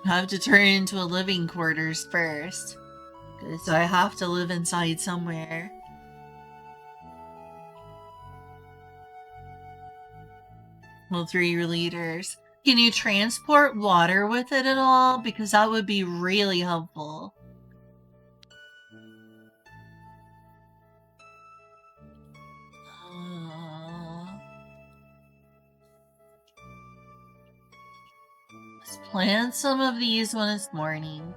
I have to turn it into a living quarters first, because I have to live inside somewhere. Well, 3 liters. Can you transport water with it at all? Because that would be really helpful. Let's plant some of these when it's morning.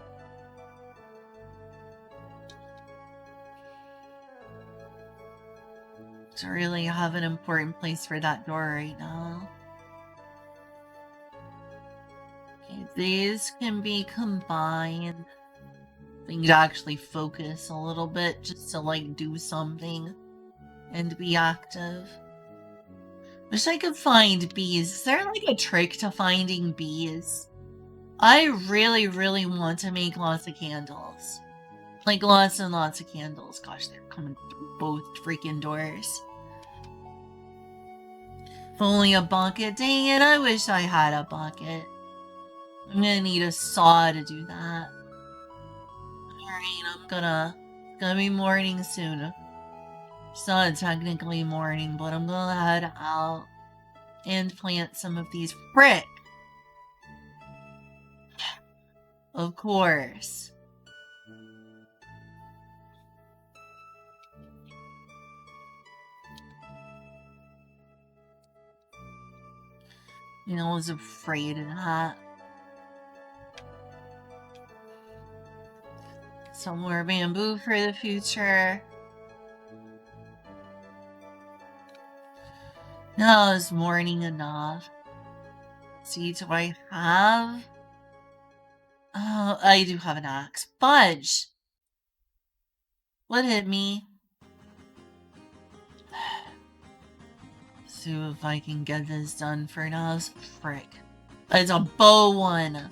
To really have an important place for that door right now. Okay, these can be combined. I need to actually focus a little bit just to like do something and be active. Wish I could find bees. Is there like a trick to finding bees? I really, really want to make lots of candles. Like lots and lots of candles. Gosh, they're coming through both freaking doors. If only a bucket. Dang it, I wish I had a bucket. I'm gonna need a saw to do that. Alright, it's gonna be morning soon. It's not technically morning, but I'm gonna head out and plant some of these. Frick! Of course. You know, I was afraid of that. Some more bamboo for the future. No, it's morning enough. See, do I have... Oh, I do have an axe. Fudge! What hit me? See if I can get this done for now. Frick. It's a bow one.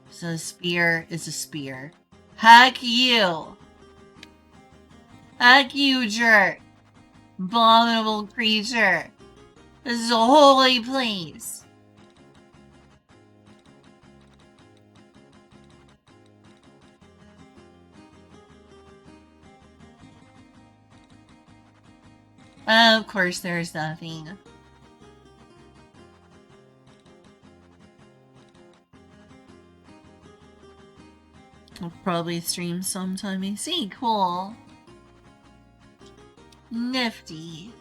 So a spear is a spear. Heck you! Heck you, jerk! Abominable creature! This is a holy place! Of course there's nothing. I'll probably stream sometime. I see, cool. Nifty.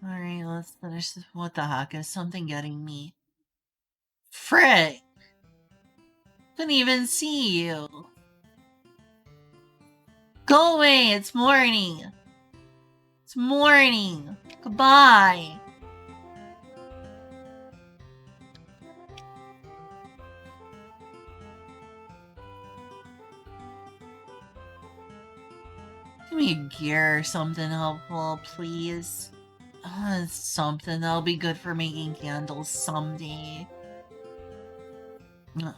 Alright, let's finish this. What the heck? Is something getting me? Frick! Couldn't even see you. Go away, it's morning. It's morning. Goodbye. Give me a gear or something helpful, please. Something that'll be good for making candles someday. Ugh.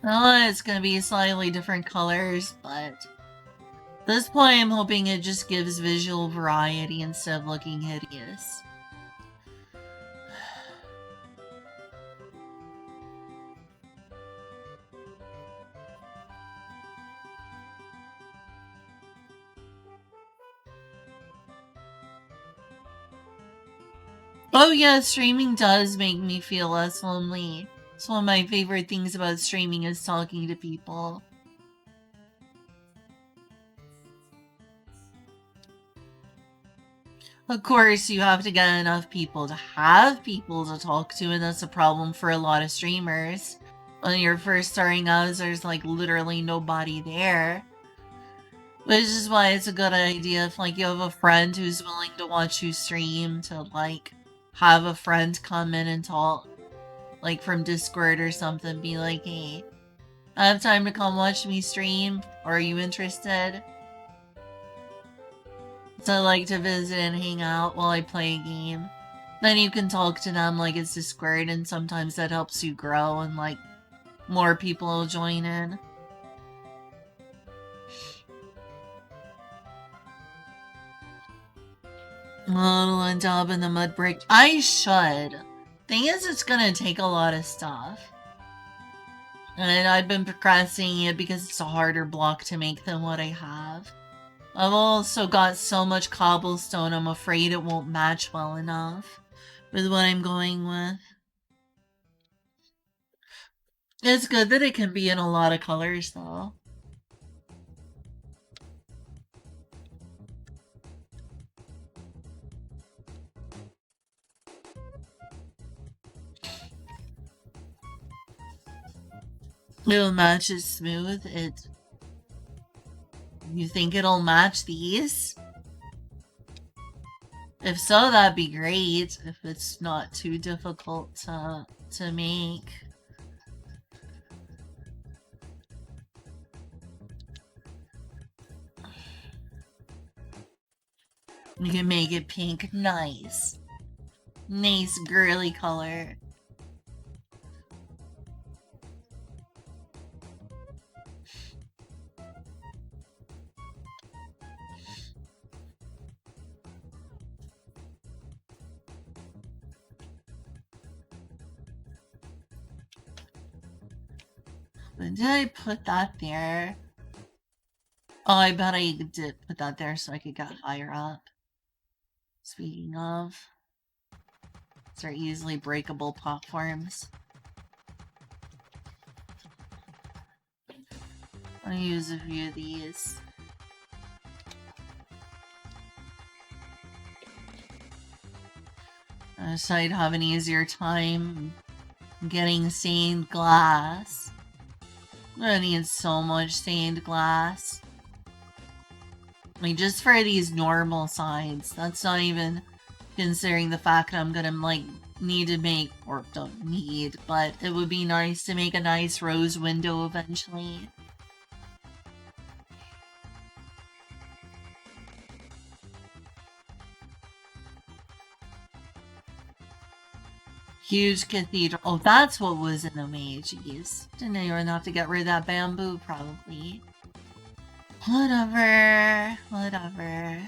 Well, it's gonna be slightly different colors, but at this point I'm hoping it just gives visual variety instead of looking hideous. Oh yeah, streaming does make me feel less lonely. It's one of my favorite things about streaming is talking to people. Of course, you have to get enough people to have people to talk to, and that's a problem for a lot of streamers. When you're first starting out, there's like literally nobody there. Which is why it's a good idea if like you have a friend who's willing to watch you stream to like have a friend come in and talk. Like from Discord or something, be like, hey, I have time to come watch me stream, or are you interested? So I like to visit and hang out while I play a game. Then you can talk to them like it's Discord, and sometimes that helps you grow and like more people will join in. Little job in the mud brick. I should. Thing is, it's gonna take a lot of stuff. And I've been procrastinating it because it's a harder block to make than what I have. I've also got so much cobblestone, I'm afraid it won't match well enough with what I'm going with. It's good that it can be in a lot of colors, though. It'll match it smooth. You think it'll match these? If so, that'd be great. If it's not too difficult to make. You can make it pink. Nice. Nice girly color. When did I put that there? Oh, I bet I did put that there so I could get higher up. Speaking of, these are easily breakable platforms. I'll use a few of these. So I'd have an easier time getting stained glass. I need so much stained glass. Like, just for these normal sides. That's not even considering the fact that I'm gonna, like, need to make, or don't need, but it would be nice to make a nice rose window eventually. Huge cathedral. Oh, that's what was in the Meijis. Didn't anyone have to get rid of that bamboo, probably. Whatever. Whatever.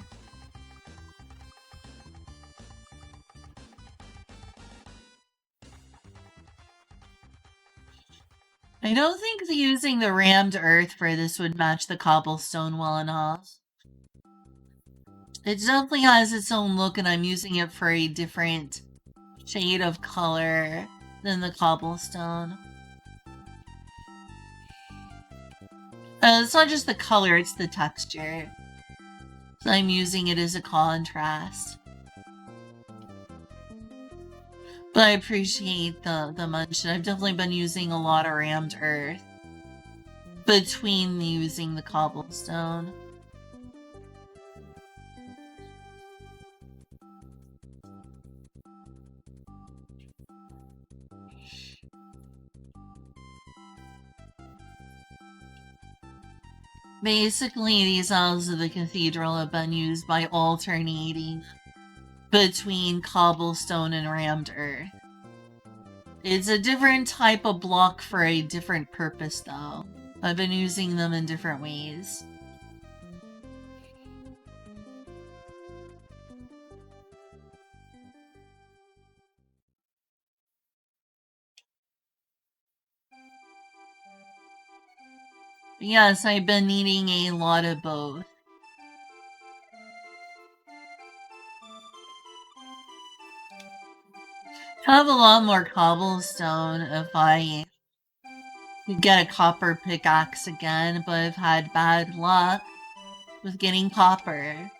I don't think using the rammed earth for this would match the cobblestone well enough. It definitely has its own look, and I'm using it for a different shade of color than the cobblestone. It's not just the color, it's the texture. So I'm using it as a contrast. But I appreciate the mention. I've definitely been using a lot of rammed earth between using the cobblestone. Basically, these halls of the cathedral have been used by alternating between cobblestone and rammed earth. It's a different type of block for a different purpose, though. I've been using them in different ways. Yes, I've been needing a lot of both. have a lot more cobblestone if I could get a copper pickaxe again, but I've had bad luck with getting copper.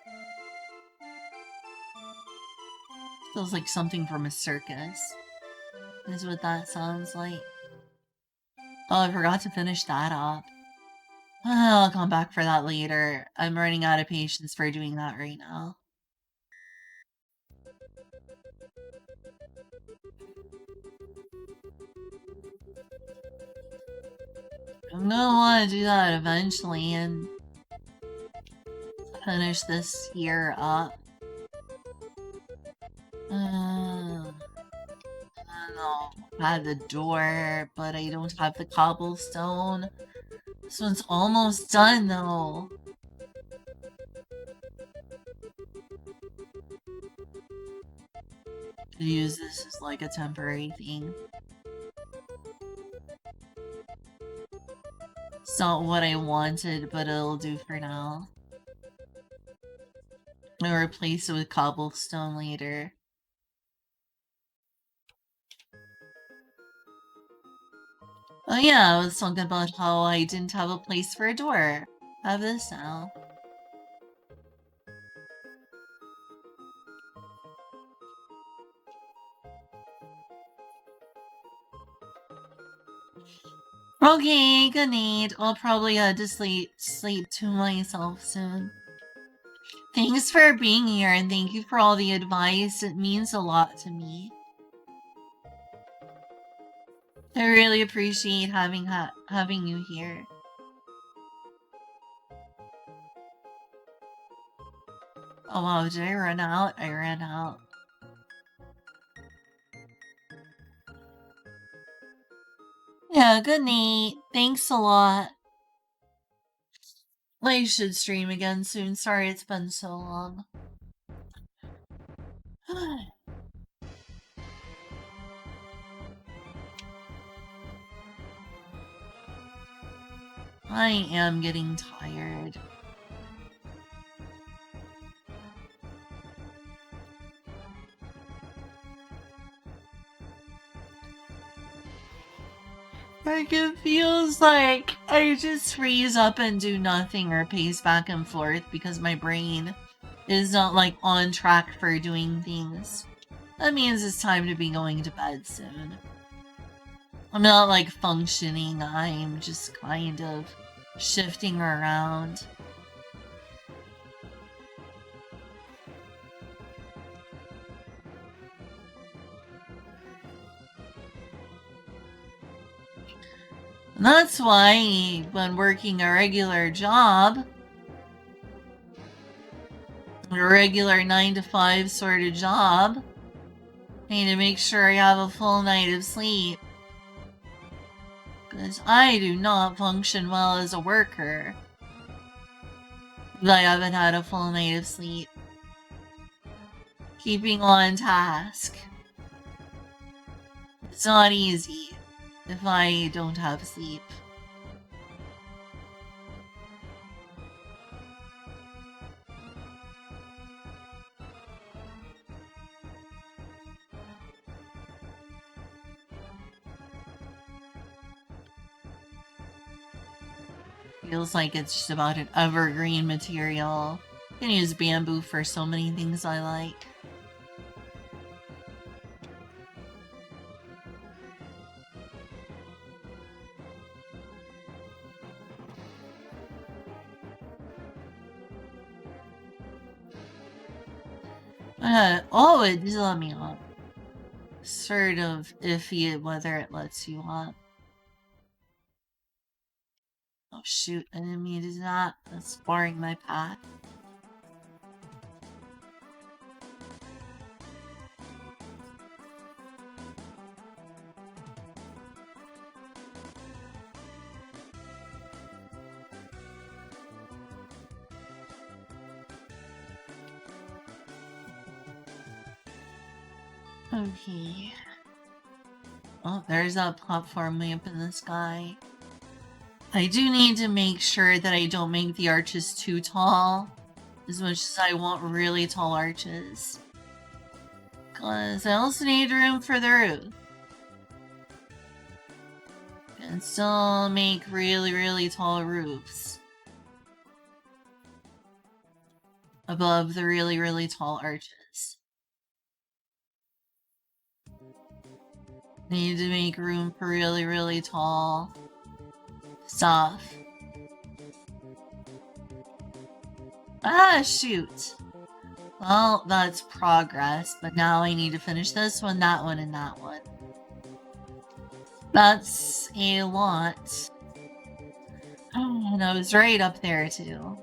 Feels like something from a circus. Is what that sounds like. Oh, I forgot to finish that up. I'll come back for that later. I'm running out of patience for doing that right now. I'm gonna want to do that eventually and finish this here up. I don't know. I had the door, but I don't have the cobblestone. This one's almost done though. Could use this as like a temporary thing. It's not what I wanted, but it'll do for now. I'll replace it with cobblestone later. Oh yeah, I was talking about how I didn't have a place for a door. I have this now. Okay, good night. I'll probably head to sleep to myself soon. Thanks for being here and thank you for all the advice. It means a lot to me. I really appreciate having you here. Oh wow, did I run out? I ran out. Yeah, good night. Thanks a lot. I should stream again soon. Sorry it's been so long. I am getting tired. Like, it feels like I just freeze up and do nothing or pace back and forth because my brain is not, like, on track for doing things. That means it's time to be going to bed soon. I'm not, like, functioning. I'm just kind of shifting around. And that's why, when working a regular job, a regular 9-to-5 sort of job, I need to make sure I have a full night of sleep. Because I do not function well as a worker if I haven't had a full night of sleep. Keeping on task. It's not easy if I don't have sleep. Feels like it's just about an evergreen material. You can use bamboo for so many things I like. Oh, it does let me up. Sort of iffy whether it lets you up. Oh shoot, I didn't mean to do that. That's barring my path. Okay. Oh, there's that platform way up in the sky. I do need to make sure that I don't make the arches too tall, as much as I want really tall arches. Because I also need room for the roof. And still make really, really tall roofs. Above the really, really tall arches. Need to make room for really, really tall stuff. Ah, shoot. Well, that's progress, but now I need to finish this one, that one, and that one. That's a lot. Oh, and I was right up there, too.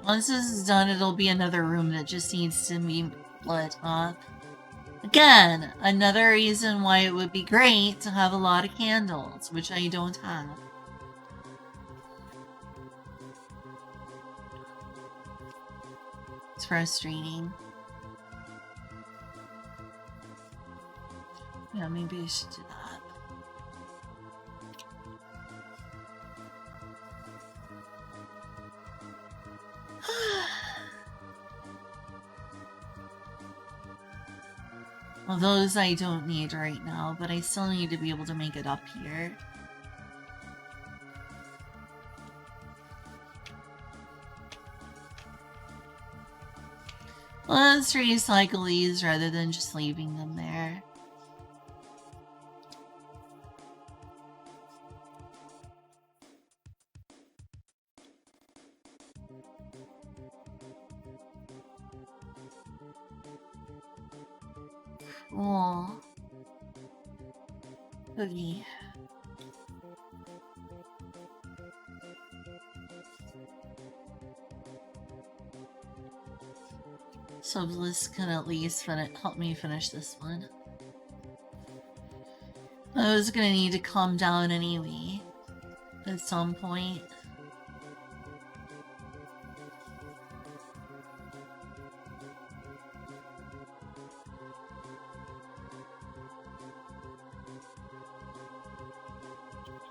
Once this is done, it'll be another room that just needs to be lit up. Again, another reason why it would be great to have a lot of candles, which I don't have. It's frustrating. Yeah, maybe I should do that. Well, those I don't need right now, but I still need to be able to make it up here. Let's recycle these rather than just leaving them there. Cool. Cookie. So this can at least help me finish this one. I was gonna need to calm down anyway at some point.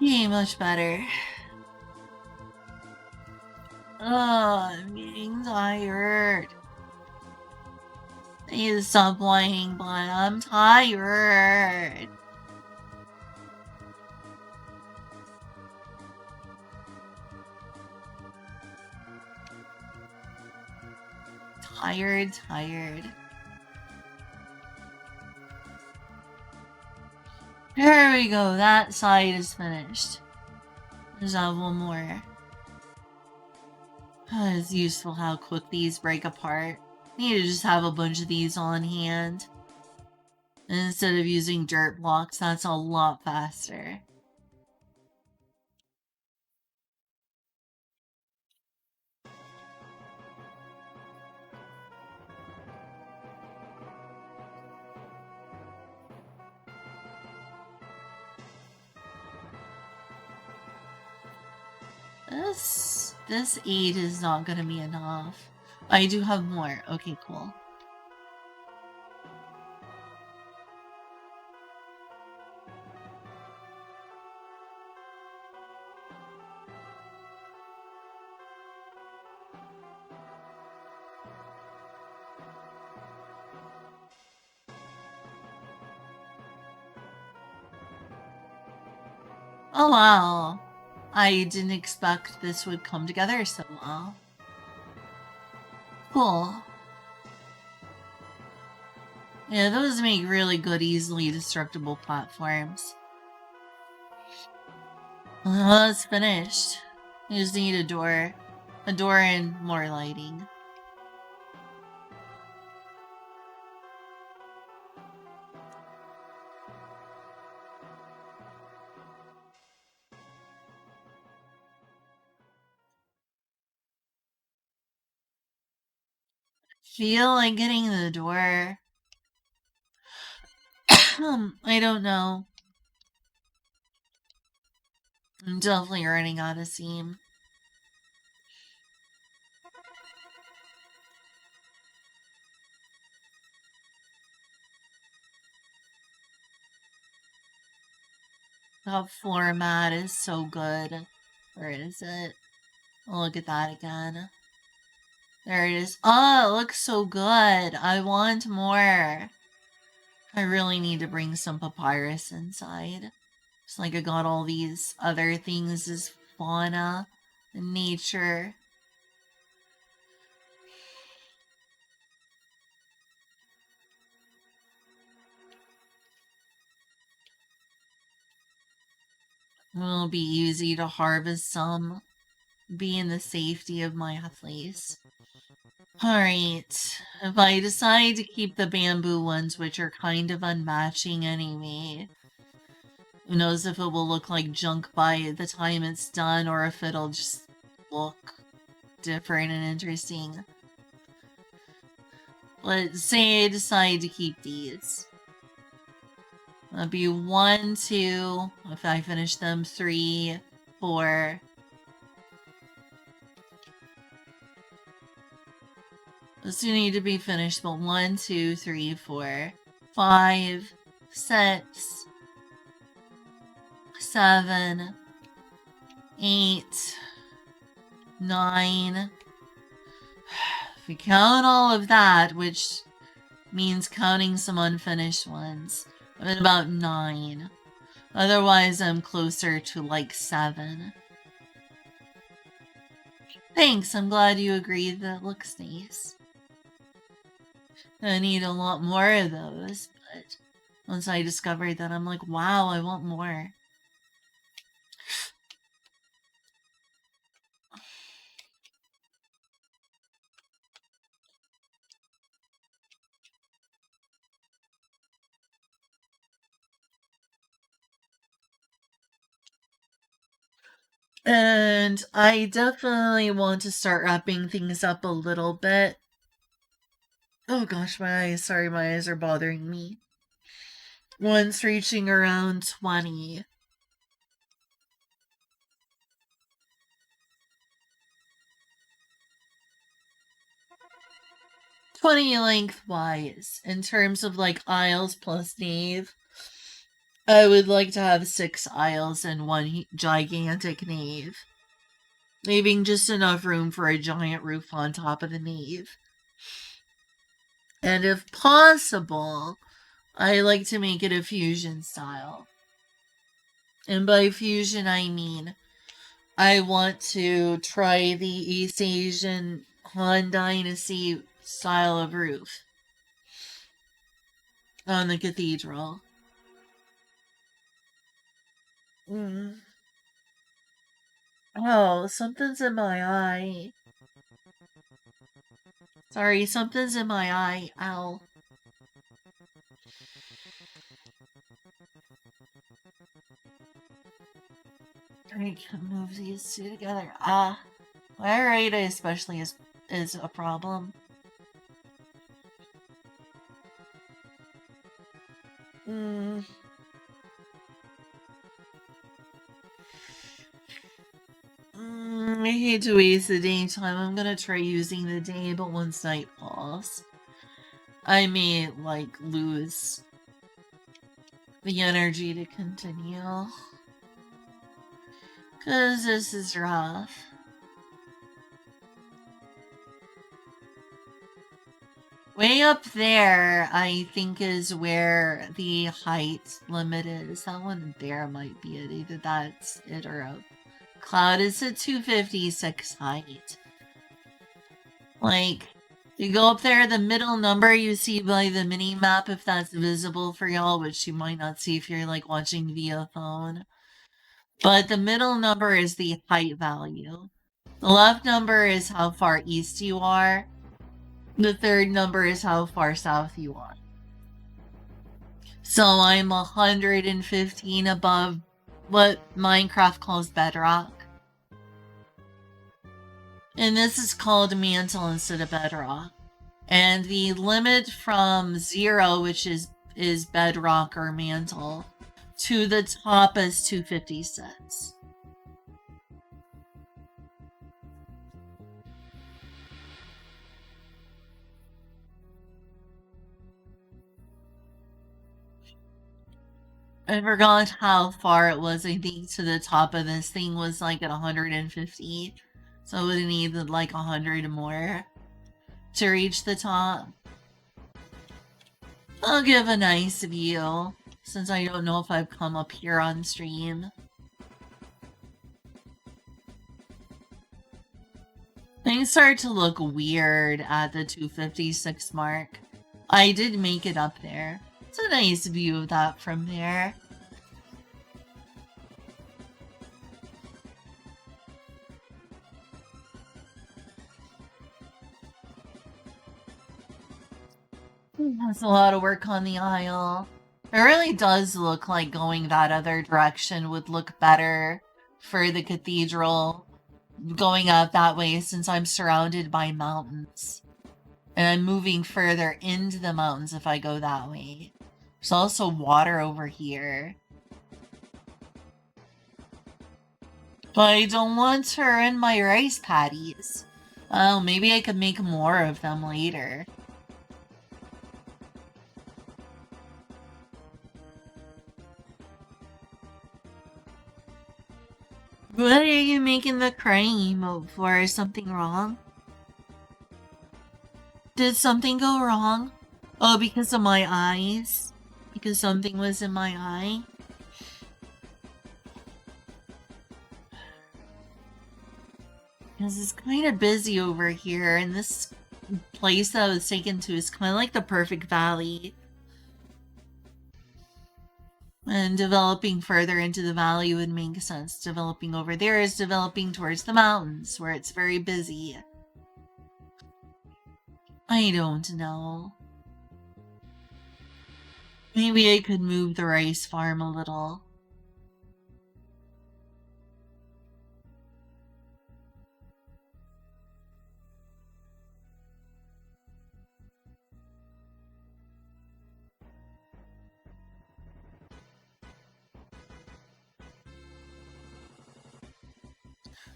Yeah, much better. Oh, I'm getting tired. I need to stop whining, but I'm tired. Tired. There we go, that side is finished. There's one more. It's useful how quick these break apart. I need to just have a bunch of these on hand. And instead of using dirt blocks, that's a lot faster. This 8 is not gonna be enough. I do have more. Okay, cool. Oh wow. I didn't expect this would come together so well. Cool. Yeah, those make really good, easily destructible platforms. Well, that's finished. I just need a door. A door and more lighting. Feel like getting the door. I don't know. I'm definitely running out of steam. That floor mat is so good. Where is it? I'll look at that again. There it is. Oh, it looks so good. I want more. I really need to bring some papyrus inside. It's like I got all these other things as fauna and nature. It'll be easy to harvest some. Be in the safety of my place. Alright. If I decide to keep the bamboo ones, which are kind of unmatching anyway, who knows if it will look like junk by the time it's done or if it'll just look different and interesting. Let's say I decide to keep these. That'll be 1, 2, if I finish them, 3, 4. Those do need to be finished, but 1, 2, 3, 4, 5, 6, 7, 8, 9. If we count all of that, which means counting some unfinished ones, I'm at about 9. Otherwise, I'm closer to like 7. Thanks, I'm glad you agreed that it looks nice. I need a lot more of those, but once I discovered that, I'm like, wow, I want more. And I definitely want to start wrapping things up a little bit. Oh gosh, my eyes. Sorry, my eyes are bothering me. Once reaching around 20. 20 lengthwise. In terms of like aisles plus nave, I would like to have 6 aisles and 1 gigantic nave. Leaving just enough room for a giant roof on top of the nave. And if possible, I like to make it a fusion style. And by fusion, I mean I want to try the East Asian Han Dynasty style of roof on the cathedral. Oh, something's in my eye. Sorry, something's in my eye. Ow. I can move these two together. My right eye especially is a problem. I hate to waste the daytime. I'm gonna try using the day, but once night falls, I may, like, lose the energy to continue. 'Cause this is rough. Way up there, I think, is where the height limit is. That one there might be it. Either that's it or a cloud is at 256 height. Like, you go up there, the middle number you see by the mini map, if that's visible for y'all, which you might not see if you're like watching via phone. But the middle number is the height value. The left number is how far east you are. The third number is how far south you are. So I'm 115 above what Minecraft calls bedrock. And this is called mantle instead of bedrock. And the limit from 0, which is bedrock or mantle, to the top is 256. I forgot how far it was. I think to the top of this thing was like at 150. So I would have needed like 100 more. to reach the top. I'll give a nice view, since I don't know if I've come up here on stream. Things start to look weird at the 256 mark. I did make it up there. It's a nice view of that from there. That's a lot of work on the aisle. It really does look like going that other direction would look better for the cathedral. Going up that way since I'm surrounded by mountains. And I'm moving further into the mountains if I go that way. There's also water over here. But I don't want to ruin my rice patties. Oh, maybe I could make more of them later. What are you making the crying emote for? Is something wrong? Did something go wrong? Oh, because of my eyes? Because something was in my eye? Because it's kind of busy over here, and this place that I was taken to is kind of like the perfect valley. And developing further into the valley would make sense. Developing over there is developing towards the mountains, where it's very busy. I don't know. Maybe I could move the rice farm a little.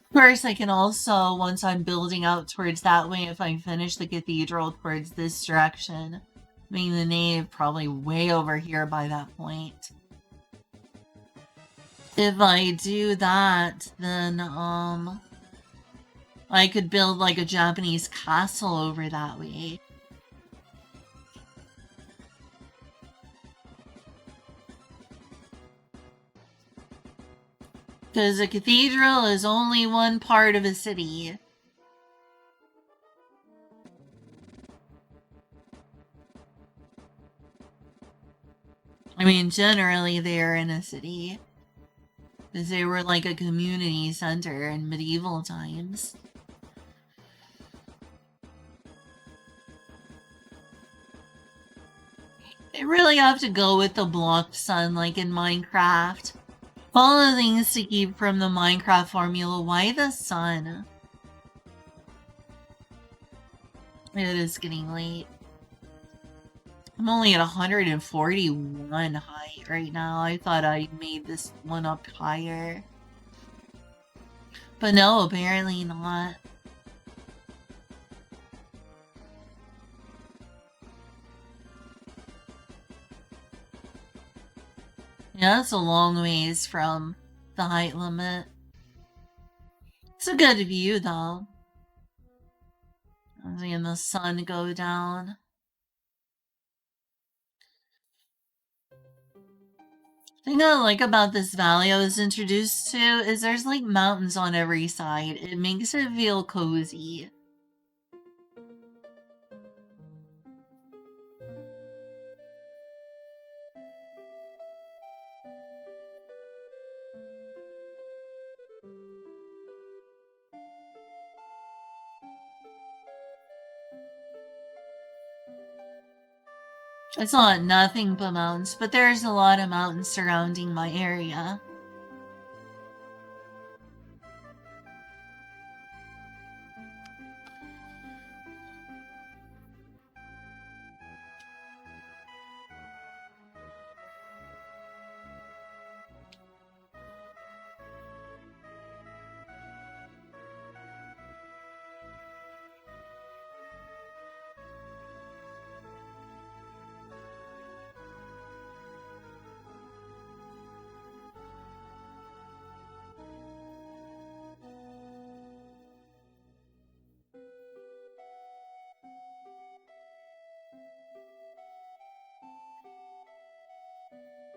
Of course, I can also, once I'm building out towards that way, if I finish the cathedral towards this direction, being the nave probably way over here by that point. If I do that, then, I could build like a Japanese castle over that way. Because a cathedral is only one part of a city. I mean, generally they're in a city. Because they were like a community center in medieval times. They really have to go with the blocked sun like in Minecraft. All the things to keep from the Minecraft formula. Why the sun? It is getting late. I'm only at 141 height right now. I thought I made this one up higher. But no, apparently not. Yeah, that's a long ways from the height limit. It's a good view, though. I'm seeing the sun go down. The thing I like about this valley I was introduced to is there's like mountains on every side. It makes it feel cozy. It's not nothing but mountains, but there's a lot of mountains surrounding my area.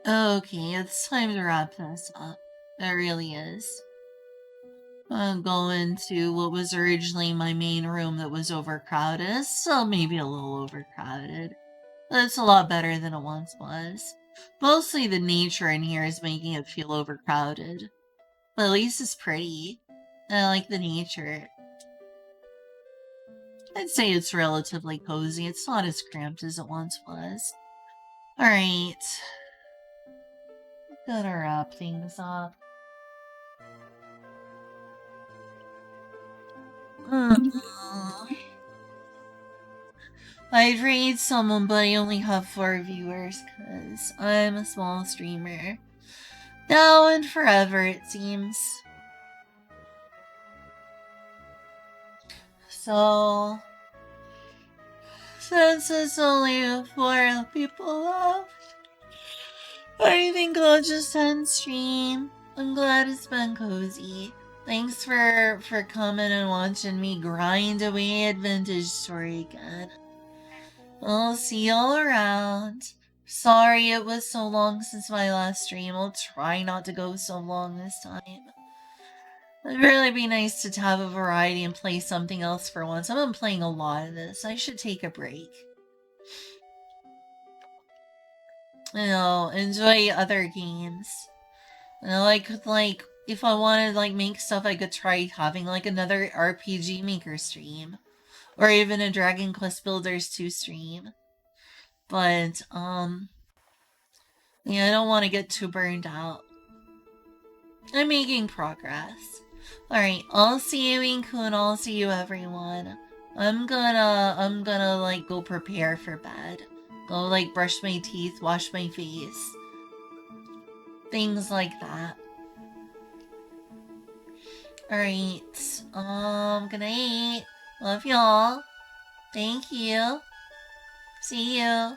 Okay, it's time to wrap this up. It really is. I'm going to what was originally my main room that was overcrowded. It's still maybe a little overcrowded. But it's a lot better than it once was. Mostly the nature in here is making it feel overcrowded. But at least it's pretty. And I like the nature. I'd say it's relatively cozy. It's not as cramped as it once was. Alright. Gotta wrap things up. I'd raid someone, but I only have 4 viewers, because I'm a small streamer. Now and forever, it seems. So, since it's only 4 people left, I think I'll just end stream. I'm glad it's been cozy. Thanks for coming and watching me grind away at Vintage Story again. I'll see y'all around. Sorry it was so long since my last stream. I'll try not to go so long this time. It'd really be nice to have a variety and play something else for once. I've been playing a lot of this. I should take a break. You know, enjoy other games. You know, like if I wanted to make stuff, I could try having another RPG Maker stream. Or even a Dragon Quest Builders 2 stream. But, yeah, I don't want to get too burned out. I'm making progress. Alright, I'll see you, Inku, and I'll see you, everyone. I'm gonna, go prepare for bed. Go, brush my teeth, wash my face. Things like that. Alright, good night. Love y'all. Thank you. See you.